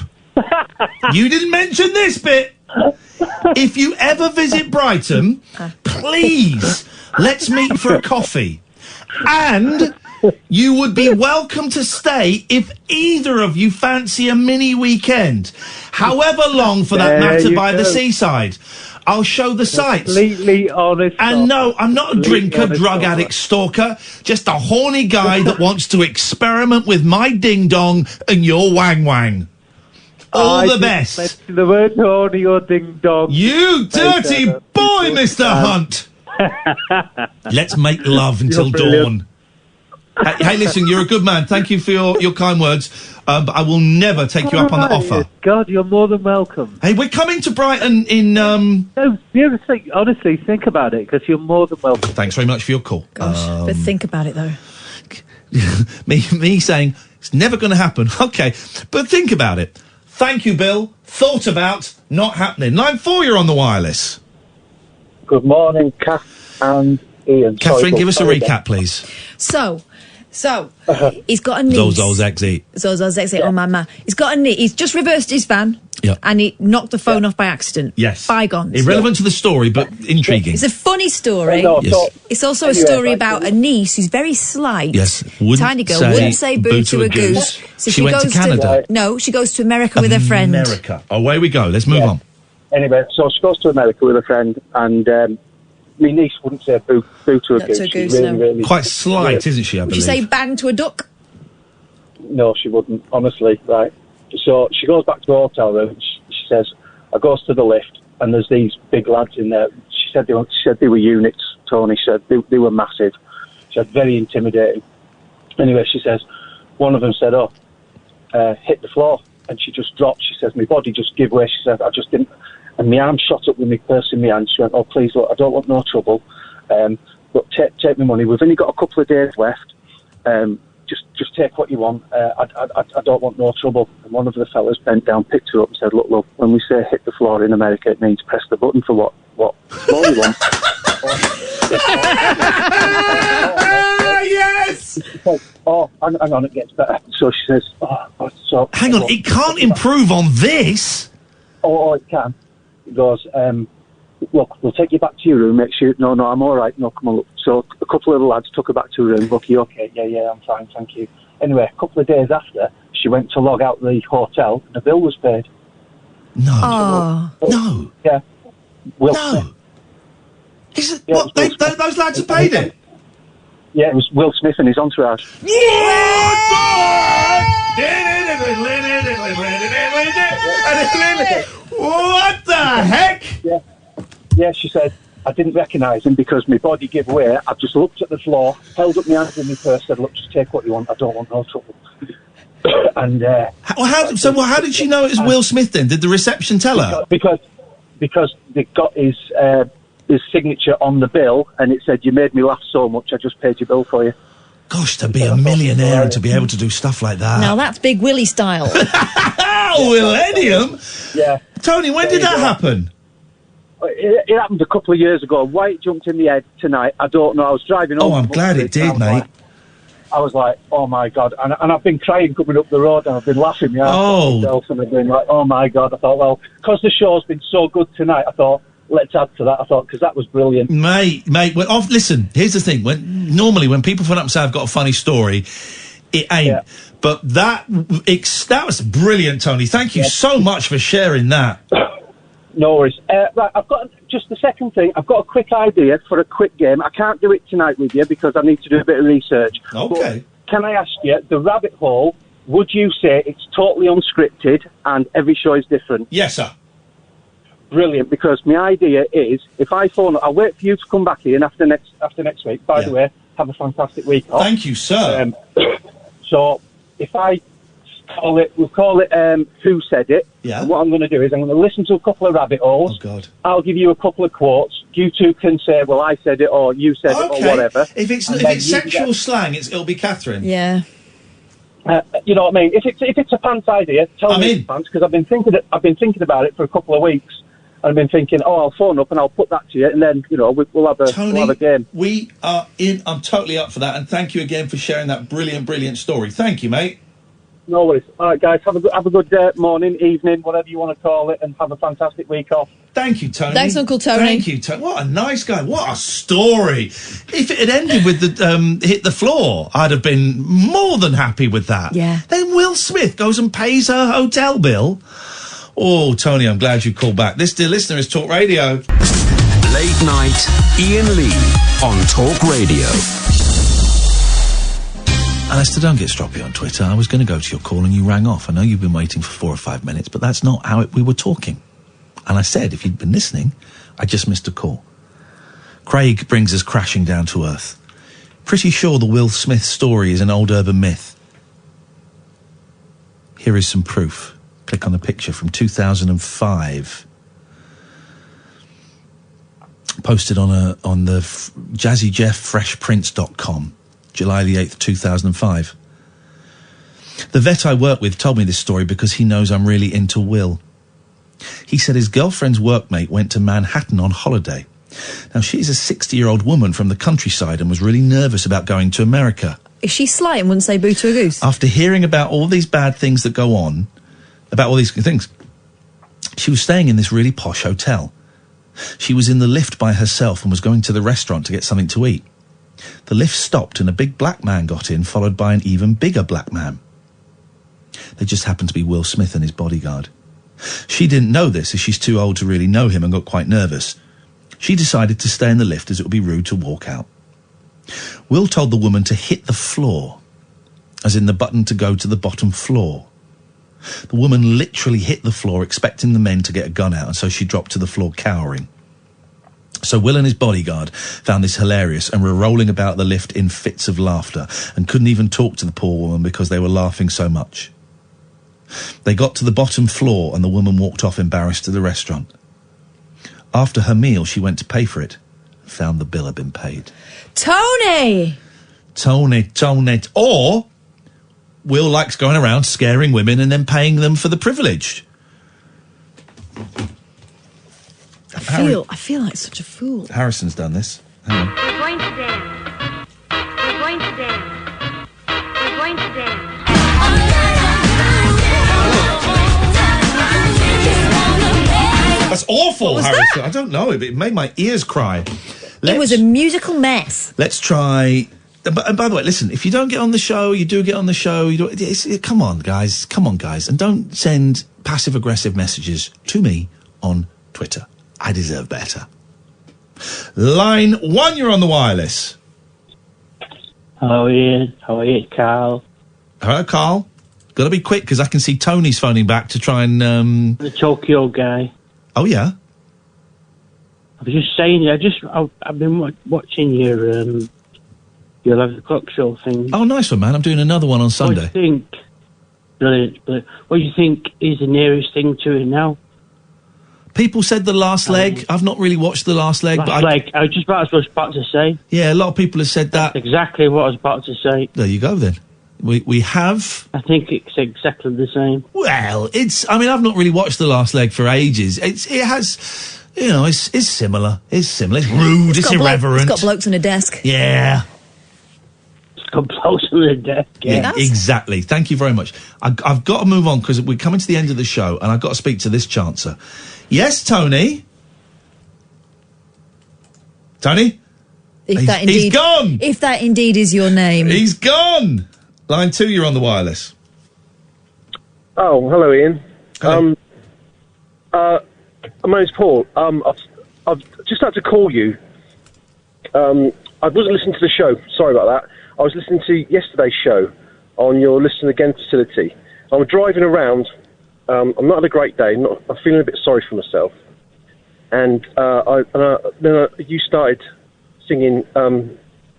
You didn't mention this bit. If you ever visit Brighton, please, let's meet for a coffee. And you would be welcome to stay if either of you fancy a mini weekend. However long, for that matter, by the seaside. I'll show the sights. Completely honest. And no, I'm not a drinker, drug addict, stalker. Just a horny guy that wants to experiment with my ding-dong and your wang-wang. All the best. The word horny or ding-dong. You dirty boy, Mr. Hunt. Let's make love until dawn. Hey, listen, you're a good man. Thank you for your kind words. But I will never take you up on that offer. God, you're more than welcome. Hey, we're coming to Brighton in... No, honestly, think about it, because you're more than welcome. Thanks very much for your call. Gosh, but think about it, though. me saying, it's never going to happen. Okay, but think about it. Thank you, Bill. Thought about, not happening. Line 4, you're on the wireless. Good morning, Kath and Ian. Catherine, give us a recap, please. So, he's got a niece. Zozozexy. Oh, mama. He's got a niece. He's just reversed his van. Yep. And he knocked the phone off by accident. Yes. Bygones. Irrelevant to the story, but intriguing. It's a funny story. Yes. It's also a story about a niece who's very slight. Yes. Tiny girl. Wouldn't say boo to a goose. So she went to Canada. No, she goes to America with her friend. America. Away we go. Let's move on. Anyway, so she goes to America with a friend, and my niece wouldn't say boo to a goose. She's really quite slight, isn't she, I Would believe? you say bang to a duck? No, she wouldn't, honestly, right? So she goes back to the hotel room, and she says, I goes to the lift, and there's these big lads in there. She said they were units, Tony. She said they were massive. She said, very intimidating. Anyway, she says, one of them said, hit the floor. And she just dropped. She says, my body just gave way. She said, I just didn't. And my arm shot up with my purse in my hand. She went, oh, please, look, I don't want no trouble. But take my money. We've only got a couple of days left. Just take what you want. I don't want no trouble. And one of the fellas bent down, picked her up and said, look, when we say hit the floor in America, it means press the button for what more you want. Yes! She said, hang on, it gets better. So she says, hang on, it can't improve on this. Oh, it can. He goes, look, we'll take you back to your room, make sure... No, I'm all right. No, come on, look. So a couple of the lads took her back to her room. Look, you okay? Yeah, I'm fine, thank you. Anyway, a couple of days after, she went to log out the hotel, and the bill was paid. No. No. Yeah. No. Is it, what, those lads have paid it? Yeah, it was Will Smith and his entourage. What the heck? Yeah, she said, I didn't recognise him because my body gave way. I just looked at the floor, held up my hands in my purse, said, look, just take what you want. I don't want no trouble. And how did she know it was Will Smith then? Did the reception tell her? Because they got his signature on the bill, and it said, you made me laugh so much, I just paid your bill for you. Gosh, to be a millionaire and to be able to do stuff like that. Now that's Big Willie style. Millennium? Yeah. Tony, when did that happen? It happened a couple of years ago. Why it jumped in the head tonight, I don't know. I was driving home. Oh, I'm glad it did, mate. I was like, oh my God. And I've been crying coming up the road, and I've been laughing my ass off, and I've been like, oh my God. I thought, well, because the show's been so good tonight, I thought, let's add to that. I thought, because that was brilliant. Mate, listen, here's the thing. Normally, when people phone up and say, I've got a funny story, it ain't. Yeah. But that was brilliant, Tony. Thank you so much for sharing that. No worries. Right, I've got just the second thing. I've got a quick idea for a quick game. I can't do it tonight with you because I need to do a bit of research. Okay. But can I ask you, the rabbit hole, would you say it's totally unscripted and every show is different? Yes, sir. Brilliant, because my idea is, if I phone, I'll wait for you to come back in after next week. By the way, have a fantastic week off. Thank you, sir. So if I we'll call it Who Said It. Yeah. And what I'm going to do is I'm going to listen to a couple of rabbit holes. Oh, God. I'll give you a couple of quotes. You two can say, well, I said it, or you said it, or whatever. If it's sexual slang, it'll be Catherine. Yeah. You know what I mean? If it's a pants idea, tell me it's pants, because I've been thinking about it for a couple of weeks. I've been thinking, I'll phone up and I'll put that to you, and then, you know, we'll have a game. We are in. I'm totally up for that, and thank you again for sharing that brilliant story. Thank you, mate. No worries. All right, guys, have a good morning, evening, whatever you want to call it, and have a fantastic week off. Thank you, Tony. Thanks, Uncle Tony. Thank you, Tony. What a nice guy. What a story. If it had ended with the hit the floor, I'd have been more than happy with that. Yeah. Then Will Smith goes and pays her hotel bill. Oh, Tony, I'm glad you called back. This, dear listener, is Talk Radio. Late night, Iain Lee on Talk Radio. Alistair, don't get stroppy on Twitter. I was going to go to your call and you rang off. I know you've been waiting for 4 or 5 minutes, but that's not how we were talking. And I said, if you'd been listening, I just missed a call. Craig brings us crashing down to earth. Pretty sure the Will Smith story is an old urban myth. Here is some proof. Click on the picture from 2005. Posted on the jazzyjefffreshprints.com. July the 8th, 2005. The vet I work with told me this story because he knows I'm really into Will. He said his girlfriend's workmate went to Manhattan on holiday. Now, she's a 60-year-old woman from the countryside and was really nervous about going to America. Is she sly and wouldn't say boo to a goose? After hearing about all these bad things that go on, about all these things, she was staying in this really posh hotel. She was in the lift by herself and was going to the restaurant to get something to eat. The lift stopped and a big black man got in, followed by an even bigger black man. They just happened to be Will Smith and his bodyguard. She didn't know this, as she's too old to really know him, and got quite nervous. She decided to stay in the lift as it would be rude to walk out. Will told the woman to hit the floor, as in the button to go to the bottom floor. The woman literally hit the floor, expecting the men to get a gun out, and so she dropped to the floor cowering. So Will and his bodyguard found this hilarious and were rolling about the lift in fits of laughter and couldn't even talk to the poor woman because they were laughing so much. They got to the bottom floor and the woman walked off embarrassed to the restaurant. After her meal, she went to pay for it and found the bill had been paid. Tony! Or Will likes going around scaring women and then paying them for the privilege. I feel like such a fool. Harrison's done this. Hang on. We're going to dance. We're going to dance. We're going to dance. That's awful, What was Harrison. that? I don't know. It made my ears cry. It was a musical mess. Let's try... And by the way, listen, if you don't get on the show, you do get on the show. Come on, guys. And don't send passive-aggressive messages to me on Twitter. I deserve better. Line 1, you're on the wireless. Hello, Ian. How are you, Carl? Hello, Carl. Got to be quick, because I can see Tony's phoning back to try and... The Tokyo guy. Oh, yeah? I was just saying, I've been watching your 11 o'clock show thing. Oh, nice one, man. I'm doing another one on Sunday. What do you think? Brilliant. But what do you think is the nearest thing to it now? People said The Last Leg. I've not really watched The Last Leg. I was just about to say. Yeah, a lot of people have said that. That's exactly what I was about to say. There you go, then. We have... I think it's exactly the same. Well, I've not really watched The Last Leg for ages. It has... You know, it's similar. It's similar. It's rude. It's irreverent. It's got blokes on a desk. Yeah. It's got blokes on a desk. Yeah, exactly. Thank you very much. I've got to move on because we're coming to the end of the show and I've got to speak to this chancer. Yes, Tony? Tony? He's gone! If that indeed is your name. He's gone! Line 2, you're on the wireless. Oh, hello, Ian. Hello. My name's Paul. I've just had to call you. I wasn't listening to the show. Sorry about that. I was listening to yesterday's show on your Listen Again facility. I'm driving around. I'm not had a great day. I'm feeling a bit sorry for myself. And then you started singing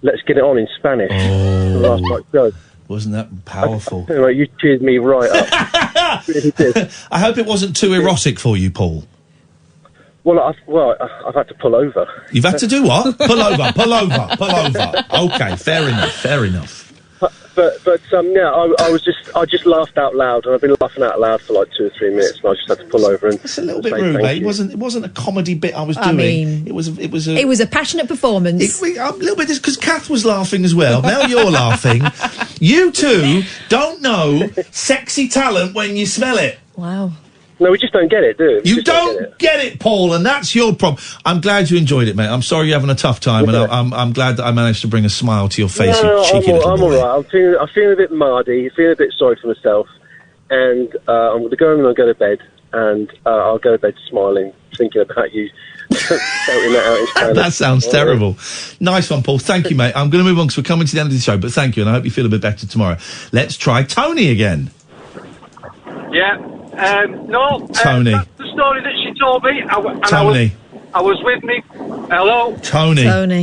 "Let's Get It On" in Spanish. The last night's show. Wasn't that powerful? Anyway, you cheered me right up. Really did. I hope it wasn't too erotic for you, Paul. Well, I've had to pull over. You've had to do what? Pull over. Okay, fair enough. But I just laughed out loud, and I've been laughing out loud for like 2 or 3 minutes, and I just had to pull over and. It's a little bit rude, mate. It wasn't a comedy bit I was doing. I mean, it was a passionate performance. A little bit because Kath was laughing as well. Now you're laughing. You two don't know sexy talent when you smell it. Wow. No, we just don't get it, do we? You don't get it, Paul, and that's your problem. I'm glad you enjoyed it, mate. I'm sorry you're having a tough time, and I'm glad that I managed to bring a smile to your face, you cheeky little I'm boy. all right. I'm feeling a bit mardy, feeling a bit sorry for myself, and I'm going to go home and I'll go to bed, and I'll go to bed smiling, thinking about you. Shouting that out in Spanish. That sounds terrible. Nice one, Paul. Thank you, mate. I'm going to move on because we're coming to the end of the show, but thank you, and I hope you feel a bit better tomorrow. Let's try Tony again. Yeah. Tony. That's the story that she told me. Tony. I was with me. Hello? Tony. Hello?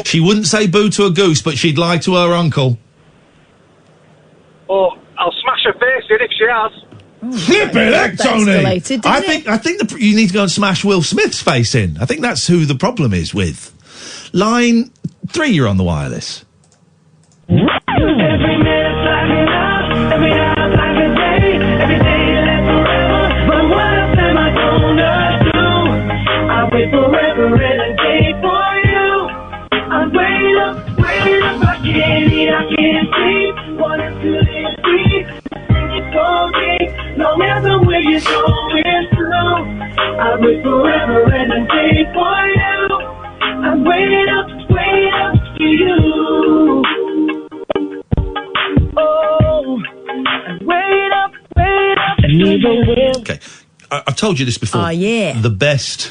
She wouldn't say boo to a goose, but she'd lie to her uncle. Oh, I'll smash her face in if she has. Flippin' heck, Tony! Escalated, I think you need to go and smash Will Smith's face in. I think that's who the problem is with. Line 3, you're on the wireless. Every minute's like an hour, every hour's like a day, every day lasts forever. But what else am I gonna do? I wait forever and a day for you. I wait up, I can't eat, I can't sleep. What else could it be? It's so deep, no matter where you're going through. I wait forever and a day for you. I wait up for you. Oh, wait up. Okay, I've told you this before. Oh, yeah. The best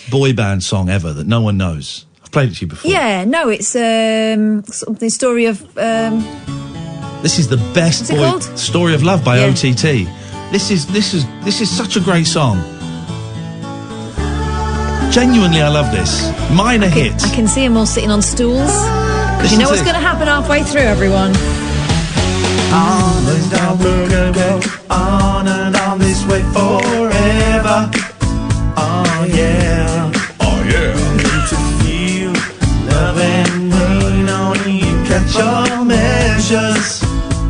boy band song ever that no one knows. I've played it to you before. Yeah, no, it's something story of. This is the best What's it called? Story of Love by OTT. This is such a great song. Genuinely, I love this. Minor hit. I can see them all sitting on stools. You know what's going to happen halfway through, everyone? On and on this way forever. Oh yeah. Need to feel love and pain on you. Catch your measures.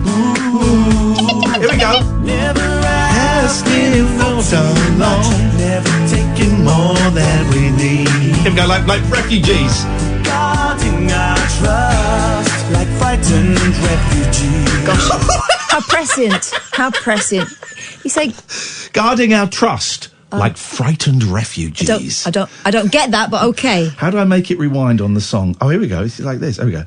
Ooh. Here we go. Never asking for so long. Never taking more than we need. Here we go, like refugees. Guarding our trust like frightened refugees. Gosh, how prescient. You say Guarding our trust like frightened refugees. I don't get that, but okay. How do I make it rewind on the song? Oh, here we go. It's like this. There we go.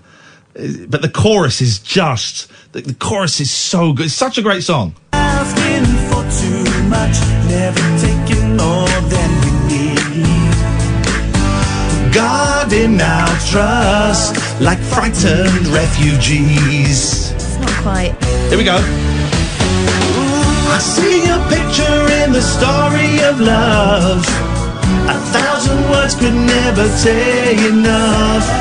But the chorus is just... The chorus is so good. It's such a great song. Asking for too much, never taking more than we need. Guarding our trust like frightened refugees. It's not quite. Here we go. I see a picture in the story of love. 1,000 words could never say enough. I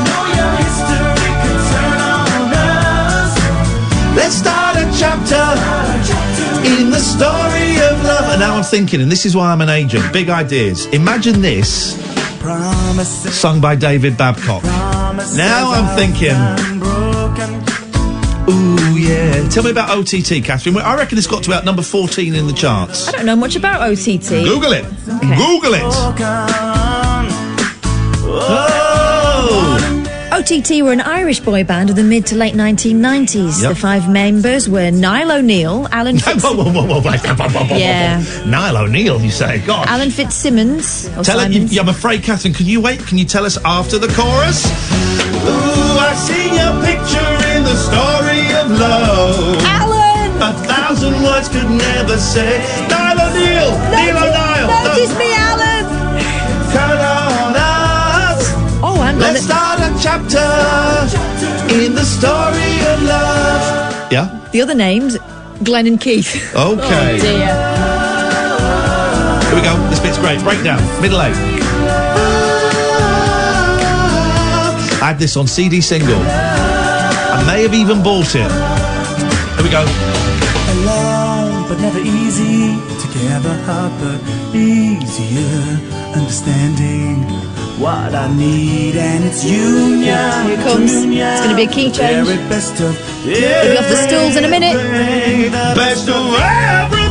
know your history could turn on us. Let's start a chapter in the story of love. And now I'm thinking, and this is why I'm an agent, big ideas. Imagine this, sung by David Babcock. Now I'm thinking, ooh, yeah. Tell me about OTT, Catherine. I reckon it's got to about number 14 in the charts. I don't know much about OTT. Google it. Okay. Google it. Oh. OTT were an Irish boy band of the mid to late 1990s. Yep. The 5 members were Niall O'Neill, Alan Whoa. Yeah. Niall O'Neill, you say? God. Alan Fitzsimmons. Tell it. I'm afraid, Catherine. Can you wait? Can you tell us after the chorus? Ooh, I see a picture in the story of love. Alan! 1,000 words could never say. Niall O'Neill! Neil O'Neill! Notice me, Alan! Count on us! Oh, hang on. Let's start a chapter in the story of love. Yeah? The other names, Glenn and Keith. Okay. Oh, dear. Here we go. This bit's great. Breakdown. Middle 8. I had this on CD single. I may have even bought it. Here we go. Alone, but never easy. Together, hard, but easier. Understanding what I need, and it's union. Here it comes. It's going to be a key change. We'll be off the stools in a minute. Best of everything.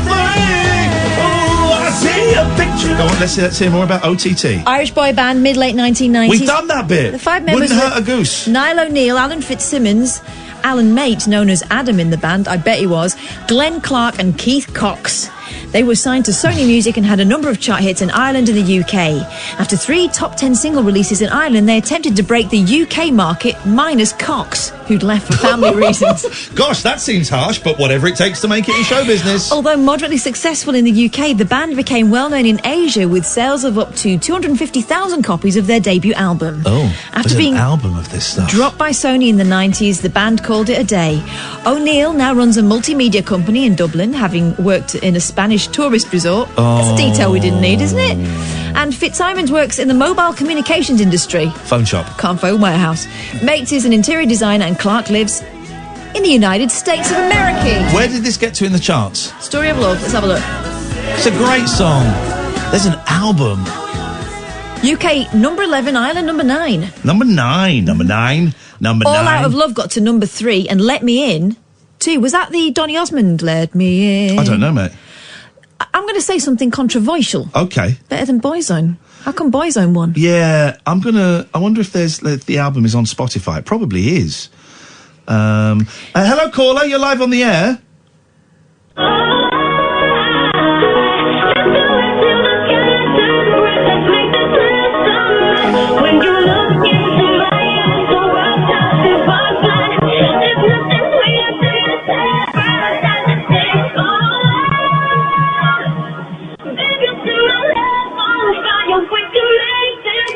Oh, I see a picture. Go on, let's hear more about OTT. Irish boy band, mid-late 1990s. We've done that bit. The 5 members Wouldn't hurt were a goose. Niall O'Neill, Alan Fitzsimmons, Alan Mate, known as Adam in the band, I bet he was, Glenn Clark and Keith Cox. They were signed to Sony Music and had a number of chart hits in Ireland and the UK. After 3 top 10 single releases in Ireland, they attempted to break the UK market, minus Cox, who'd left for family reasons. Gosh, that seems harsh, but whatever it takes to make it in show business. Although moderately successful in the UK, the band became well known in Asia with sales of up to 250,000 copies of their debut album. Oh, After there's being an album of this stuff. dropped by Sony in the 90s, the band called it a day. O'Neill now runs a multimedia company in Dublin, having worked in a Spanish tourist resort. That's a detail we didn't need, isn't it? And Fitzsimons works in the mobile communications industry. Phone shop. Can't phone warehouse. Mates is an interior designer, and Clark lives in the United States of America. Where did this get to in the charts? Story of Love. Let's have a look. It's a great song. There's an album. UK number 11, Ireland number 9. Number 9. All Out of Love got to number 3, and Let Me In 2. Was that the Donny Osmond Let Me In? I don't know, mate. I'm going to say something controversial. Okay. Better than Boyzone. How come Boyzone won? Yeah, I wonder if the album is on Spotify. It probably is. Hello, caller. You're live on the air.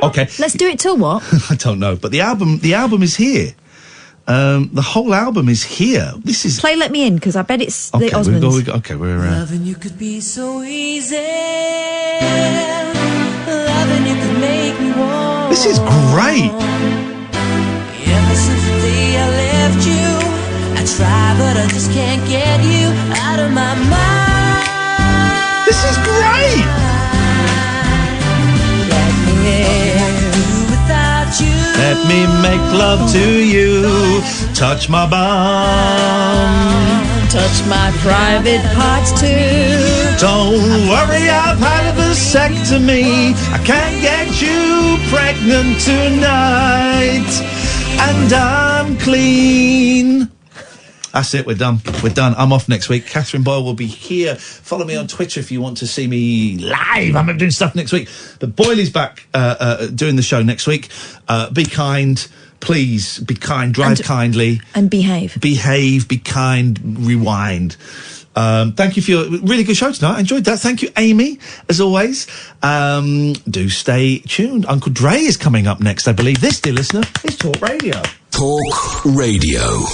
Okay. Let's do it till what? I don't know, but the album is here. The whole album is here. This is Play Let Me In, because I bet it's okay, the Osmonds. we're Loving you could be so easy. Loving you could make me warm. This is great. Ever since the day I left you, I try, but I just can't get you out of my mind. This is great. Let me make love to you. Touch my bum. Touch my private parts too. Don't worry, I've had a vasectomy. I can't get you pregnant tonight. And I'm clean. That's it, we're done. We're done. I'm off next week. Catherine Boyle will be here. Follow me on Twitter if you want to see me live. I'm doing stuff next week. But Boyle is back doing the show next week. Be kind. Please, be kind. Drive kindly. And behave. Behave, be kind, rewind. Thank you for your really good show tonight. I enjoyed that. Thank you, Amy, as always. Do stay tuned. Uncle Dre is coming up next, I believe. This, dear listener, is Talk Radio. Talk Radio.